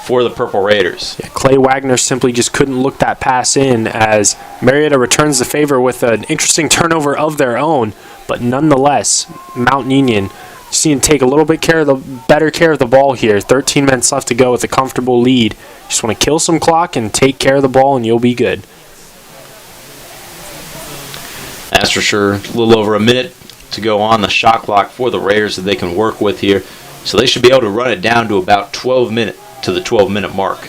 for the Purple Raiders. Yeah, Clay Wagner simply just couldn't look that pass in as Marietta returns the favor with an interesting turnover of their own. But nonetheless, Mountain Union just need to take a little bit better care of the ball here. 13 minutes left to go with a comfortable lead. Just want to kill some clock and take care of the ball and you'll be good. That's for sure. A little over a minute to go on the shot clock for the Raiders that they can work with here. So they should be able to run it down to about 12 minute mark.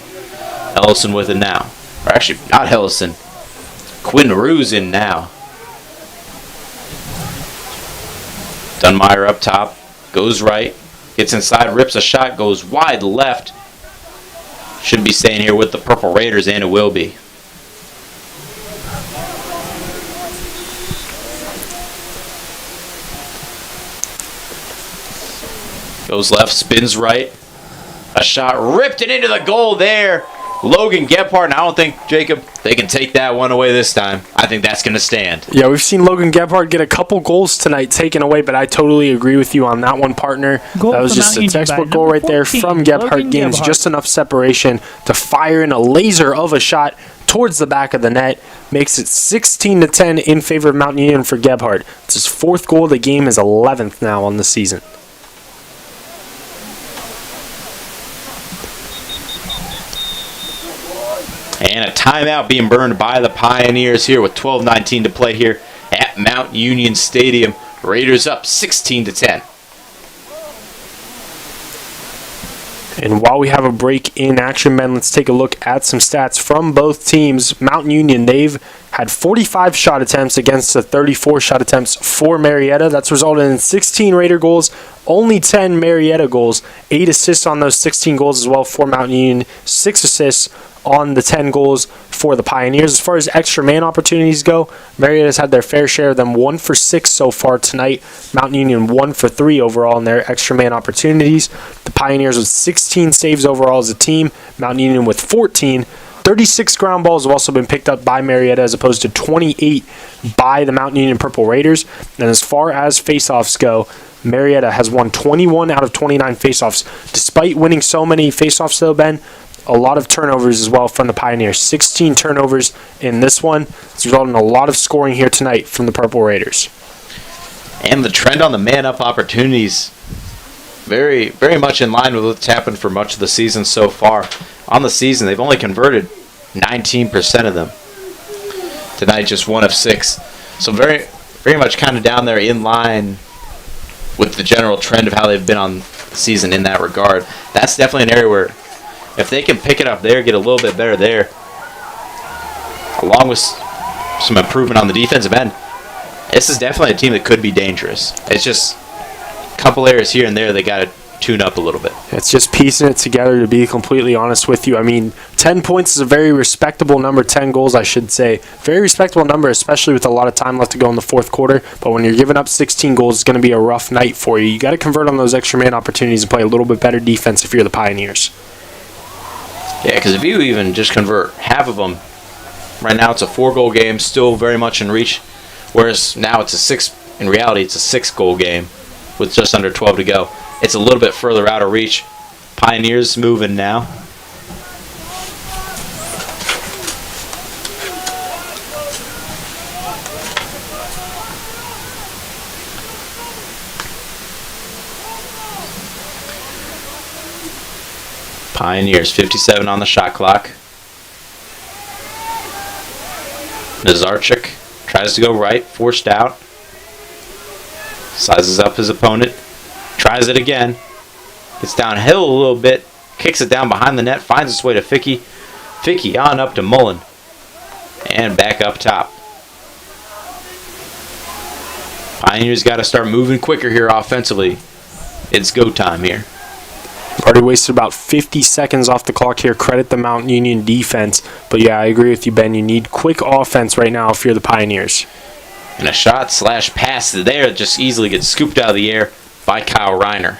Ellison with it now. Or actually, not Ellison. Quinn Rue's in now. Dunmeyer up top. Goes right. Gets inside, rips a shot, goes wide left. should be staying here with the Purple Raiders, and it will be. Goes left, spins right. A shot ripped it into the goal there. Logan Gebhardt, and I don't think, Jacob, they can take that one away this time. I think that's going to stand. Yeah, we've seen Logan Gebhardt get a couple goals tonight taken away, but I totally agree with you on that one, partner. That was just a textbook goal right there from Gebhardt. Gains just enough separation to fire in a laser of a shot towards the back of the net. Makes it 16-10 in favor of Mount Union for Gebhardt. It's his 4th goal of the game, his 11th now on the season. And a timeout being burned by the Pioneers here with 12:19 to play here at Mount Union Stadium. Raiders up 16-10. And while we have a break in action, Ben, let's take a look at some stats from both teams. Mount Union, they've had 45 shot attempts against the 34 shot attempts for Marietta. That's resulted in 16 Raider goals, only 10 Marietta goals, 8 assists on those 16 goals as well for Mount Union, 6 assists on the 10 goals for the Pioneers. As far as extra man opportunities go, Marietta's had their fair share of them, 1 for 6 so far tonight. Mount Union 1 for 3 overall in their extra man opportunities. The Pioneers with 16 saves overall as a team, Mount Union with 14. 36 ground balls have also been picked up by Marietta as opposed to 28 by the Mount Union Purple Raiders. And as far as faceoffs go, Marietta has won 21 out of 29 faceoffs. Despite winning so many faceoffs though, Ben, a lot of turnovers as well from the Pioneers. 16 turnovers in this one. It's resulted in a lot of scoring here tonight from the Purple Raiders. And the trend on the man-up opportunities, very, very much in line with what's happened for much of the season so far. On the season, they've only converted 19% of them. Tonight, just 1 of 6. So very, very much kind of down there in line with the general trend of how they've been on the season in that regard. That's definitely an area where if they can pick it up there, get a little bit better there, along with some improvement on the defensive end, this is definitely a team that could be dangerous. It's just a couple areas here and there they got to tune up a little bit. It's just piecing it together, to be completely honest with you. I mean, 10 points is a very respectable number, 10 goals, I should say. Very respectable number, especially with a lot of time left to go in the 4th quarter. But when you're giving up 16 goals, it's going to be a rough night for you. You got to convert on those extra man opportunities and play a little bit better defense if you're the Pioneers. Yeah, because if you even just convert half of them, right now it's a 4-goal game, still very much in reach, whereas now it's a 6, in reality it's a 6-goal game with just under 12 to go. It's a little bit further out of reach. Pioneers moving now. Pioneers, 57 on the shot clock. Nazarchik tries to go right, forced out. Sizes up his opponent. Tries it again. Gets downhill a little bit. Kicks it down behind the net. Finds its way to Ficky. Ficky on up to Mullen. And back up top. Pioneers got to start moving quicker here offensively. It's go time here. Already wasted about 50 seconds off the clock here. Credit the Mount Union defense. But yeah, I agree with you, Ben. You need quick offense right now if you're the Pioneers. And a shot slash pass there just easily gets scooped out of the air by Kyle Reiner.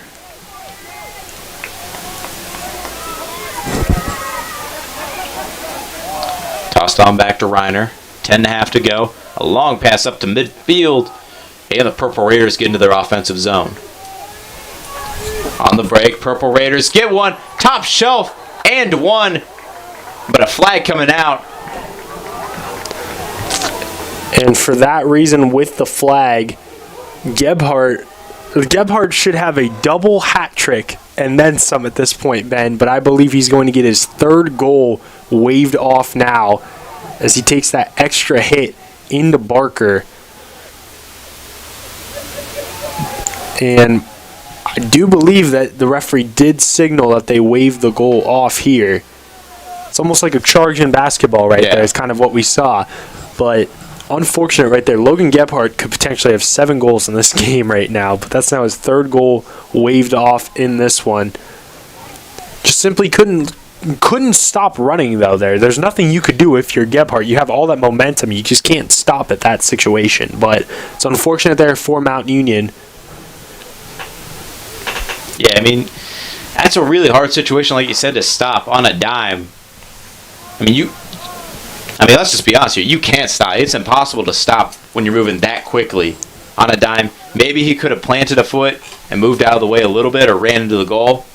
Tossed on back to Reiner. 10.5 to go. A long pass up to midfield. And the Purple Raiders get into their offensive zone. On the break, Purple Raiders get one. Top shelf and one. But a flag coming out. And for that reason, with the flag, Gebhardt should have a double hat trick and then some at this point, Ben. But I believe he's going to get his 3rd goal waved off now as he takes that extra hit into Barker. And I do believe that the referee did signal that they waved the goal off here. It's almost like a charge in basketball right there. It's kind of what we saw. But unfortunate right there. Logan Gebhardt could potentially have 7 goals in this game right now, but that's now his 3rd goal waved off in this one. Just simply couldn't couldn't stop running, though, there. There's nothing you could do if you're Gebhardt. You have all that momentum. You just can't stop at that situation. But it's unfortunate there for Mount Union. Yeah, I mean, that's a really hard situation, like you said, to stop on a dime. I mean, let's just be honest here. You can't stop. It's impossible to stop when you're moving that quickly on a dime. Maybe he could have planted a foot and moved out of the way a little bit or ran into the goal.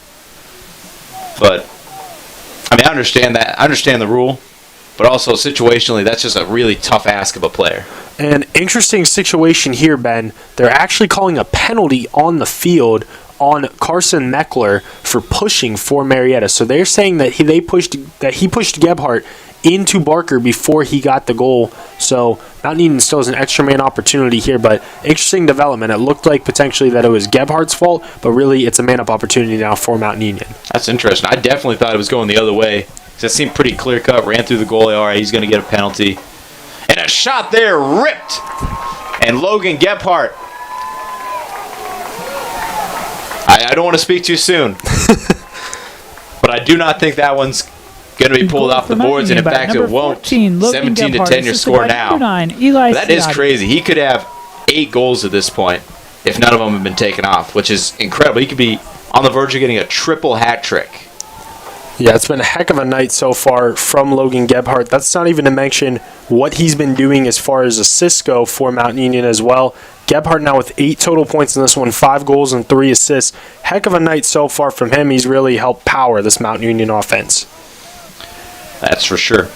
But, I mean, I understand that. I understand the rule. But also, situationally, that's just a really tough ask of a player. An interesting situation here, Ben. They're actually calling a penalty on the field on Carson Meckler for pushing for Marietta. So they're saying that he pushed Gebhardt into Barker before he got the goal. So Mount Union still has an extra man opportunity here, but interesting development. It looked like potentially that it was Gebhardt's fault, but really it's a man-up opportunity now for Mount Union. That's interesting. I definitely thought it was going the other way. That seemed pretty clear-cut. Ran through the goalie. All right, he's going to get a penalty. And a shot there ripped. And Logan Gebhardt. I don't want to speak too soon. But I do not think that one's going to be pulled off the boards, and in fact it won't. 17 to 10 your score now. That is crazy. He could have 8 goals at this point if none of them have been taken off, which is incredible. He could be on the verge of getting a triple hat trick. Yeah, it's been a heck of a night so far from Logan Gebhardt. That's not even to mention what he's been doing as far as assists go for Mount Union as well. Gebhardt now with 8 total points in this one, 5 goals and 3 assists. Heck of a night so far from him. He's really helped power this Mount Union offense. That's for sure.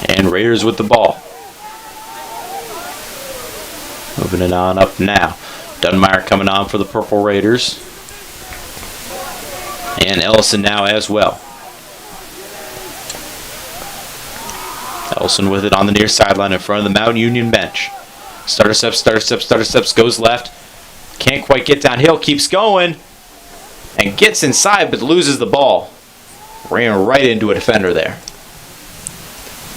And Raiders with the ball. Moving it on up now. Dunmeyer coming on for the Purple Raiders. And Ellison now as well. Ellison with it on the near sideline in front of the Mount Union bench. Starter steps, goes left. Can't quite get downhill, keeps going. And gets inside but loses the ball. Ran right into a defender there.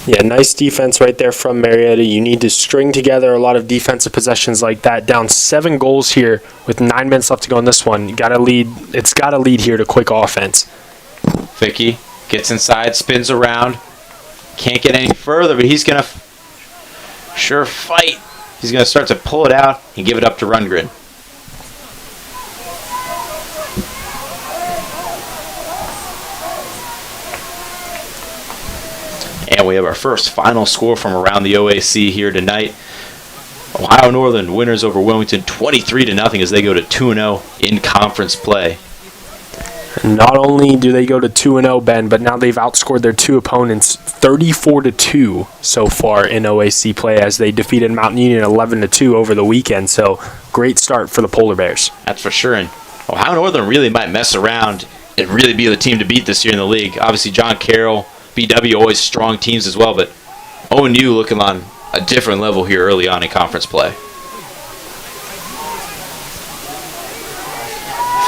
Yeah, nice defense right there from Marietta. You need to string together a lot of defensive possessions like that. Down 7 goals here with 9 minutes left to go in this one. You gotta lead. It's got to lead here to quick offense. Vicky gets inside, spins around. Can't get any further, but he's going to sure fight. He's going to start to pull it out and give it up to Rundgren. And we have our first final score from around the OAC here tonight. Ohio Northern winners over Wilmington 23-0 as they go to 2-0 in conference play. Not only do they go to 2-0, Ben, but now they've outscored their 2 opponents 34-2 so far in OAC play as they defeated Mount Union 11-2 over the weekend. So great start for the Polar Bears. That's for sure. And Ohio Northern really might mess around and really be the team to beat this year in the league. Obviously, John Carroll, BW, always strong teams as well, but ONU looking on a different level here early on in conference play.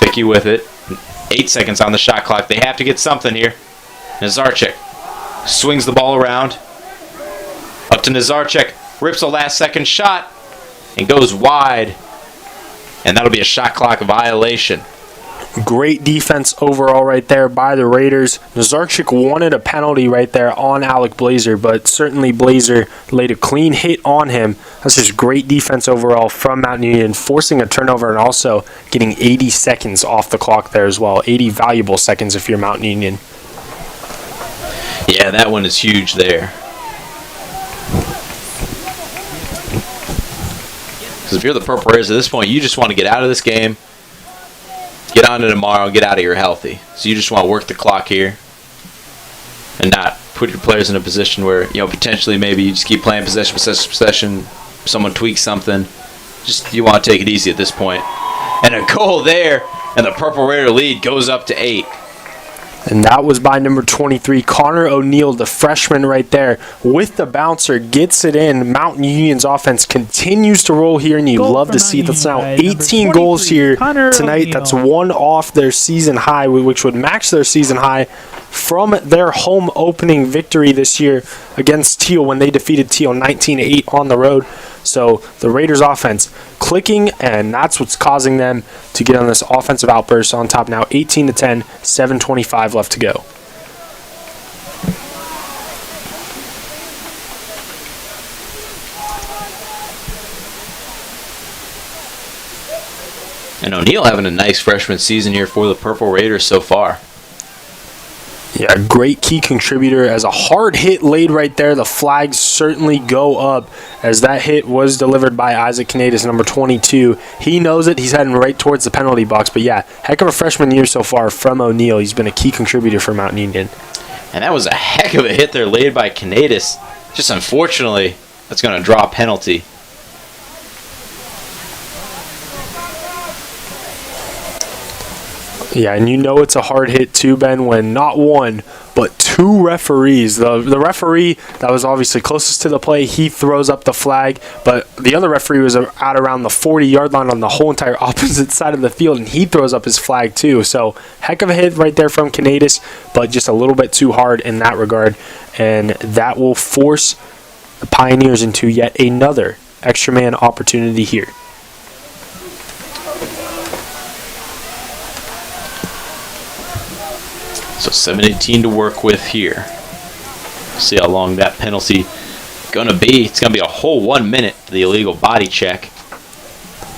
Vicky with it. 8 seconds on the shot clock. They have to get something here. Nazarchik swings the ball around. Up to Nazarchik. Rips a last second shot and goes wide. And that'll be a shot clock violation. Great defense overall right there by the Raiders. Nazarchik wanted a penalty right there on Alec Blazer, but certainly Blazer laid a clean hit on him. That's just great defense overall from Mount Union, forcing a turnover and also getting 80 seconds off the clock there as well. 80 valuable seconds if you're Mount Union. Yeah, that one is huge there. Because if you're the Purple Raiders at this point, you just want to get out of this game, get on to tomorrow, and get out of here healthy. So you just want to work the clock here and not put your players in a position where, potentially maybe you just keep playing possession, someone tweaks something. Just you want to take it easy at this point. And a goal there, and the Purple Raider lead goes up to 8. And that was by number 23, Connor O'Neill, the freshman right there. With the bouncer, gets it in. Mountain Union's offense continues to roll here, and you love to see it. That's now 18 goals here tonight. That's one off their season high, which would match their season high from their home opening victory this year against Teal when they defeated Teal 19-8 on the road. So the Raiders offense clicking, and that's what's causing them to get on this offensive outburst on top now, 18-10, 7:25 left to go. And O'Neal having a nice freshman season here for the Purple Raiders so far. Yeah, great key contributor. As a hard hit laid right there, the flags certainly go up as that hit was delivered by Isaac Canadis, number 22. He knows it. He's heading right towards the penalty box. But yeah, heck of a freshman year so far from O'Neal. He's been a key contributor for Mount Union. And that was a heck of a hit there laid by Canadis. Just unfortunately, that's going to draw a penalty. Yeah, and you know it's a hard hit too, Ben, when not one, but two referees. The referee that was obviously closest to the play, he throws up the flag, but the other referee was at around the 40-yard line on the whole entire opposite side of the field, and he throws up his flag too. So, heck of a hit right there from Canadis, but just a little bit too hard in that regard, and that will force the Pioneers into yet another extra man opportunity here. So 7:18 to work with here. See how long that penalty gonna be. It's gonna be a whole 1 minute for the illegal body check.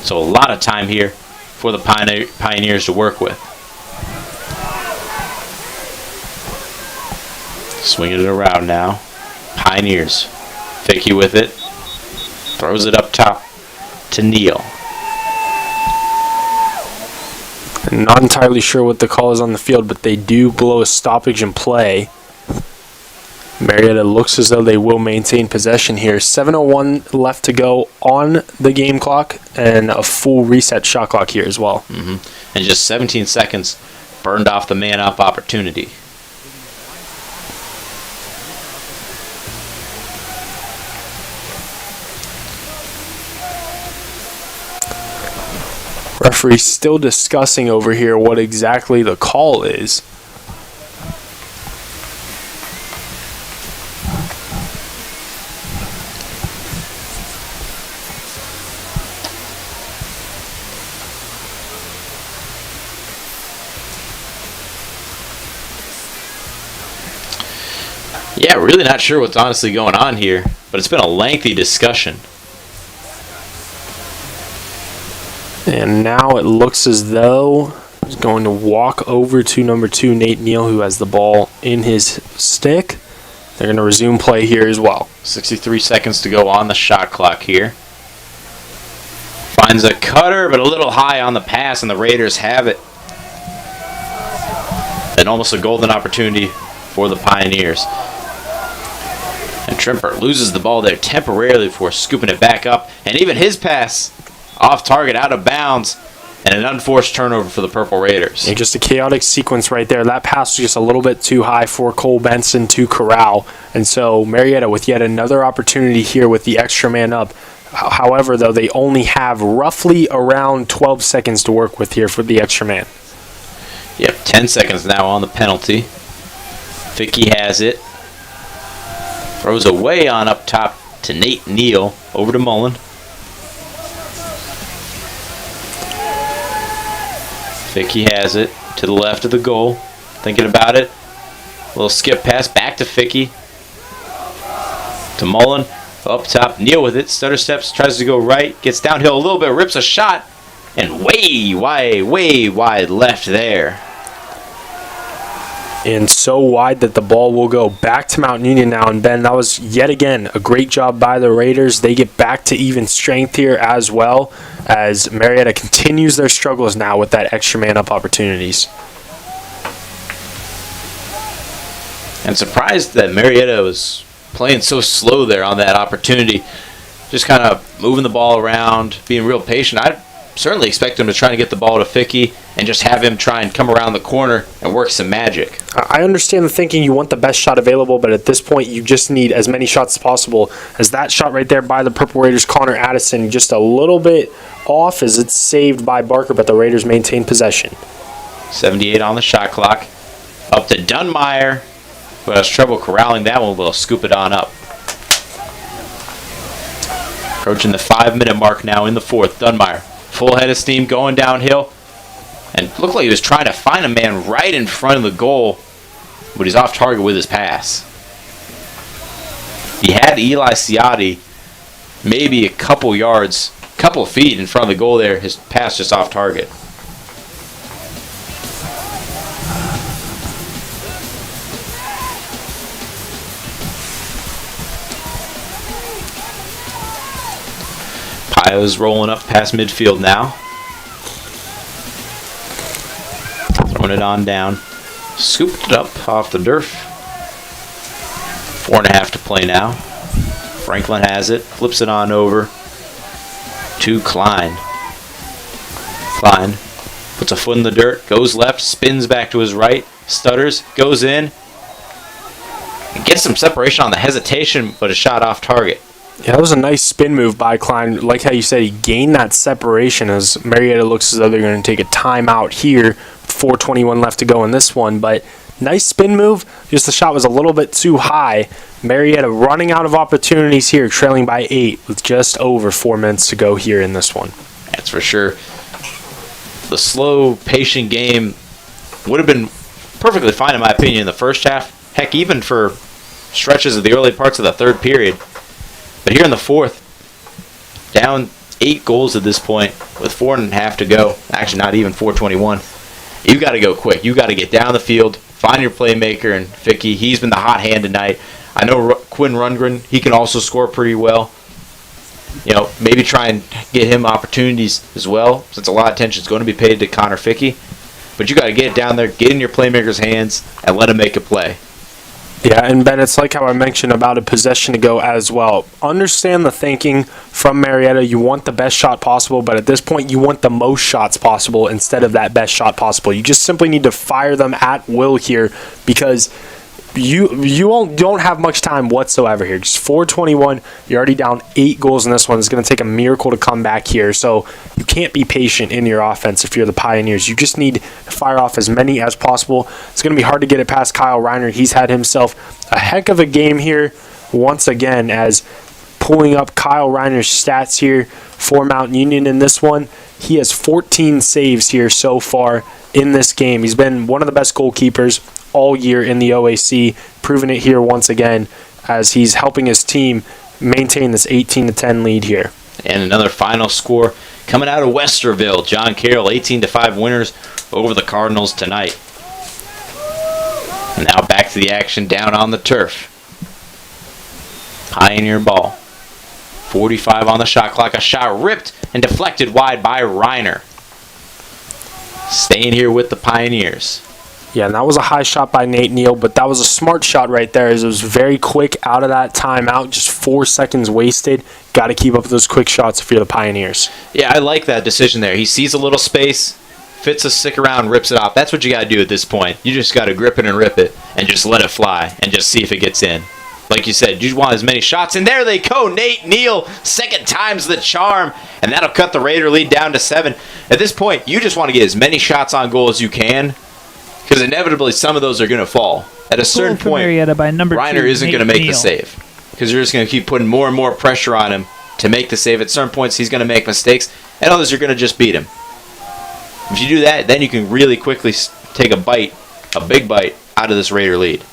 So a lot of time here for the Pioneers to work with. Swinging it around now. Pioneers. Ficky with it. Throws it up top to Neal. Not entirely sure what the call is on the field, but they do blow a stoppage in play. Marietta looks as though they will maintain possession here. 7:01 left to go on the game clock, and a full reset shot clock here as well. And just 17 seconds burned off the man-up opportunity. Referee still discussing over here what exactly the call is. Yeah, really not sure what's honestly going on here, but it's been a lengthy discussion. And now it looks as though he's going to walk over to number 2, Nate Neal, who has the ball in his stick. They're going to resume play here as well. 63 seconds to go on the shot clock here. Finds a cutter, but a little high on the pass, and the Raiders have it. And almost a golden opportunity for the Pioneers. And Trimper loses the ball there temporarily before scooping it back up. And even his pass off target, out of bounds, and an unforced turnover for the Purple Raiders. Yeah, just a chaotic sequence right there. That pass was just a little bit too high for Cole Benson to corral. And so Marietta with yet another opportunity here with the extra man up. However, though, they only have roughly around 12 seconds to work with here for the extra man. Yep, 10 seconds now on the penalty. Ficky has it. Throws away on up top to Nate Neal. Over to Mullen. Ficky has it to the left of the goal. Thinking about it. A little skip pass back to Ficky. To Mullen. Up top. Neal with it. Stutter steps. Tries to go right. Gets downhill a little bit. Rips a shot. And way wide left there. And so wide that the ball will go back to Mount Union now. And Ben, that was yet again a great job by the Raiders. They get back to even strength here as well, as Marietta continues their struggles now with that extra man up opportunities. And surprised that Marietta was playing so slow there on that opportunity. Just kind of moving the ball around, being real patient. I certainly expect him to try to get the ball to Ficky and just have him try and come around the corner and work some magic. I understand the thinking. You want the best shot available, but at this point you just need as many shots as possible. As that shot right there by the Purple Raiders, Connor Addison, just a little bit off as it's saved by Barker, but the Raiders maintain possession. 78 on the shot clock. Up to Dunmeyer, who has trouble corralling that one. Will scoop it on up. Approaching the 5-minute mark now in the fourth. Dunmeyer, full head of steam, going downhill. And looked like he was trying to find a man right in front of the goal, but he's off target with his pass. He had Eli Ciotti maybe a couple of feet in front of the goal there. His pass just off target. Pio's rolling up past midfield now. Throwing it on down. Scooped it up off the turf. 4.5 to play now. Franklin has it. Flips it on over to Klein. Klein puts a foot in the dirt. Goes left. Spins back to his right. Stutters. Goes in. And gets some separation on the hesitation, but a shot off target. Yeah, that was a nice spin move by Klein. Like how you said, he gained that separation as Marietta looks as though they're going to take a timeout here. 4:21 left to go in this one, but nice spin move. Just the shot was a little bit too high. Marietta running out of opportunities here, trailing by 8 with just over 4 minutes to go here in this one. That's for sure. The slow, patient game would have been perfectly fine in my opinion in the first half. Heck, even for stretches of the early parts of the third period. But here in the fourth, down 8 goals at this point with 4.5 to go. Actually, not even 4:21. You got to go quick. You got to get down the field, find your playmaker, and Vicky. He's been the hot hand tonight. I know Quinn Rundgren. He can also score pretty well. You know, maybe try and get him opportunities as well, since a lot of attention is going to be paid to Connor Fickey. But you got to get it down there, get in your playmaker's hands, and let him make a play. Yeah, and Ben, it's like how I mentioned about a possession to go as well. Understand the thinking from Marietta. You want the best shot possible, but at this point, you want the most shots possible instead of that best shot possible. You just simply need to fire them at will here because you don't have much time whatsoever here. Just 4:21, you're already down 8 goals in this one. It's going to take a miracle to come back here, so you can't be patient in your offense if you're the Pioneers. You just need to fire off as many as possible. It's going to be hard to get it past Kyle Reiner. He's had himself a heck of a game here once again, as pulling up Kyle Reiner's stats here for Mount Union in this one. He has 14 saves here so far in this game. He's been one of the best goalkeepers all year in the OAC, proving it here once again as he's helping his team maintain this 18-10 lead here. And another final score coming out of Westerville. John Carroll, 18-5 winners over the Cardinals tonight. And now back to the action down on the turf. Pioneer ball. 45 on the shot clock. A shot ripped and deflected wide by Reiner. Staying here with the Pioneers. Yeah, and that was a high shot by Nate Neal, but that was a smart shot right there as it was very quick out of that timeout. Just 4 seconds wasted. Got to keep up with those quick shots if you're the Pioneers. Yeah, I like that decision there. He sees a little space, fits a stick around, rips it off. That's what you got to do at this point. You just got to grip it and rip it and just let it fly and just see if it gets in. Like you said, you want as many shots, and there they go. Nate Neal, second time's the charm, and that'll cut the Raider lead down to 7. At this point, you just want to get as many shots on goal as you can, because inevitably some of those are going to fall. At a certain point, Reiner isn't going to make the save, because you're just going to keep putting more and more pressure on him to make the save. At certain points, he's going to make mistakes, and others are going to just beat him. If you do that, then you can really quickly take a big bite out of this Raider lead.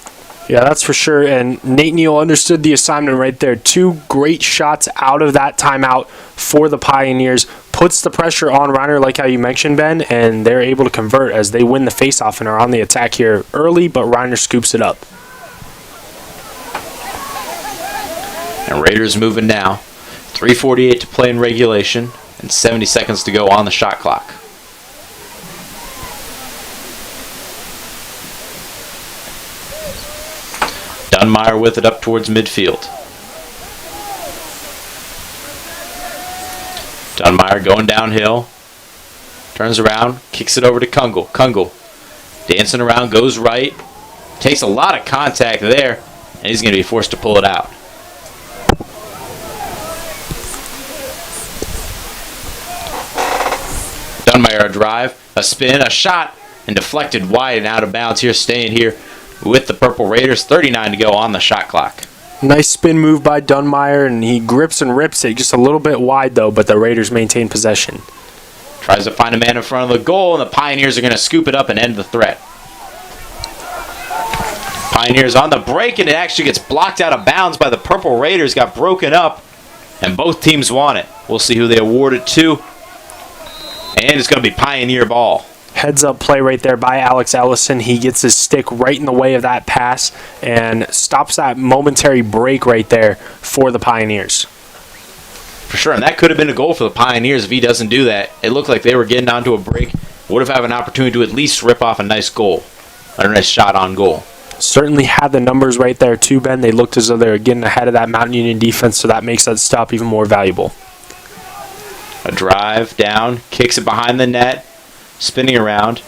Yeah, that's for sure. And Nate Neal understood the assignment right there. 2 great shots out of that timeout for the Pioneers. Puts the pressure on Reiner, like how you mentioned, Ben, and they're able to convert as they win the faceoff and are on the attack here early, but Reiner scoops it up. And Raiders moving now. 3:48 to play in regulation and 70 seconds to go on the shot clock. Dunmeyer with it up towards midfield. Dunmeyer going downhill. Turns around, kicks it over to Kungel. Kungel dancing around, goes right. Takes a lot of contact there, and he's going to be forced to pull it out. Dunmeyer a drive, a spin, a shot, and deflected wide and out of bounds here, staying here with the Purple Raiders. 39 to go on the shot clock. Nice spin move by Dunmeyer, and he grips and rips it just a little bit wide, though, but the Raiders maintain possession. Tries to find a man in front of the goal, and the Pioneers are going to scoop it up and end the threat. Pioneers on the break, and it actually gets blocked out of bounds by the Purple Raiders. Got broken up, and both teams want it. We'll see who they award it to. And it's going to be Pioneer ball. Heads up play right there by Alex Ellison. He gets his stick right in the way of that pass and stops that momentary break right there for the Pioneers. For sure, and that could have been a goal for the Pioneers if he doesn't do that. It looked like they were getting onto a break. Would have had an opportunity to at least rip off a nice goal, or a nice shot on goal. Certainly had the numbers right there too, Ben. They looked as though they were getting ahead of that Mountain Union defense, so that makes that stop even more valuable. A drive down, kicks it behind the net, spinning around,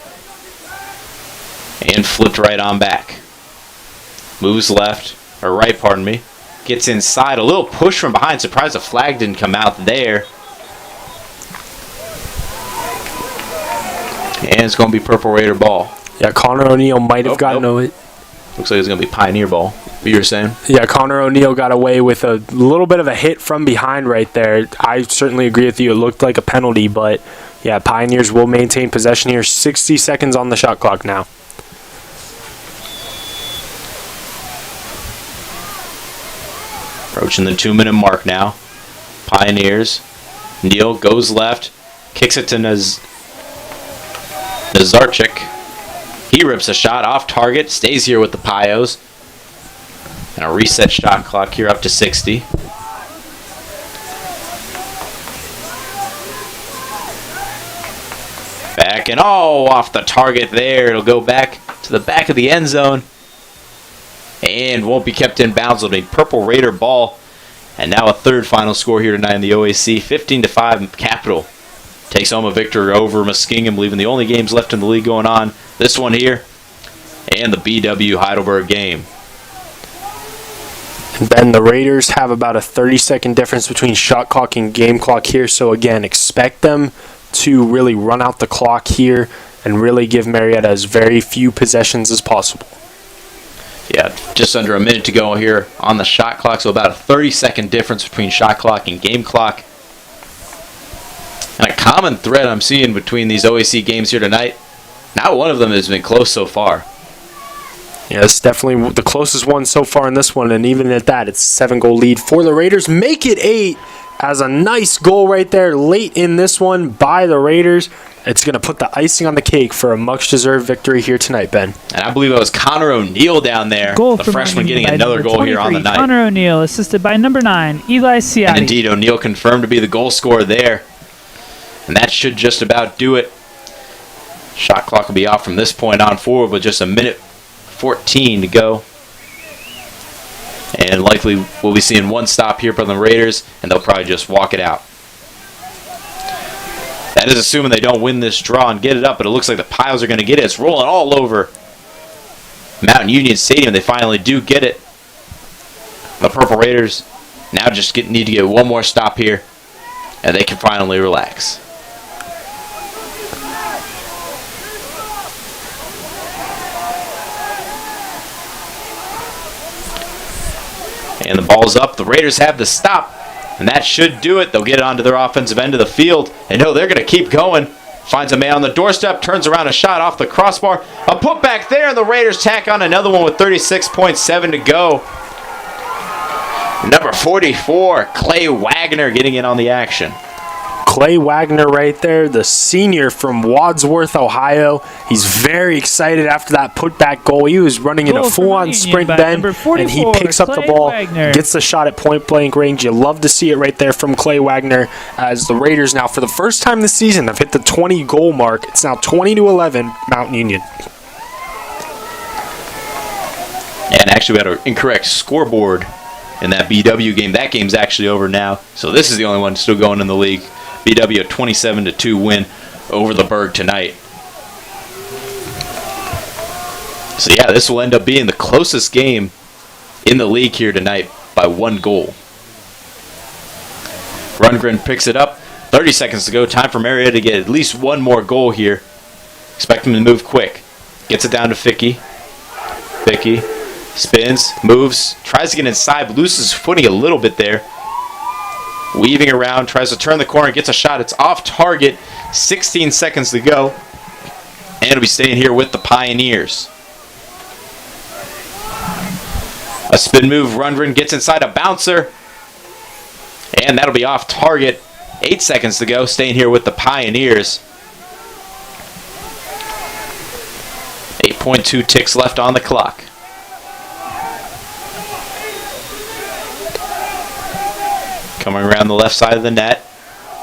and flipped right on back. Moves left, or right, pardon me. Gets inside, a little push from behind. Surprised the flag didn't come out there. And it's going to be Purple Raider ball. Yeah, Connor O'Neill might have gotten away. Looks like it's going to be Pioneer ball. What you were saying? Yeah, Connor O'Neill got away with a little bit of a hit from behind right there. I certainly agree with you. It looked like a penalty, but yeah, Pioneers will maintain possession here. 60 seconds on the shot clock now. Approaching the 2-minute mark now. Pioneers. Neal goes left. Kicks it to Nazarchik. He rips a shot off target. Stays here with the Pios. And a reset shot clock here up to 60. Back and off the target there. It'll go back to the back of the end zone. And won't be kept in bounds. It'll be Purple Raider ball. And now a third final score here tonight in the OAC. 15-5 Capital takes home a victory over Muskingum, leaving the only games left in the league going on. This one here and the BW Heidelberg game. And then the Raiders have about a 30-second difference between shot clock and game clock here. So again, expect them to really run out the clock here and really give Marietta as very few possessions as possible. Yeah, just under a minute to go here on the shot clock, so about a 30-second difference between shot clock and game clock. And a common thread I'm seeing between these OAC games here tonight, not one of them has been close so far. Yeah, it's definitely the closest one so far in this one, and even at that, it's a 7-goal lead for the Raiders. Make it 8 as a nice goal right there late in this one by the Raiders. It's going to put the icing on the cake for a much-deserved victory here tonight, Ben. And I believe it was Connor O'Neill down there, the freshman getting another goal here on the night. Connor O'Neill, assisted by number 9, Eli Ciotti. And indeed, O'Neill confirmed to be the goal scorer there. And that should just about do it. Shot clock will be off from this point on forward with just a minute 14 to go. And likely we'll be seeing one stop here from the Raiders, and they'll probably just walk it out. That is assuming they don't win this draw and get it up, but it looks like the Piles are going to get it. It's rolling all over Mountain Union Stadium. They finally do get it. The Purple Raiders now just need to get one more stop here, and they can finally relax. And the ball's up. The Raiders have the stop. And that should do it. They'll get it onto their offensive end of the field. And no, they're going to keep going. Finds a man on the doorstep. Turns around a shot off the crossbar. A putback there. And the Raiders tack on another one with 36.7 to go. Number 44, Clay Wagner getting in on the action. Clay Wagner right there, the senior from Wadsworth, Ohio. He's very excited after that putback goal. He was running in a full-on sprint then, and he picks up the ball, gets the shot at point-blank range. You love to see it right there from Clay Wagner as the Raiders now, for the first time this season, have hit the 20-goal mark. It's now 20-11, Mountain Union. And actually, we had an incorrect scoreboard in that BW game. That game's actually over now, so this is the only one still going in the league. BW a 27-2 win over the Berg tonight. So yeah, this will end up being the closest game in the league here tonight by 1 goal. Rundgren picks it up. 30 seconds to go. Time for Marietta to get at least one more goal here. Expect him to move quick. Gets it down to Ficky. Ficky spins, moves, tries to get inside, but loses his footing a little bit there. Weaving around, tries to turn the corner, gets a shot. It's off target. 16 seconds to go. And it'll be staying here with the Pioneers. A spin move, Rundgren gets inside a bouncer. And that'll be off target. 8 seconds to go, staying here with the Pioneers. 8.2 ticks left on the clock. Coming around the left side of the net.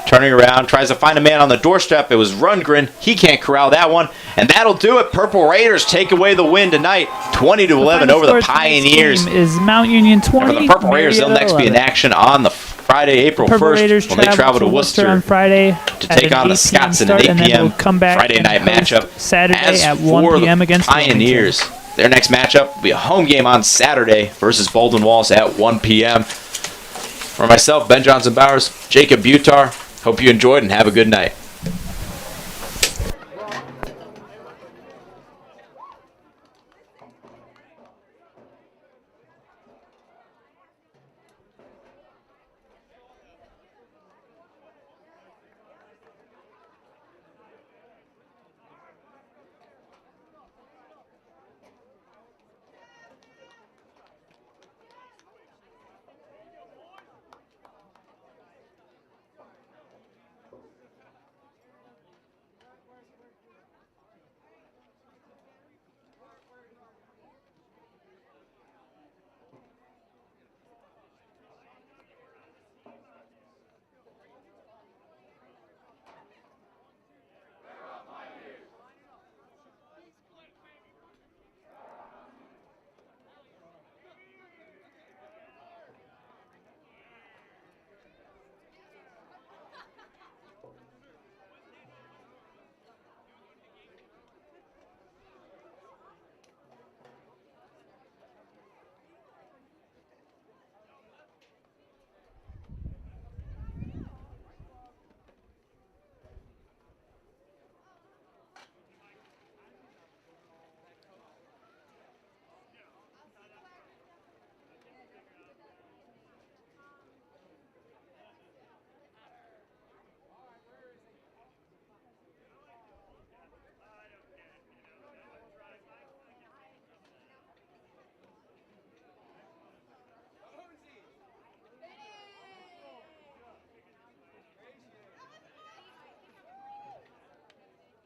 Turning around, tries to find a man on the doorstep. It was Rundgren. He can't corral that one. And that'll do it. Purple Raiders take away the win tonight. 20-11 over the Pioneers. Is Mount Union 20. And for the Purple Raiders, they'll next be in action on the Friday, April 1st when they travel to Worcester on Friday to take on the Scots in an 8 p.m. Friday night matchup. Saturday at 1 p.m. against Pioneers. Their next matchup will be a home game on Saturday versus Bolden Walls at 1 p.m. For myself, Ben Johnson Bowers, Jacob Butar, hope you enjoyed and have a good night.